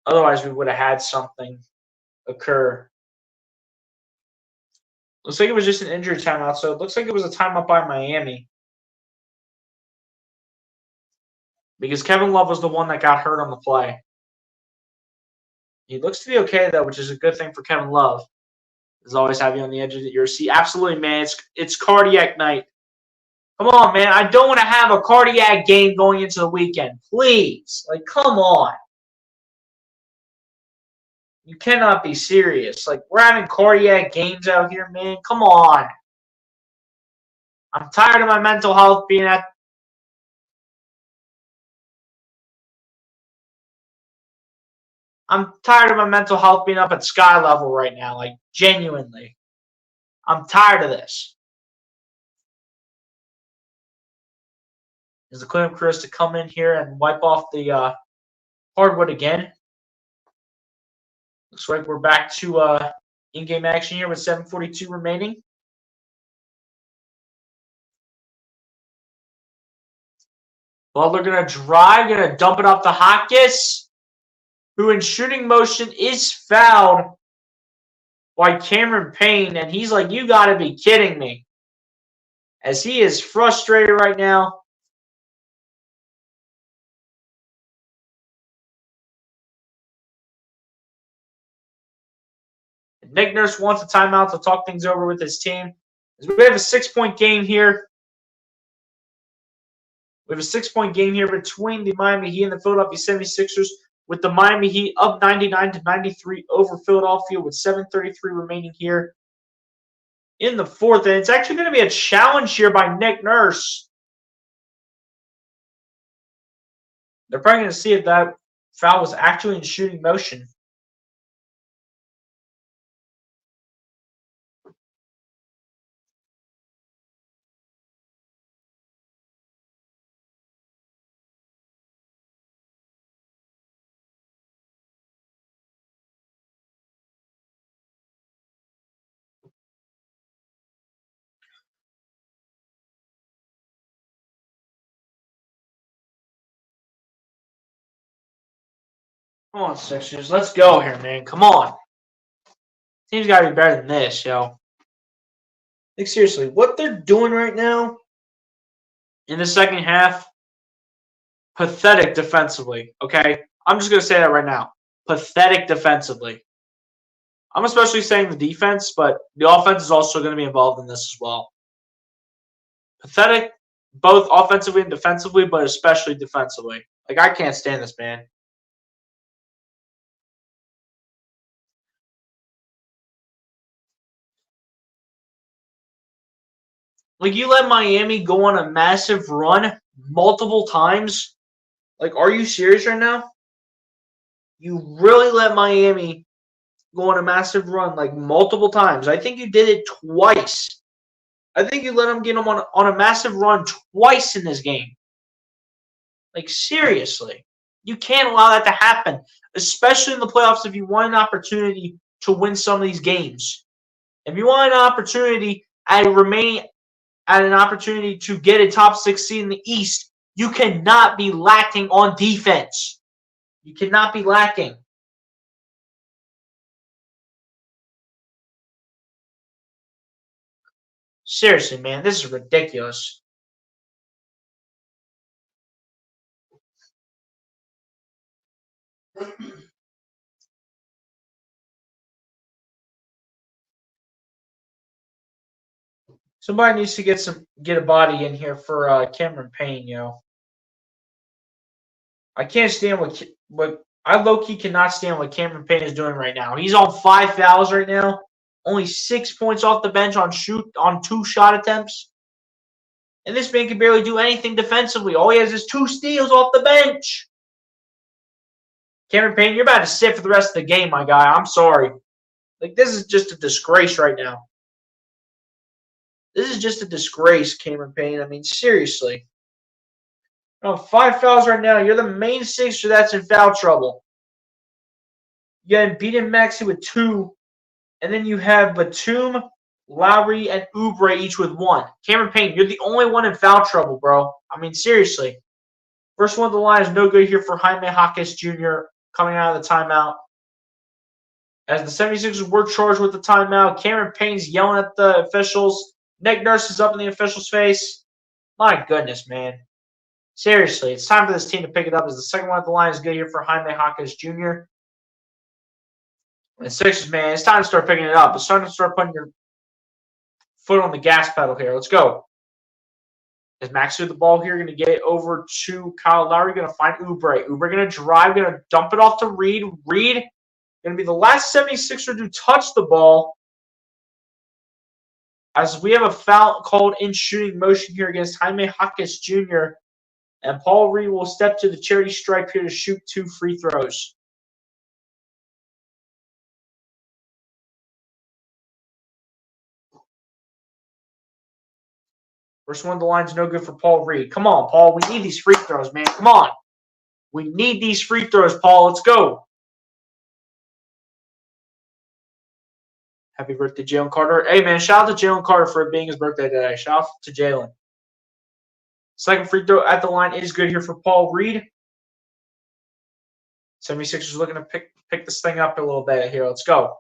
otherwise we would have had something occur. Looks like it was just an injury timeout, so it looks like it was a timeout by Miami. Because Kevin Love was the one that got hurt on the play. He looks to be okay, though, which is a good thing for Kevin Love. As always, have you on the edge of your seat. Absolutely, man. It's cardiac night. Come on, man. I don't want to have a cardiac game going into the weekend. Please. Like, come on. You cannot be serious. Like, we're having cardiac games out here, man. Come on. I'm tired of my mental health being at I'm tired of my mental health being up at sky level right now. Like, genuinely. I'm tired of this. Is the Cleveland Crews to come in here and wipe off the hardwood again? Looks like we're back to in-game action here with 7:42 remaining. Butler going to drive, going to dump it off to Hotchkiss, who in shooting motion is fouled by Cameron Payne. And he's like, you got to be kidding me. As he is frustrated right now. Nick Nurse wants a timeout to talk things over with his team. We have a 6-point game here. We have a 6-point game here between the Miami Heat and the Philadelphia 76ers, with the Miami Heat up 99-93 over Philadelphia with 7:33 remaining here in the fourth. And it's actually going to be a challenge here by Nick Nurse. They're probably going to see if that foul was actually in shooting motion. Come on, Sixers. Let's go here, man. Come on. Team's got to be better than this, yo. Like, seriously, what they're doing right now in the second half, pathetic defensively, okay? I'm just going to say that right now. Pathetic defensively. I'm especially saying the defense, but the offense is also going to be involved in this as well. Pathetic, both offensively and defensively, but especially defensively. Like, I can't stand this, man. Like, you let Miami go on a massive run multiple times. Like, are you serious right now? You really let Miami go on a massive run, like, multiple times. I think you did it twice. I think you let them get them on a massive run twice in this game. Like, seriously. You can't allow that to happen, especially in the playoffs if you want an opportunity to win some of these games. If you want an opportunity at an opportunity to get a top 6 seed in the East, you cannot be lacking on defense. You cannot be lacking. Seriously, man, this is ridiculous. Somebody needs to get a body in here for Cameron Payne, yo. I can't stand what I low-key cannot stand what Cameron Payne is doing right now. He's on 5 fouls right now. Only 6 points off the bench on 2 shot attempts. And this man can barely do anything defensively. All he has is 2 steals off the bench. Cameron Payne, you're about to sit for the rest of the game, my guy. I'm sorry. Like, this is just a disgrace right now. This is just a disgrace, Cameron Payne. I mean, seriously. Oh, 5 fouls right now. You're the main Sixer that's in foul trouble. You got beaten Maxey with 2. And then you have Batum, Lowry, and Oubre each with 1. Cameron Payne, you're the only one in foul trouble, bro. I mean, seriously. First one of the line is no good here for Jaime Jaquez Jr. coming out of the timeout. As the 76ers were charged with the timeout, Cameron Payne's yelling at the officials. Nick Nurse is up in the official's face. My goodness, man. Seriously, it's time for this team to pick it up as the second one of the line is good here for Jaime Jaquez Jr. And Sixers, man, it's time to start picking it up. It's time to start putting your foot on the gas pedal here. Let's go. Is Maxey with the ball here? Going to get it over to Kyle Lowry. Going to find Oubre. Oubre going to drive. Going to dump it off to Reed. Reed going to be the last 76er to touch the ball. As we have a foul called in shooting motion here against Jaime Jaquez Jr. And Paul Reed will step to the charity stripe here to shoot 2 free throws. First one of the line's no good for Paul Reed. Come on, Paul. We need these free throws, man. Come on. We need these free throws, Paul. Let's go. Happy birthday, Jalen Carter. Hey, man, shout out to Jalen Carter for it being his birthday today. Shout out to Jalen. Second free throw at the line is good here for Paul Reed. 76ers looking to pick this thing up a little bit here. Let's go.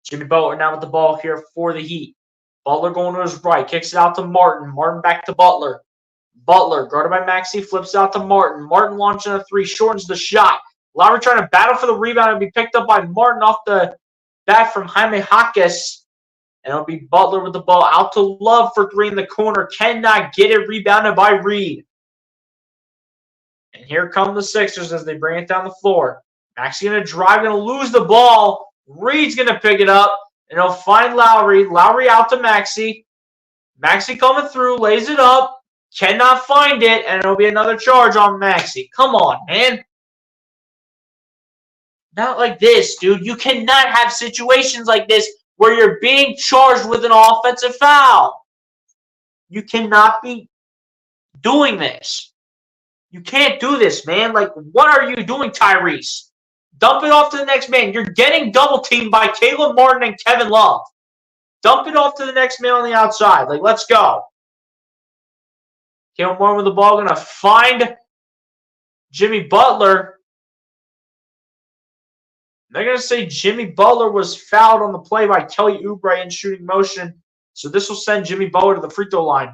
Jimmy Butler now with the ball here for the Heat. Butler going to his right. Kicks it out to Martin. Martin back to Butler. Butler, guarded by Maxey, flips out to Martin. Martin launching a 3, shortens the shot. Lowry trying to battle for the rebound and be picked up by Martin off the bat from Jaime Jaquez. And it'll be Butler with the ball out to Love for 3 in the corner. Cannot get it. Rebounded by Reed. And here come the Sixers as they bring it down the floor. Maxey going to drive, going to lose the ball. Reed's going to pick it up. And he'll find Lowry. Lowry out to Maxey. Maxey coming through, lays it up. Cannot find it, and it'll be another charge on Maxey. Come on, man. Not like this, dude. You cannot have situations like this where you're being charged with an offensive foul. You cannot be doing this. You can't do this, man. Like, what are you doing, Tyrese? Dump it off to the next man. You're getting double-teamed by Caleb Martin and Kevin Love. Dump it off to the next man on the outside. Like, let's go. Caleb Martin with the ball. Going to find Jimmy Butler. They're going to say Jimmy Butler was fouled on the play by Kelly Oubre in shooting motion. So this will send Jimmy Butler to the free throw line.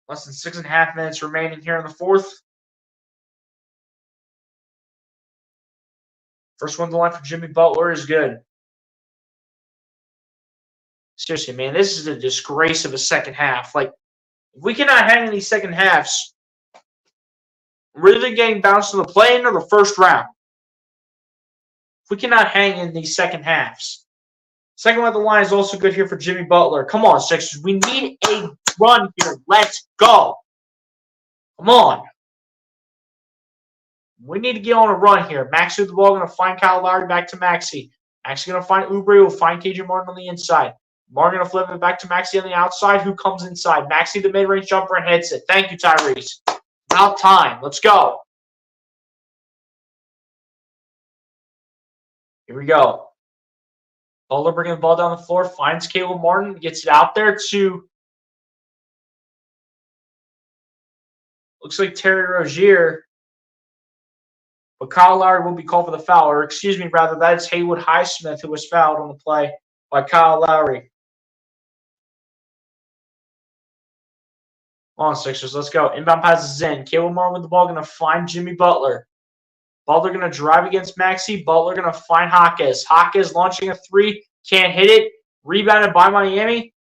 Less than 6.5 minutes remaining here in the fourth. First one to the line for Jimmy Butler is good. Seriously, man, this is a disgrace of a second half. Like, if we cannot hang in these second halves, we're either getting bounced to the play-in or the first round. If we cannot hang in these second halves. Second one of the line is also good here for Jimmy Butler. Come on, Sixers. We need a run here. Let's go. Come on. We need to get on a run here. Maxey with the ball. Going to find Kyle Lowry back to Maxey. Maxey going to find Oubre. Will find KJ Martin on the inside. Martin going to flip it back to Maxey on the outside. Who comes inside? Maxey, the mid-range jumper, and hits it. Thank you, Tyrese. About time. Let's go. Here we go. Butler bringing the ball down the floor. Finds Caleb Martin. Gets it out there to, looks like Terry Rozier. But Kyle Lowry will be called for the foul. Or excuse me, rather, that is Haywood Highsmith who was fouled on the play by Kyle Lowry. Come on, Sixers. Let's go. Inbound pass is in. Caleb Martin with the ball. Going to find Jimmy Butler. Butler going to drive against Maxey. Butler going to find Jaquez. Jaquez launching a 3. Can't hit it. Rebounded by Miami.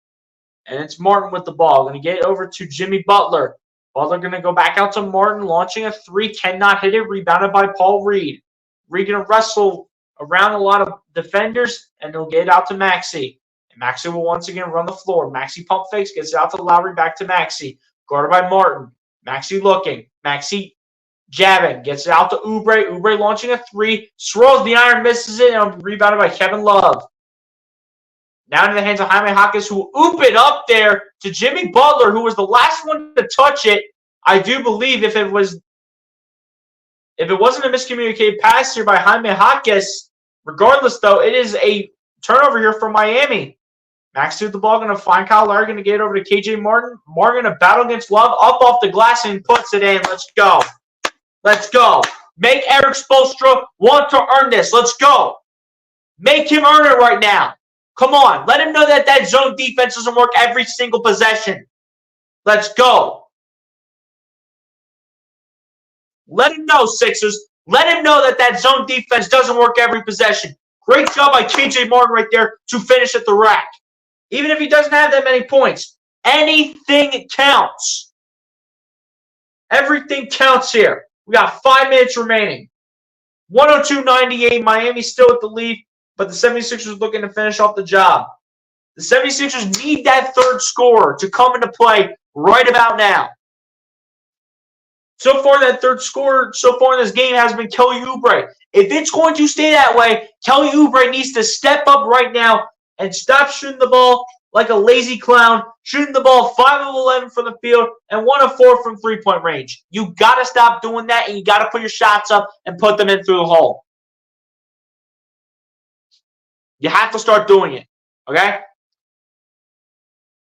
And it's Martin with the ball. Going to get it over to Jimmy Butler. Butler going to go back out to Martin. Launching a 3. Cannot hit it. Rebounded by Paul Reed. Reed going to wrestle around a lot of defenders. And he'll get it out to Maxey. And Maxey will once again run the floor. Maxey pump fakes. Gets it out to Lowry. Back to Maxey. guarded by Martin. Maxey looking. Maxey jabbing. Gets it out to Oubre. Oubre launching a three. Swirls the iron, misses it, and rebounded by Kevin Love. Now into the hands of Jaime Jaquez, who oop it up there to Jimmy Butler, who was the last one to touch it. I do believe if it wasn't a miscommunicated pass here by Jaime Jaquez, regardless though, it is a turnover here for Miami. Maxey with the ball, going to find Kyle Lowry, going to get it over to KJ Martin. Martin going to battle against Love, up off the glass and puts it in. Let's go. Let's go. Make Eric Spoelstra want to earn this. Let's go. Make him earn it right now. Come on. Let him know that that zone defense doesn't work every single possession. Let's go. Let him know, Sixers. Let him know that that zone defense doesn't work every possession. Great job by KJ Martin right there to finish at the rack. Even if he doesn't have that many points, anything counts. Everything counts here. We got 5 minutes remaining. 102-98. Miami still with the lead, but the 76ers looking to finish off the job. The 76ers need that third scorer to come into play right about now. So far, that third scorer so far in this game has been Kelly Oubre. If it's going to stay that way, Kelly Oubre needs to step up right now and stop shooting the ball like a lazy clown, shooting the ball 5 of 11 from the field and 1 of 4 from three-point range. You got to stop doing that, and you got to put your shots up and put them in through the hole. You have to start doing it, okay?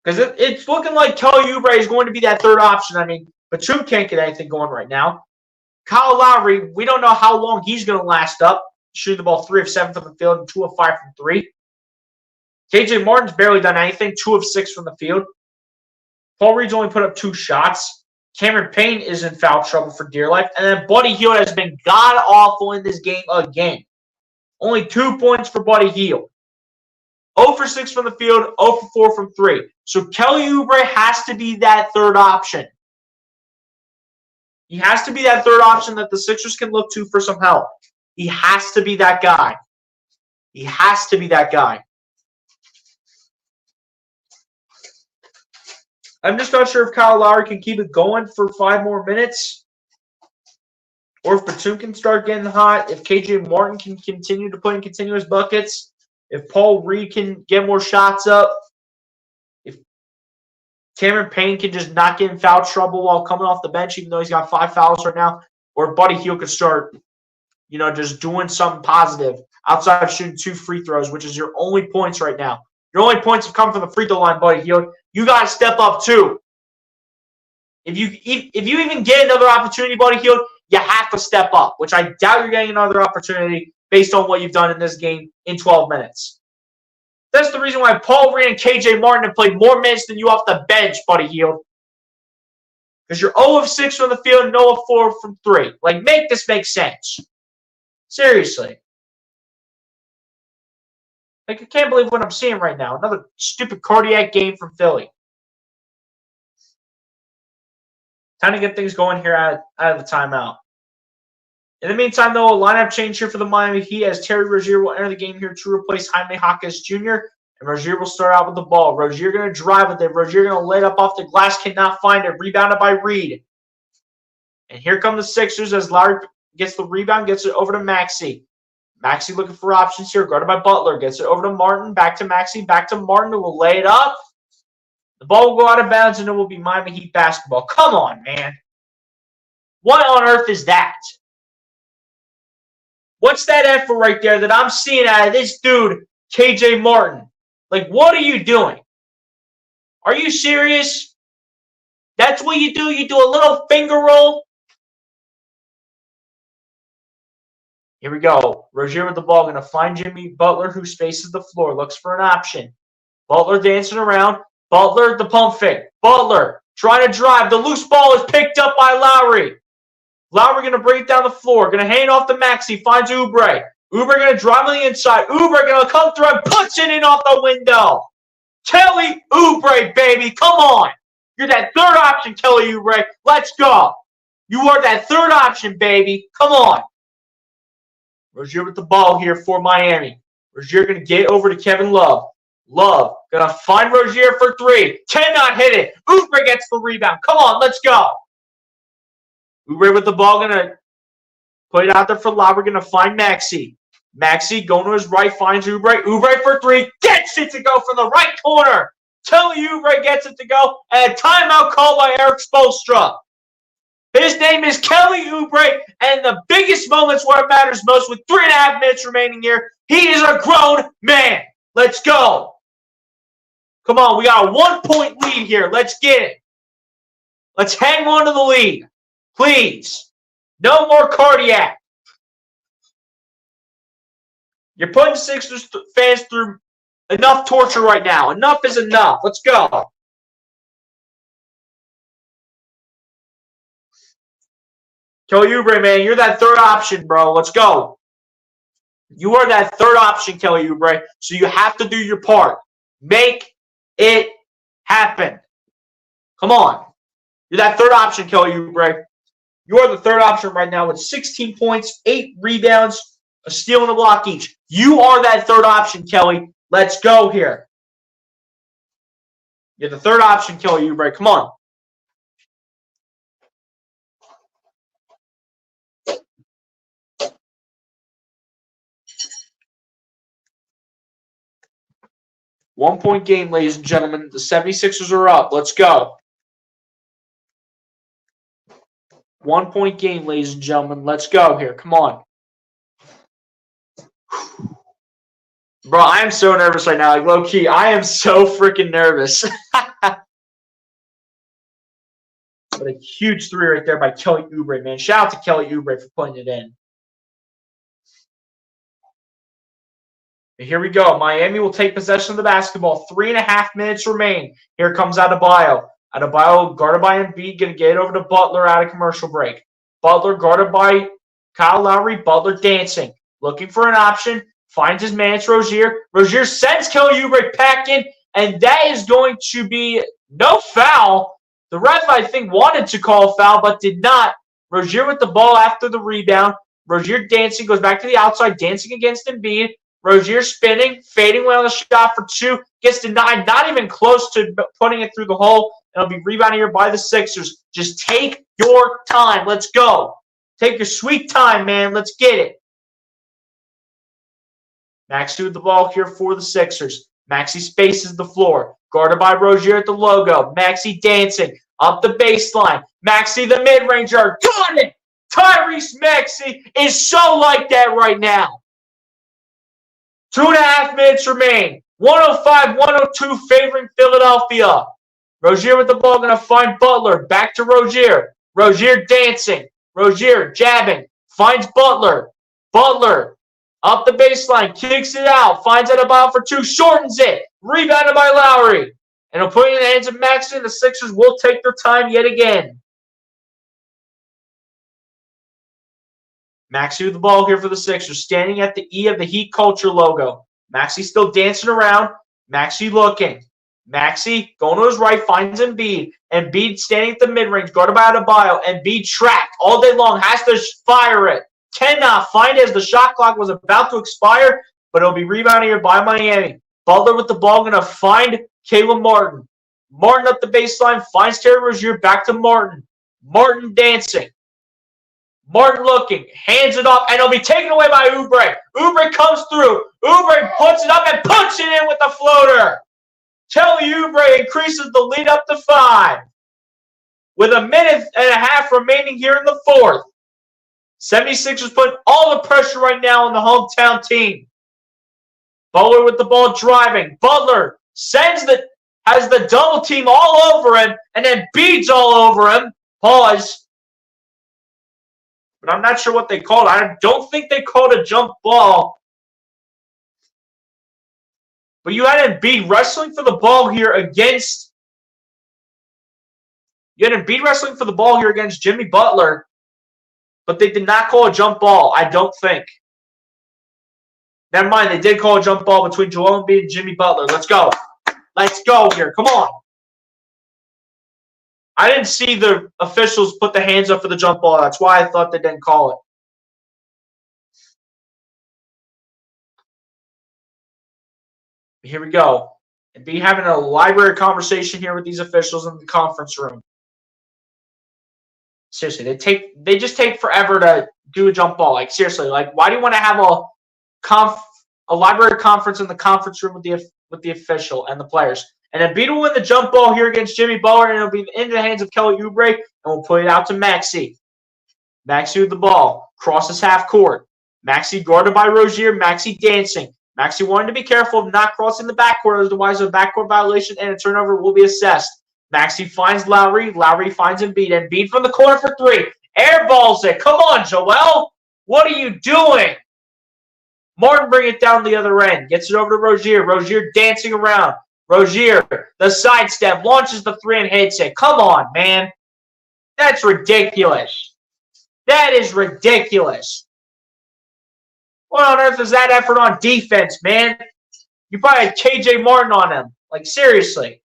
Because it's looking like Kelly Oubre is going to be that third option. I mean, Batum can't get anything going right now. Kyle Lowry, we don't know how long he's going to last up, shooting the ball 3 of 7 from the field and 2 of 5 from 3. KJ Martin's barely done anything, 2 of 6 from the field. Paul Reed's only put up 2 shots. Cameron Payne is in foul trouble for dear life. And then Buddy Hield has been god-awful in this game again. Only 2 points for Buddy Hield. 0 for 6 from the field, 0 for 4 from 3. So Kelly Oubre has to be that third option. He has to be that third option that the Sixers can look to for some help. He has to be that guy. He has to be that guy. I'm just not sure if Kyle Lowry can keep it going for 5 more minutes. Or if Batum can start getting hot. If KJ Martin can continue to put in continuous buckets. If Paul Reed can get more shots up. If Cameron Payne can just not get in foul trouble while coming off the bench, even though he's got 5 fouls right now. Or Buddy Hield could start, just doing something positive outside of shooting 2 free throws, which is your only points right now. Your only points have come from the free throw line, Buddy Hield. You got to step up too. If you even get another opportunity, Buddy Hield, you have to step up, which I doubt you're getting another opportunity based on what you've done in this game in 12 minutes. That's the reason why Paul Reed and KJ Martin have played more minutes than you off the bench, Buddy Hield. Because you're 0 of 6 from the field and 0 of 4 from 3. Make this make sense. Seriously. I can't believe what I'm seeing right now. Another stupid cardiac game from Philly. Time to get things going here out of the timeout. In the meantime, though, a lineup change here for the Miami Heat as Terry Rozier will enter the game here to replace Jaime Jaquez Jr. And Rozier will start out with the ball. Rozier going to drive with it. Rozier going to lay it up off the glass, cannot find it. Rebounded by Reed. And here come the Sixers as Lowry gets the rebound, gets it over to Maxey. Maxey looking for options here, guarded by Butler. Gets it over to Martin, back to Maxey, back to Martin, who will lay it up. The ball will go out of bounds, and it will be Miami Heat basketball. Come on, man. What on earth is that? What's that effort right there that I'm seeing out of this dude, KJ Martin? What are you doing? Are you serious? That's what you do? You do a little finger roll? Here we go. Rozier with the ball. Going to find Jimmy Butler, who spaces the floor. Looks for an option. Butler dancing around. Butler, the pump fake. Butler trying to drive. The loose ball is picked up by Lowry. Lowry going to bring it down the floor. Going to hand off to Maxey. Finds Oubre. Oubre going to drive on the inside. Oubre going to come through and puts it in off the window. Kelly Oubre, baby. Come on. You're that third option, Kelly Oubre. Let's go. You are that third option, baby. Come on. Rozier with the ball here for Miami. Rozier going to get over to Kevin Love. Love. Gonna find Rozier for three. Cannot hit it. Oubre gets the rebound. Come on, let's go. Oubre with the ball. Gonna put it out there for Love. We're gonna find Maxey. Maxey going to his right. Finds Oubre. Oubre for three. Gets it to go from the right corner. Kelly Oubre gets it to go. And a timeout called by Eric Spoelstra. His name is Kelly Oubre, and the biggest moments where it matters most with 3.5 minutes remaining here, he is a grown man. Let's go. Come on, we got a 1-point lead here. Let's get it. Let's hang on to the lead. Please. No more cardiac. You're putting Sixers fans through enough torture right now. Enough is enough. Let's go. Kelly Oubre, man, you're that third option, bro. Let's go. You are that third option, Kelly Oubre, so you have to do your part. Make it happen. Come on. You're that third option, Kelly Oubre. You are the third option right now with 16 points, 8 rebounds, a steal and a block each. You are that third option, Kelly. Let's go here. You're the third option, Kelly Oubre. Come on. One-point game, ladies and gentlemen. The 76ers are up. Let's go. 1-point game, ladies and gentlemen. Let's go here. Come on. Bro, I am so nervous right now. Like, low-key, I am so freaking nervous. But a huge three right there by Kelly Oubre, man. Shout out to Kelly Oubre for putting it in. And here we go. Miami will take possession of the basketball. 3.5 minutes remain. Here comes Adebayo. Adebayo guarded by Embiid. Going to get it over to Butler out of commercial break. Butler guarded by Kyle Lowry. Butler dancing. Looking for an option. Finds his man. It's Rozier. Rozier sends Kelly Oubre back in. And that is going to be no foul. The ref, I think, wanted to call a foul, but did not. Rozier with the ball after the rebound. Rozier dancing. Goes back to the outside. Dancing against Embiid. Rozier spinning, fading away on the shot for two, gets denied, not even close to putting it through the hole, and it'll be rebounded here by the Sixers. Just take your time. Let's go. Take your sweet time, man. Let's get it. Maxey with the ball here for the Sixers. Maxey spaces the floor. Guarded by Rozier at the logo. Maxey dancing up the baseline. Maxey the mid-ranger. Got it! Tyrese Maxey is so like that right now. 2.5 minutes remain. 105-102 favoring Philadelphia. Rozier with the ball, going to find Butler. Back to Rozier. Rozier dancing. Rozier jabbing. Finds Butler. Butler up the baseline. Kicks it out. Finds Adebayo for two. Shortens it. Rebounded by Lowry. And he'll put it in the hands of Maxey. The Sixers will take their time yet again. Maxey with the ball here for the Sixers, standing at the E of the Heat Culture logo. Maxey still dancing around. Maxey looking. Maxey going to his right, finds Embiid. Embiid standing at the mid-range, guarded by Adebayo. Embiid trapped all day long, has to fire it. Cannot find it as the shot clock was about to expire, but it'll be rebounded here by Miami. Butler with the ball, going to find Caleb Martin. Martin up the baseline, finds Terry Rozier, back to Martin. Martin dancing. Martin looking, hands it off, and it'll be taken away by Oubre. Oubre comes through. Oubre puts it up and puts it in with the floater. Kelly Oubre increases the lead up to 5. With 1.5 minutes remaining here in the fourth. 76ers putting all the pressure right now on the hometown team. Butler with the ball driving. Butler has the double team all over him, and then Embiid's all over him. Pause. But I'm not sure what they called. I don't think they called a jump ball. But you had Embiid wrestling for the ball here against Jimmy Butler. But they did not call a jump ball, I don't think. Never mind, they did call a jump ball between Joel Embiid and Jimmy Butler. Let's go. Let's go here. Come on. I didn't see the officials put the hands up for the jump ball. That's why I thought they didn't call it. Here we go. and be having a library conversation here with these officials in the conference room. Seriously, they just take forever to do a jump ball. Like seriously, like why do you want to have a library conference in the conference room with the official and the players? And then Embiid will win the jump ball here against Jimmy Butler, and it'll be into the hands of Kelly Oubre, and we'll put it out to Maxey. Maxey with the ball, crosses half court. Maxey guarded by Rozier. Maxey dancing. Maxey wanted to be careful of not crossing the backcourt, otherwise a backcourt violation and a turnover will be assessed. Maxey finds Lowry. Lowry finds Embiid. Embiid from the corner for three. Airballs it. Come on, Joel. What are you doing? Martin bring it down the other end. Gets it over to Rozier. Rozier dancing around. Rozier, the sidestep, launches the three and hits it. Come on, man. That's ridiculous. That is ridiculous. What on earth is that effort on defense, man? You probably had KJ Martin on him. Like, seriously.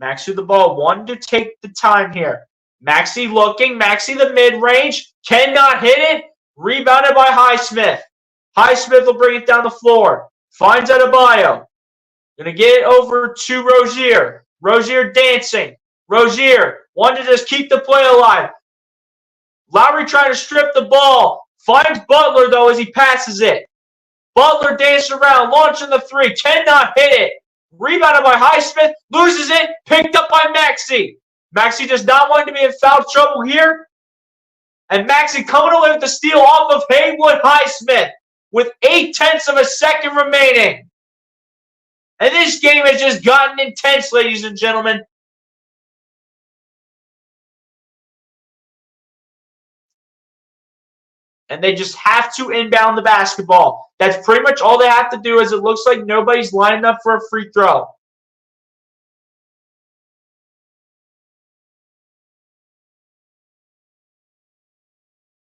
Maxey with the ball. Wanted to take the time here. Maxey looking. Maxey the mid-range. Cannot hit it. Rebounded by Highsmith. Highsmith will bring it down the floor. Finds Adebayo. Going to get it over to Rozier. Rozier dancing. Rozier wanted to just keep the play alive. Lowry trying to strip the ball. Finds Butler, though, as he passes it. Butler dancing around, launching the three. Cannot hit it. Rebounded by Highsmith. Loses it. Picked up by Maxey. Maxey does not want to be in foul trouble here. And Maxey coming away with the steal off of Haywood Highsmith with 0.8 of a second remaining. And this game has just gotten intense, ladies and gentlemen. And they just have to inbound the basketball. That's pretty much all they have to do, as it looks like nobody's lining up for a free throw.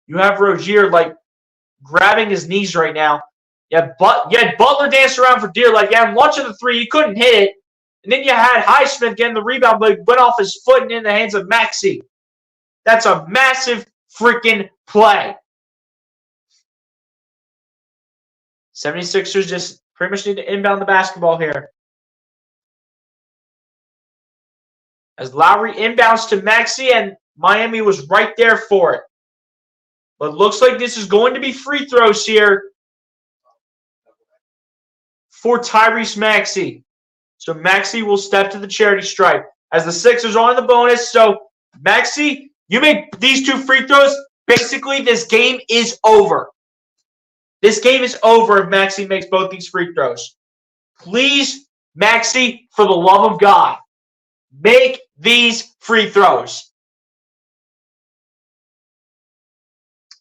You have Rozier, like, grabbing his knees right now. You had Butler dancing around for dear life. Yeah, I'm watching the three. He couldn't hit it. And then you had Highsmith getting the rebound, but it went off his foot and in the hands of Maxey. That's a massive freaking play. 76ers just pretty much need to inbound the basketball here. As Lowry inbounds to Maxey, and Miami was right there for it. But it looks like this is going to be free throws here for Tyrese Maxey. So Maxey will step to the charity stripe as the Sixers are on the bonus. So Maxey, you make these two free throws, basically this game is over. This game is over if Maxey makes both these free throws. Please, Maxey, for the love of God, make these free throws.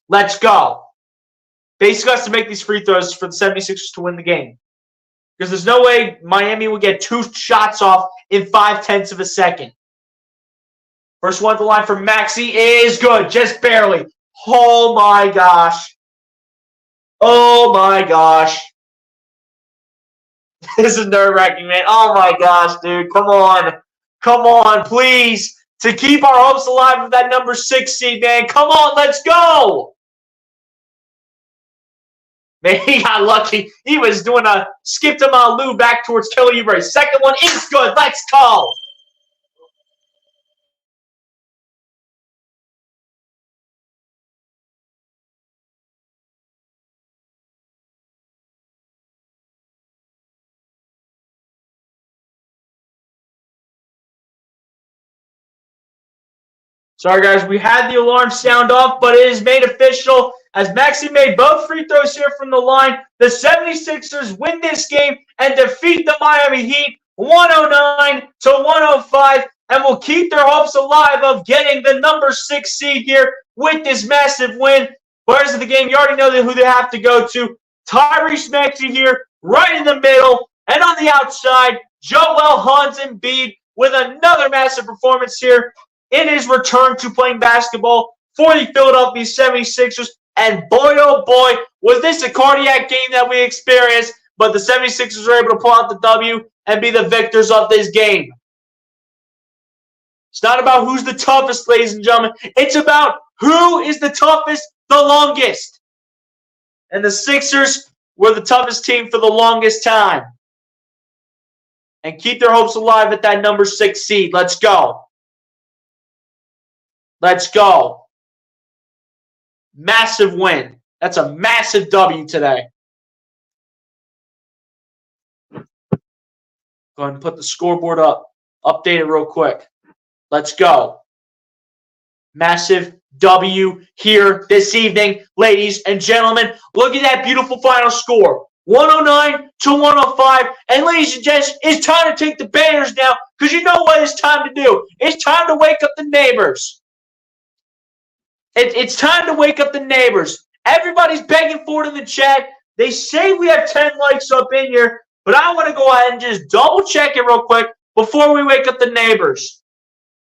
Let's go. Basically has to make these free throws for the 76ers to win the game. Because there's no way Miami will get two shots off in 0.5 of a second. First one at the line for Maxey is good. Just barely. Oh my gosh. Oh my gosh. This is nerve-wracking, man. Oh my gosh, dude. Come on. Come on, please. To keep our hopes alive with that number 6 seed, man. Come on, let's go. Man, he got lucky. He was doing a skip-to-Malou back towards Kelly Oubre. Second one is good. Let's go. Sorry, guys. We had the alarm sound off, but it is made official. As Maxey made both free throws here from the line, the 76ers win this game and defeat the Miami Heat 109-105 and will keep their hopes alive of getting the number 6 seed here with this massive win. Players of the game, you already know who they have to go to. Tyrese Maxey here, right in the middle, and on the outside, Joel Embiid with another massive performance here in his return to playing basketball for the Philadelphia 76ers. And boy, oh boy, was this a cardiac game that we experienced, but the 76ers were able to pull out the W and be the victors of this game. It's not about who's the toughest, ladies and gentlemen. It's about who is the toughest the longest. And the Sixers were the toughest team for the longest time. and keep their hopes alive at that number 6 seed. Let's go. Let's go. Massive win. That's a massive W today. Go ahead and put the scoreboard up. Update it real quick. Let's go. Massive W here this evening, ladies and gentlemen. Look at that beautiful final score. 109 to 105. And ladies and gents, it's time to take the banners down because you know what it's time to do. It's time to wake up the neighbors. It's time to wake up the neighbors. Everybody's begging for it in the chat. They say we have 10 likes up in here, but I want to go ahead and just double check it real quick before we wake up the neighbors.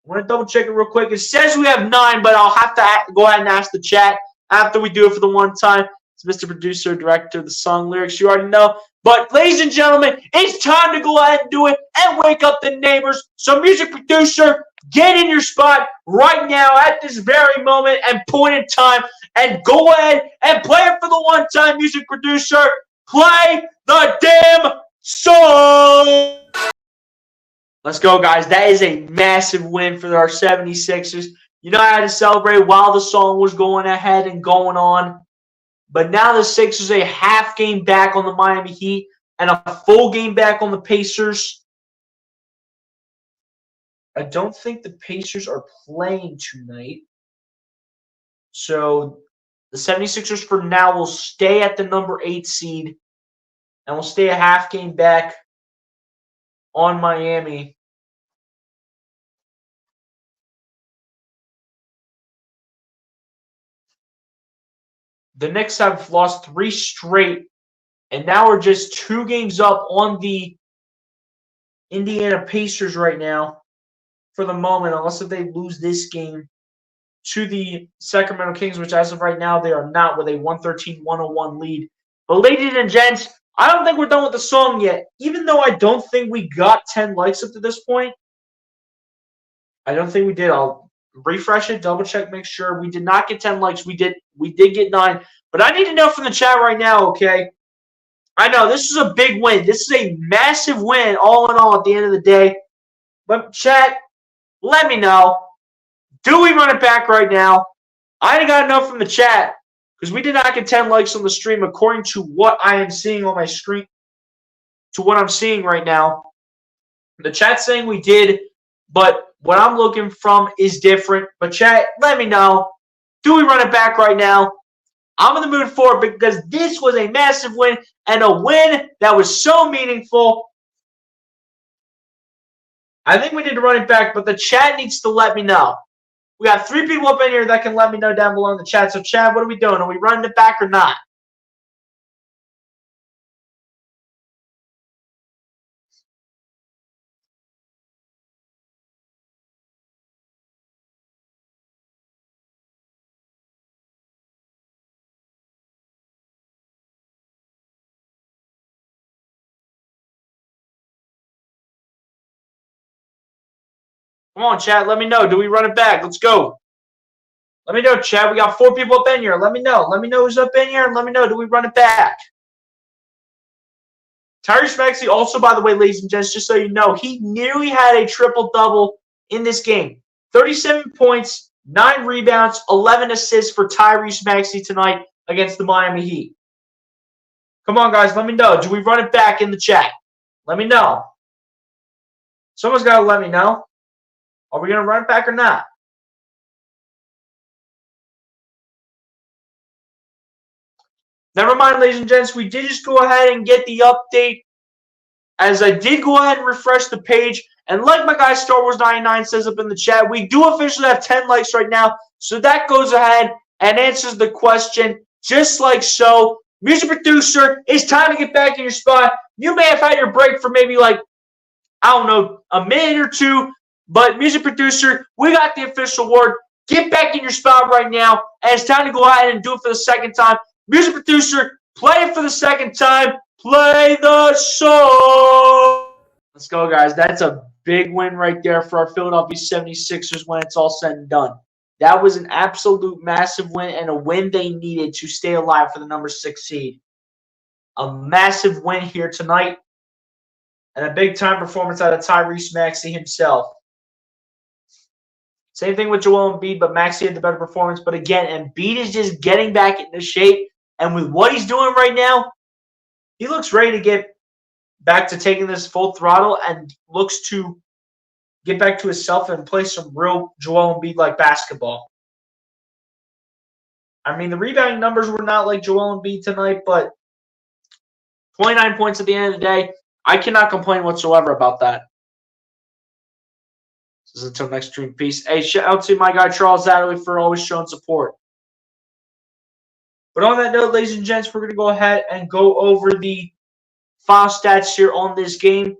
I want to double check it real quick. It says we have 9, but I'll have to go ahead and ask the chat after we do it for the one time. It's Mr. Producer, Director of the song lyrics. You already know. But ladies and gentlemen, it's time to go ahead and do it and wake up the neighbors. So music producer, get in your spot right now at this very moment and point in time and go ahead and play it for the one time. Music producer, play the damn song. Let's go, guys. That is a massive win for our 76ers. You know, I had to celebrate while the song was going ahead and going on. But now the Sixers are a half game back on the Miami Heat and a full game back on the Pacers. I don't think the Pacers are playing tonight. So the 76ers for now will stay at the number 8 seed and will stay a half game back on Miami. The Knicks have lost 3 straight, and now we're just 2 games up on the Indiana Pacers right now for the moment, unless if they lose this game to the Sacramento Kings, which as of right now they are not, with a 113-101 lead. But ladies and gents, I don't think we're done with the song yet. Even though I don't think we got 10 likes up to this point. I don't think we did. I'll refresh it, double check, make sure. We did not get 10 likes. We did get 9. But I need to know from the chat right now, okay? I know this is a big win. This is a massive win all in all at the end of the day. But chat, let me know. Do we run it back right now? I ain't got enough from the chat because we did not get 10 likes on the stream according to what I am seeing on my screen, to what I'm seeing right now. The chat's saying we did, but what I'm looking from is different. But chat, let me know. Do we run it back right now? I'm in the mood for it because this was a massive win and a win that was so meaningful. I think we need to run it back, but the chat needs to let me know. We got 3 people up in here that can let me know down below in the chat. So, chat, what are we doing? Are we running it back or not? Come on, chat. Let me know. Do we run it back? Let's go. Let me know, chat. We got 4 people up in here. Let me know. Let me know who's up in here, and let me know. Do we run it back? Tyrese Maxey also, by the way, ladies and gents, just so you know, he nearly had a triple-double in this game. 37 points, 9 rebounds, 11 assists for Tyrese Maxey tonight against the Miami Heat. Come on, guys. Let me know. Do we run it back in the chat? Let me know. Someone's got to let me know. Are we going to run it back or not? Never mind, ladies and gents. We did just go ahead and get the update. As I did go ahead and refresh the page. And like my guy Star Wars 99 says up in the chat, we do officially have 10 likes right now. So that goes ahead and answers the question just like so. Music producer, it's time to get back in your spot. You may have had your break for maybe like, I don't know, a minute or 2. But music producer, we got the official word. Get back in your spot right now. And it's time to go ahead and do it for the second time. Music producer, play it for the second time. Play the song. Let's go, guys. That's a big win right there for our Philadelphia 76ers when it's all said and done. That was an absolute massive win and a win they needed to stay alive for the number 6 seed. A massive win here tonight and a big-time performance out of Tyrese Maxey himself. Same thing with Joel Embiid, but Maxey had the better performance. But again, Embiid is just getting back into shape. And with what he's doing right now, he looks ready to get back to taking this full throttle and looks to get back to himself and play some real Joel Embiid-like basketball. I mean, the rebounding numbers were not like Joel Embiid tonight, but 29 points at the end of the day, I cannot complain whatsoever about that. This is until next stream. Peace. Hey, shout out to my guy Charles Adderley for always showing support. But on that note, ladies and gents, we're going to go ahead and go over the final stats here on this game.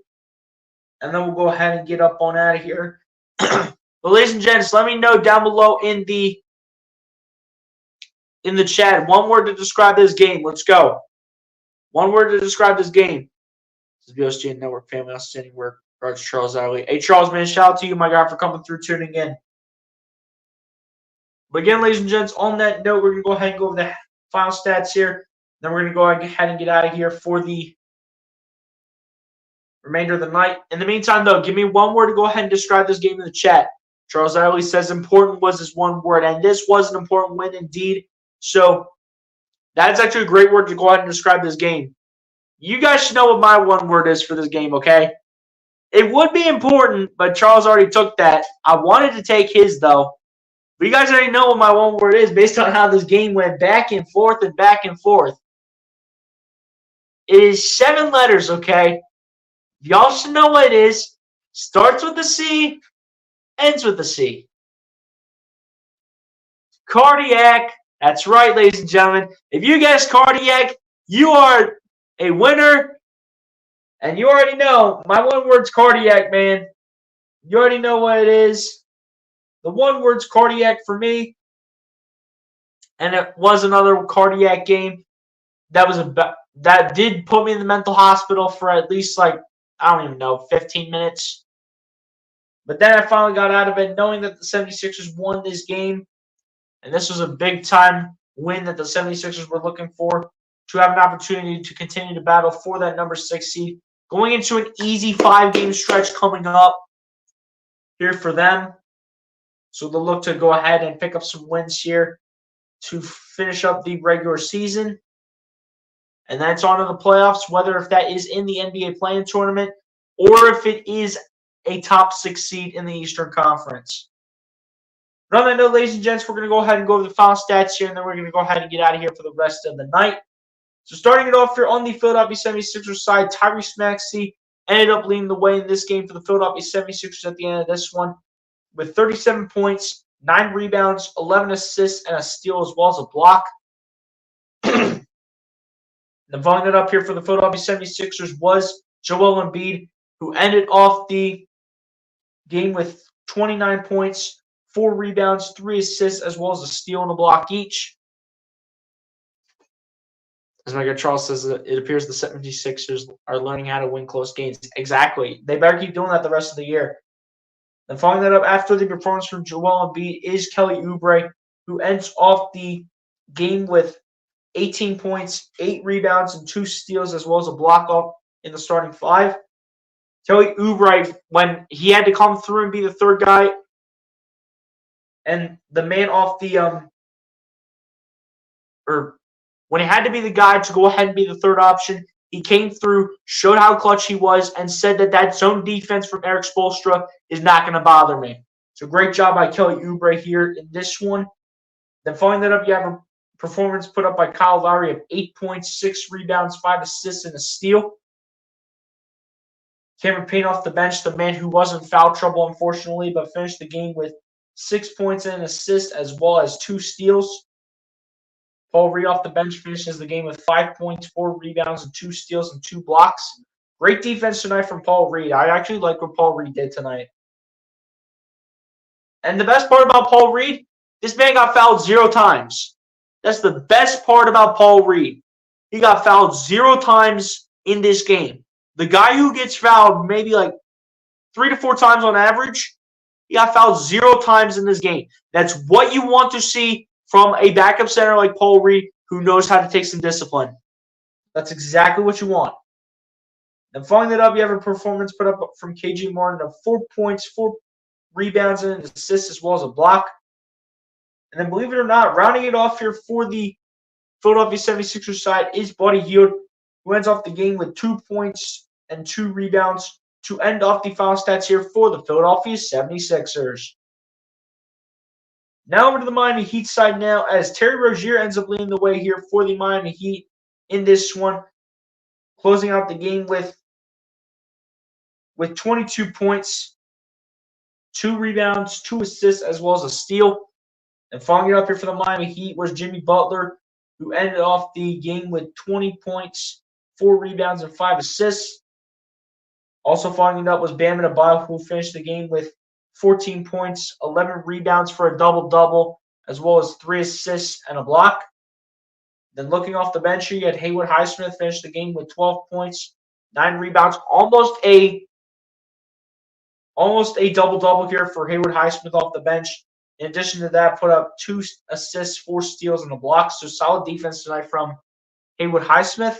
And then we'll go ahead and get up on out of here. But ladies and gents, let me know down below in the chat. One word to describe this game. Let's go. One word to describe this game. This is BSG Network Family Outstanding Work. Regards Charles Adderley. Hey, Charles, man, shout out to you, my guy, for coming through, tuning in. But again, ladies and gents, on that note, we're going to go ahead and go over the final stats here. Then we're going to go ahead and get out of here for the remainder of the night. In the meantime, though, give me one word to go ahead and describe this game in the chat. Charles Adderley says important was this one word, and this was an important win indeed. So that's actually a great word to go ahead and describe this game. You guys should know what my one word is for this game, okay? It would be important, but Charles already took that. I wanted to take his, though. But you guys already know what my one word is based on how this game went back and forth and back and forth. It is 7 letters, okay? Y'all should know what it is. Starts with a C, ends with a C. Cardiac. That's right, ladies and gentlemen. If you guess cardiac, you are a winner. And you already know, my one word's cardiac, man. You already know what it is. The one word's cardiac for me. And it was another cardiac game. That did put me in the mental hospital for at least, like, I don't even know, 15 minutes. But then I finally got out of it knowing that the 76ers won this game. And this was a big-time win that the 76ers were looking for to have an opportunity to continue to battle for that number 6 seed. Going into an easy 5-game stretch coming up here for them. So they'll look to go ahead and pick up some wins here to finish up the regular season. And that's on to the playoffs, whether if that is in the NBA play-in tournament or if it is a top 6 seed in the Eastern Conference. But on that note, ladies and gents, we're going to go ahead and go over the final stats here, and then we're going to go ahead and get out of here for the rest of the night. So starting it off here on the Philadelphia 76ers side, Tyrese Maxey ended up leading the way in this game for the Philadelphia 76ers at the end of this one with 37 points, 9 rebounds, 11 assists, and a steal as well as a block. Then following it up here for the Philadelphia 76ers was Joel Embiid, who ended off the game with 29 points, 4 rebounds, 3 assists, as well as a steal and a block each. As my guy Charles says, it appears the 76ers are learning how to win close games. Exactly. They better keep doing that the rest of the year. And following that up after the performance from Joel Embiid is Kelly Oubre, who ends off the game with 18 points, 8 rebounds, and 2 steals, as well as a block off in the starting 5. Kelly Oubre, when he had to come through and be the third guy, and the man off the when he had to be the guy to go ahead and be the third option, he came through, showed how clutch he was, and said that zone defense from Erik Spoelstra is not going to bother me. So great job by Kelly Oubre here in this one. Then following that up, you have a performance put up by Kyle Lowry of 8 points, 6 rebounds, 5 assists, and a steal. Cameron Payne off the bench, the man who was in foul trouble, unfortunately, but finished the game with 6 points and an assist, as well as 2 steals. Paul Reed off the bench finishes the game with 5 points, 4 rebounds, and 2 steals and 2 blocks. Great defense tonight from Paul Reed. I actually like what Paul Reed did tonight. And the best part about Paul Reed, this man got fouled 0 times. That's the best part about Paul Reed. He got fouled 0 times in this game. The guy who gets fouled maybe like 3 to 4 times on average, he got fouled 0 times in this game. That's what you want to see from a backup center like Paul Reed, who knows how to take some discipline. That's exactly what you want. Then following that up, you have a performance put up from KJ Martin of 4 points, 4 rebounds, and an assist, as well as a block. And then, believe it or not, rounding it off here for the Philadelphia 76ers side is Buddy Hield, who ends off the game with 2 points and 2 rebounds to end off the final stats here for the Philadelphia 76ers. Now over to the Miami Heat side now, as Terry Rozier ends up leading the way here for the Miami Heat in this one, closing out the game with 22 points, 2 rebounds, 2 assists, as well as a steal. And following it up here for the Miami Heat was Jimmy Butler, who ended off the game with 20 points, 4 rebounds, and 5 assists. Also following it up was Bam Adebayo, who finished the game with 14 points, 11 rebounds for a double-double, as well as 3 assists and a block. Then looking off the bench here, you had Haywood Highsmith finish the game with 12 points, 9 rebounds, almost a double-double here for Haywood Highsmith off the bench. In addition to that, put up 2 assists, 4 steals, and a block. So solid defense tonight from Haywood Highsmith.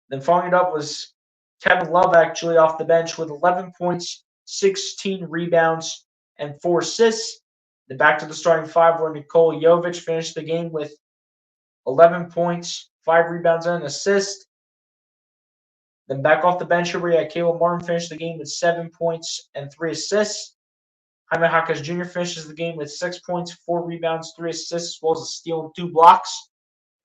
Then following it up was Kevin Love, actually, off the bench with 11 points, 16 rebounds, and 4 assists. Then back to the starting 5 where Nikola Jovic finished the game with 11 points, 5 rebounds, and an assist. Then back off the bench here where you had Caleb Martin finish the game with 7 points and 3 assists. Jaime Jaquez Jr. finishes the game with 6 points, 4 rebounds, 3 assists, as well as a steal and 2 blocks.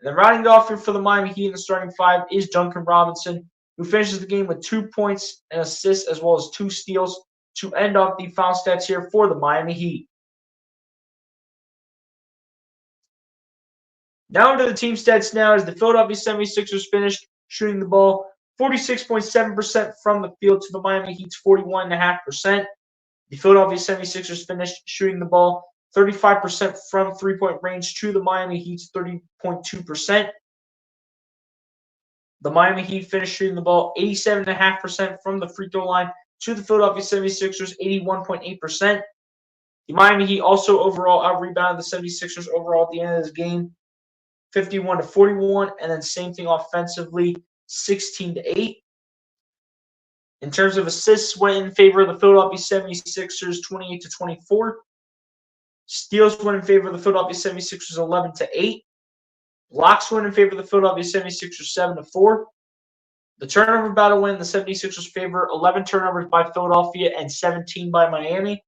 And then rounding it off here for the Miami Heat in the starting 5 is Duncan Robinson, who finishes the game with 2 points and assists, as well as 2 steals to end off the foul stats here for the Miami Heat. Now into the team stats now, as the Philadelphia 76ers finished shooting the ball 46.7% from the field to the Miami Heat's 41.5%. The Philadelphia 76ers finished shooting the ball 35% from three-point range to the Miami Heat's 30.2%. The Miami Heat finished shooting the ball 87.5% from the free throw line to the Philadelphia 76ers 81.8%. The Miami Heat also overall out-rebounded the 76ers overall at the end of this game 51-41, and then same thing offensively 16-8. In terms of assists, went in favor of the Philadelphia 76ers 28-24. Steals went in favor of the Philadelphia 76ers 11-8. Blocks went in favor of the Philadelphia 76ers 7-4. The turnover battle went in the 76ers' favor, 11 turnovers by Philadelphia and 17 by Miami.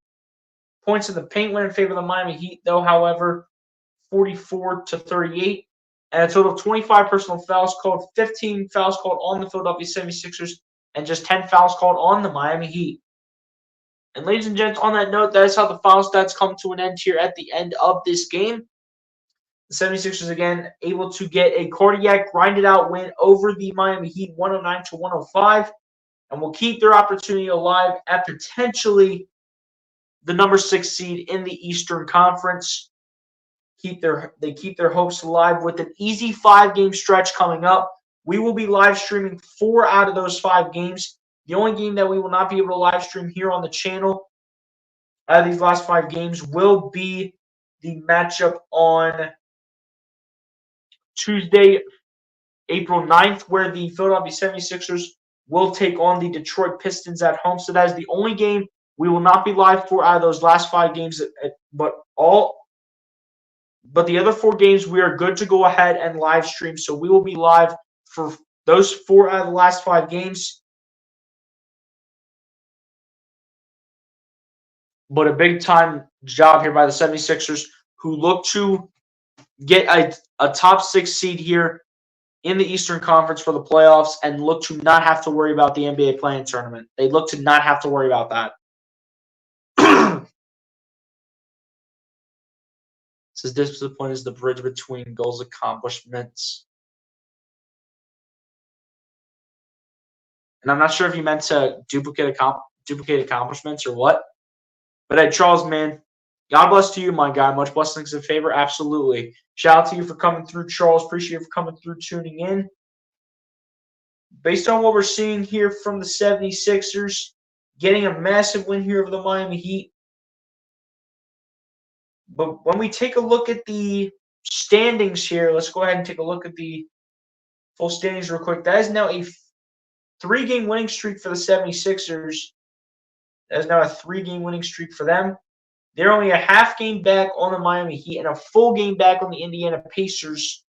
Points in the paint went in favor of the Miami Heat, though, however, 44-38. And a total of 25 personal fouls called, 15 fouls called on the Philadelphia 76ers, and just 10 fouls called on the Miami Heat. And ladies and gents, on that note, that is how the foul stats come to an end here at the end of this game. The 76ers, again, able to get a cardiac, grinded-out win over the Miami Heat, 109-105, and will keep their opportunity alive at potentially the number 6 seed in the Eastern Conference. They keep their hopes alive with an easy 5-game stretch coming up. We will be live streaming 4 out of those 5 games. The only game that we will not be able to live stream here on the channel out of these last 5 games will be the matchup on Tuesday, April 9th, where the Philadelphia 76ers will take on the Detroit Pistons at home. So that is the only game we will not be live for out of those last 5 games. But the other 4 games, we are good to go ahead and live stream. So we will be live for those 4 out of the last 5 games. But a big-time job here by the 76ers, who look to get a top 6 seed here in the Eastern Conference for the playoffs and look to not have to worry about the NBA play-in tournament. They look to not have to worry about that. Says discipline is the bridge between goals accomplishments. And I'm not sure if you meant to duplicate accomplishments or what. But hey, Charles, man, God bless to you, my guy. Much blessings and favor. Absolutely. Shout out to you for coming through, Charles. Appreciate you for coming through, tuning in. Based on what we're seeing here from the 76ers, getting a massive win here over the Miami Heat. But when we take a look at the standings here, let's go ahead and take a look at the full standings real quick. That is now 3-game winning streak for the 76ers. There's now a 3-game winning streak for them. They're only a half game back on the Miami Heat and a full game back on the Indiana Pacers.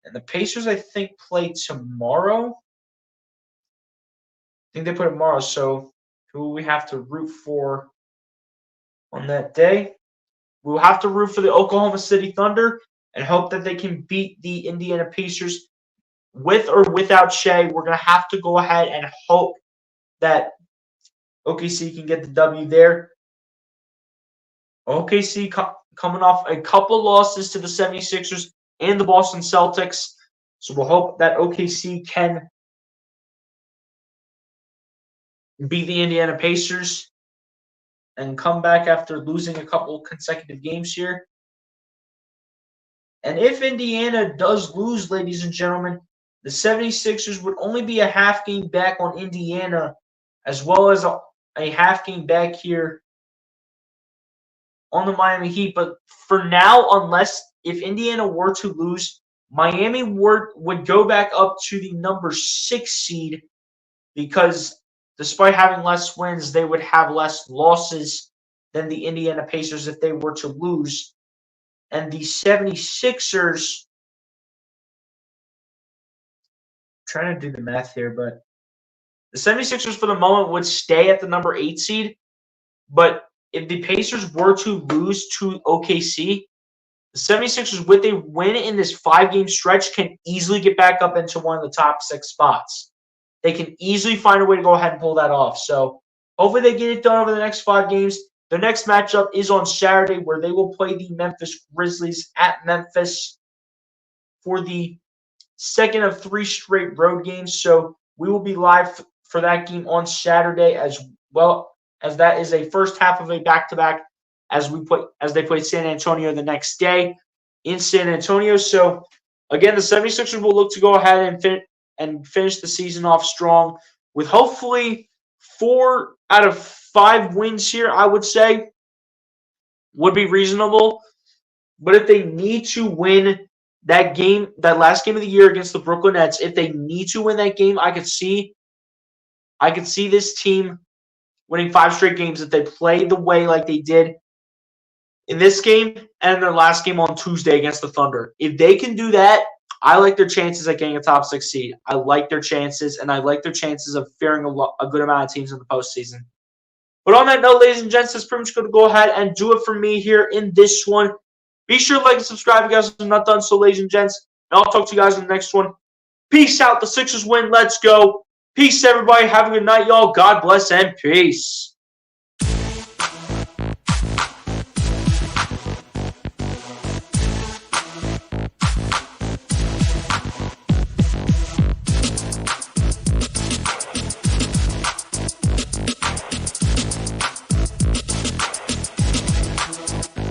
And the Pacers, I think, play tomorrow. I think they play tomorrow. So who we have to root for on that day? We'll have to root for the Oklahoma City Thunder and hope that they can beat the Indiana Pacers with or without Shea. We're going to have to go ahead and hope that OKC can get the W there. OKC coming off a couple losses to the 76ers and the Boston Celtics. So we'll hope that OKC can beat the Indiana Pacers and come back after losing a couple consecutive games here. And if Indiana does lose, ladies and gentlemen, the 76ers would only be a half game back on Indiana, as well as a half game back here on the Miami Heat. But for now, if Indiana were to lose, Miami would go back up to the number 6 seed, because despite having less wins, they would have less losses than the Indiana Pacers if they were to lose. And the 76ers, I'm trying to do the math here, but the 76ers for the moment would stay at the number 8 seed. But if the Pacers were to lose to OKC, the 76ers, with a win in this 5-game stretch, can easily get back up into one of the top 6 spots. They can easily find a way to go ahead and pull that off. So hopefully they get it done over the next 5 games. Their next matchup is on Saturday, where they will play the Memphis Grizzlies at Memphis for the second of 3 straight road games. So we will be live for that game on Saturday, as well as that is a first half of a back-to-back as they play San Antonio the next day in San Antonio. So again, the 76ers will look to go ahead and finish the season off strong with hopefully 4 out of 5 wins here, I would say, would be reasonable. But if they need to win that game, that last game of the year against the Brooklyn Nets, if they need to win that game, I could see this team winning 5 straight games if they play the way like they did in this game and their last game on Tuesday against the Thunder. If they can do that, I like their chances at getting a top 6 seed. I like their chances, and I like their chances of fearing a good amount of teams in the postseason. But on that note, ladies and gents, that's pretty much going to go ahead and do it for me here in this one. Be sure to like and subscribe if you guys have not done so, ladies and gents. And I'll talk to you guys in the next one. Peace out. The Sixers win. Let's go. Peace, everybody. Have a good night, y'all. God bless and peace.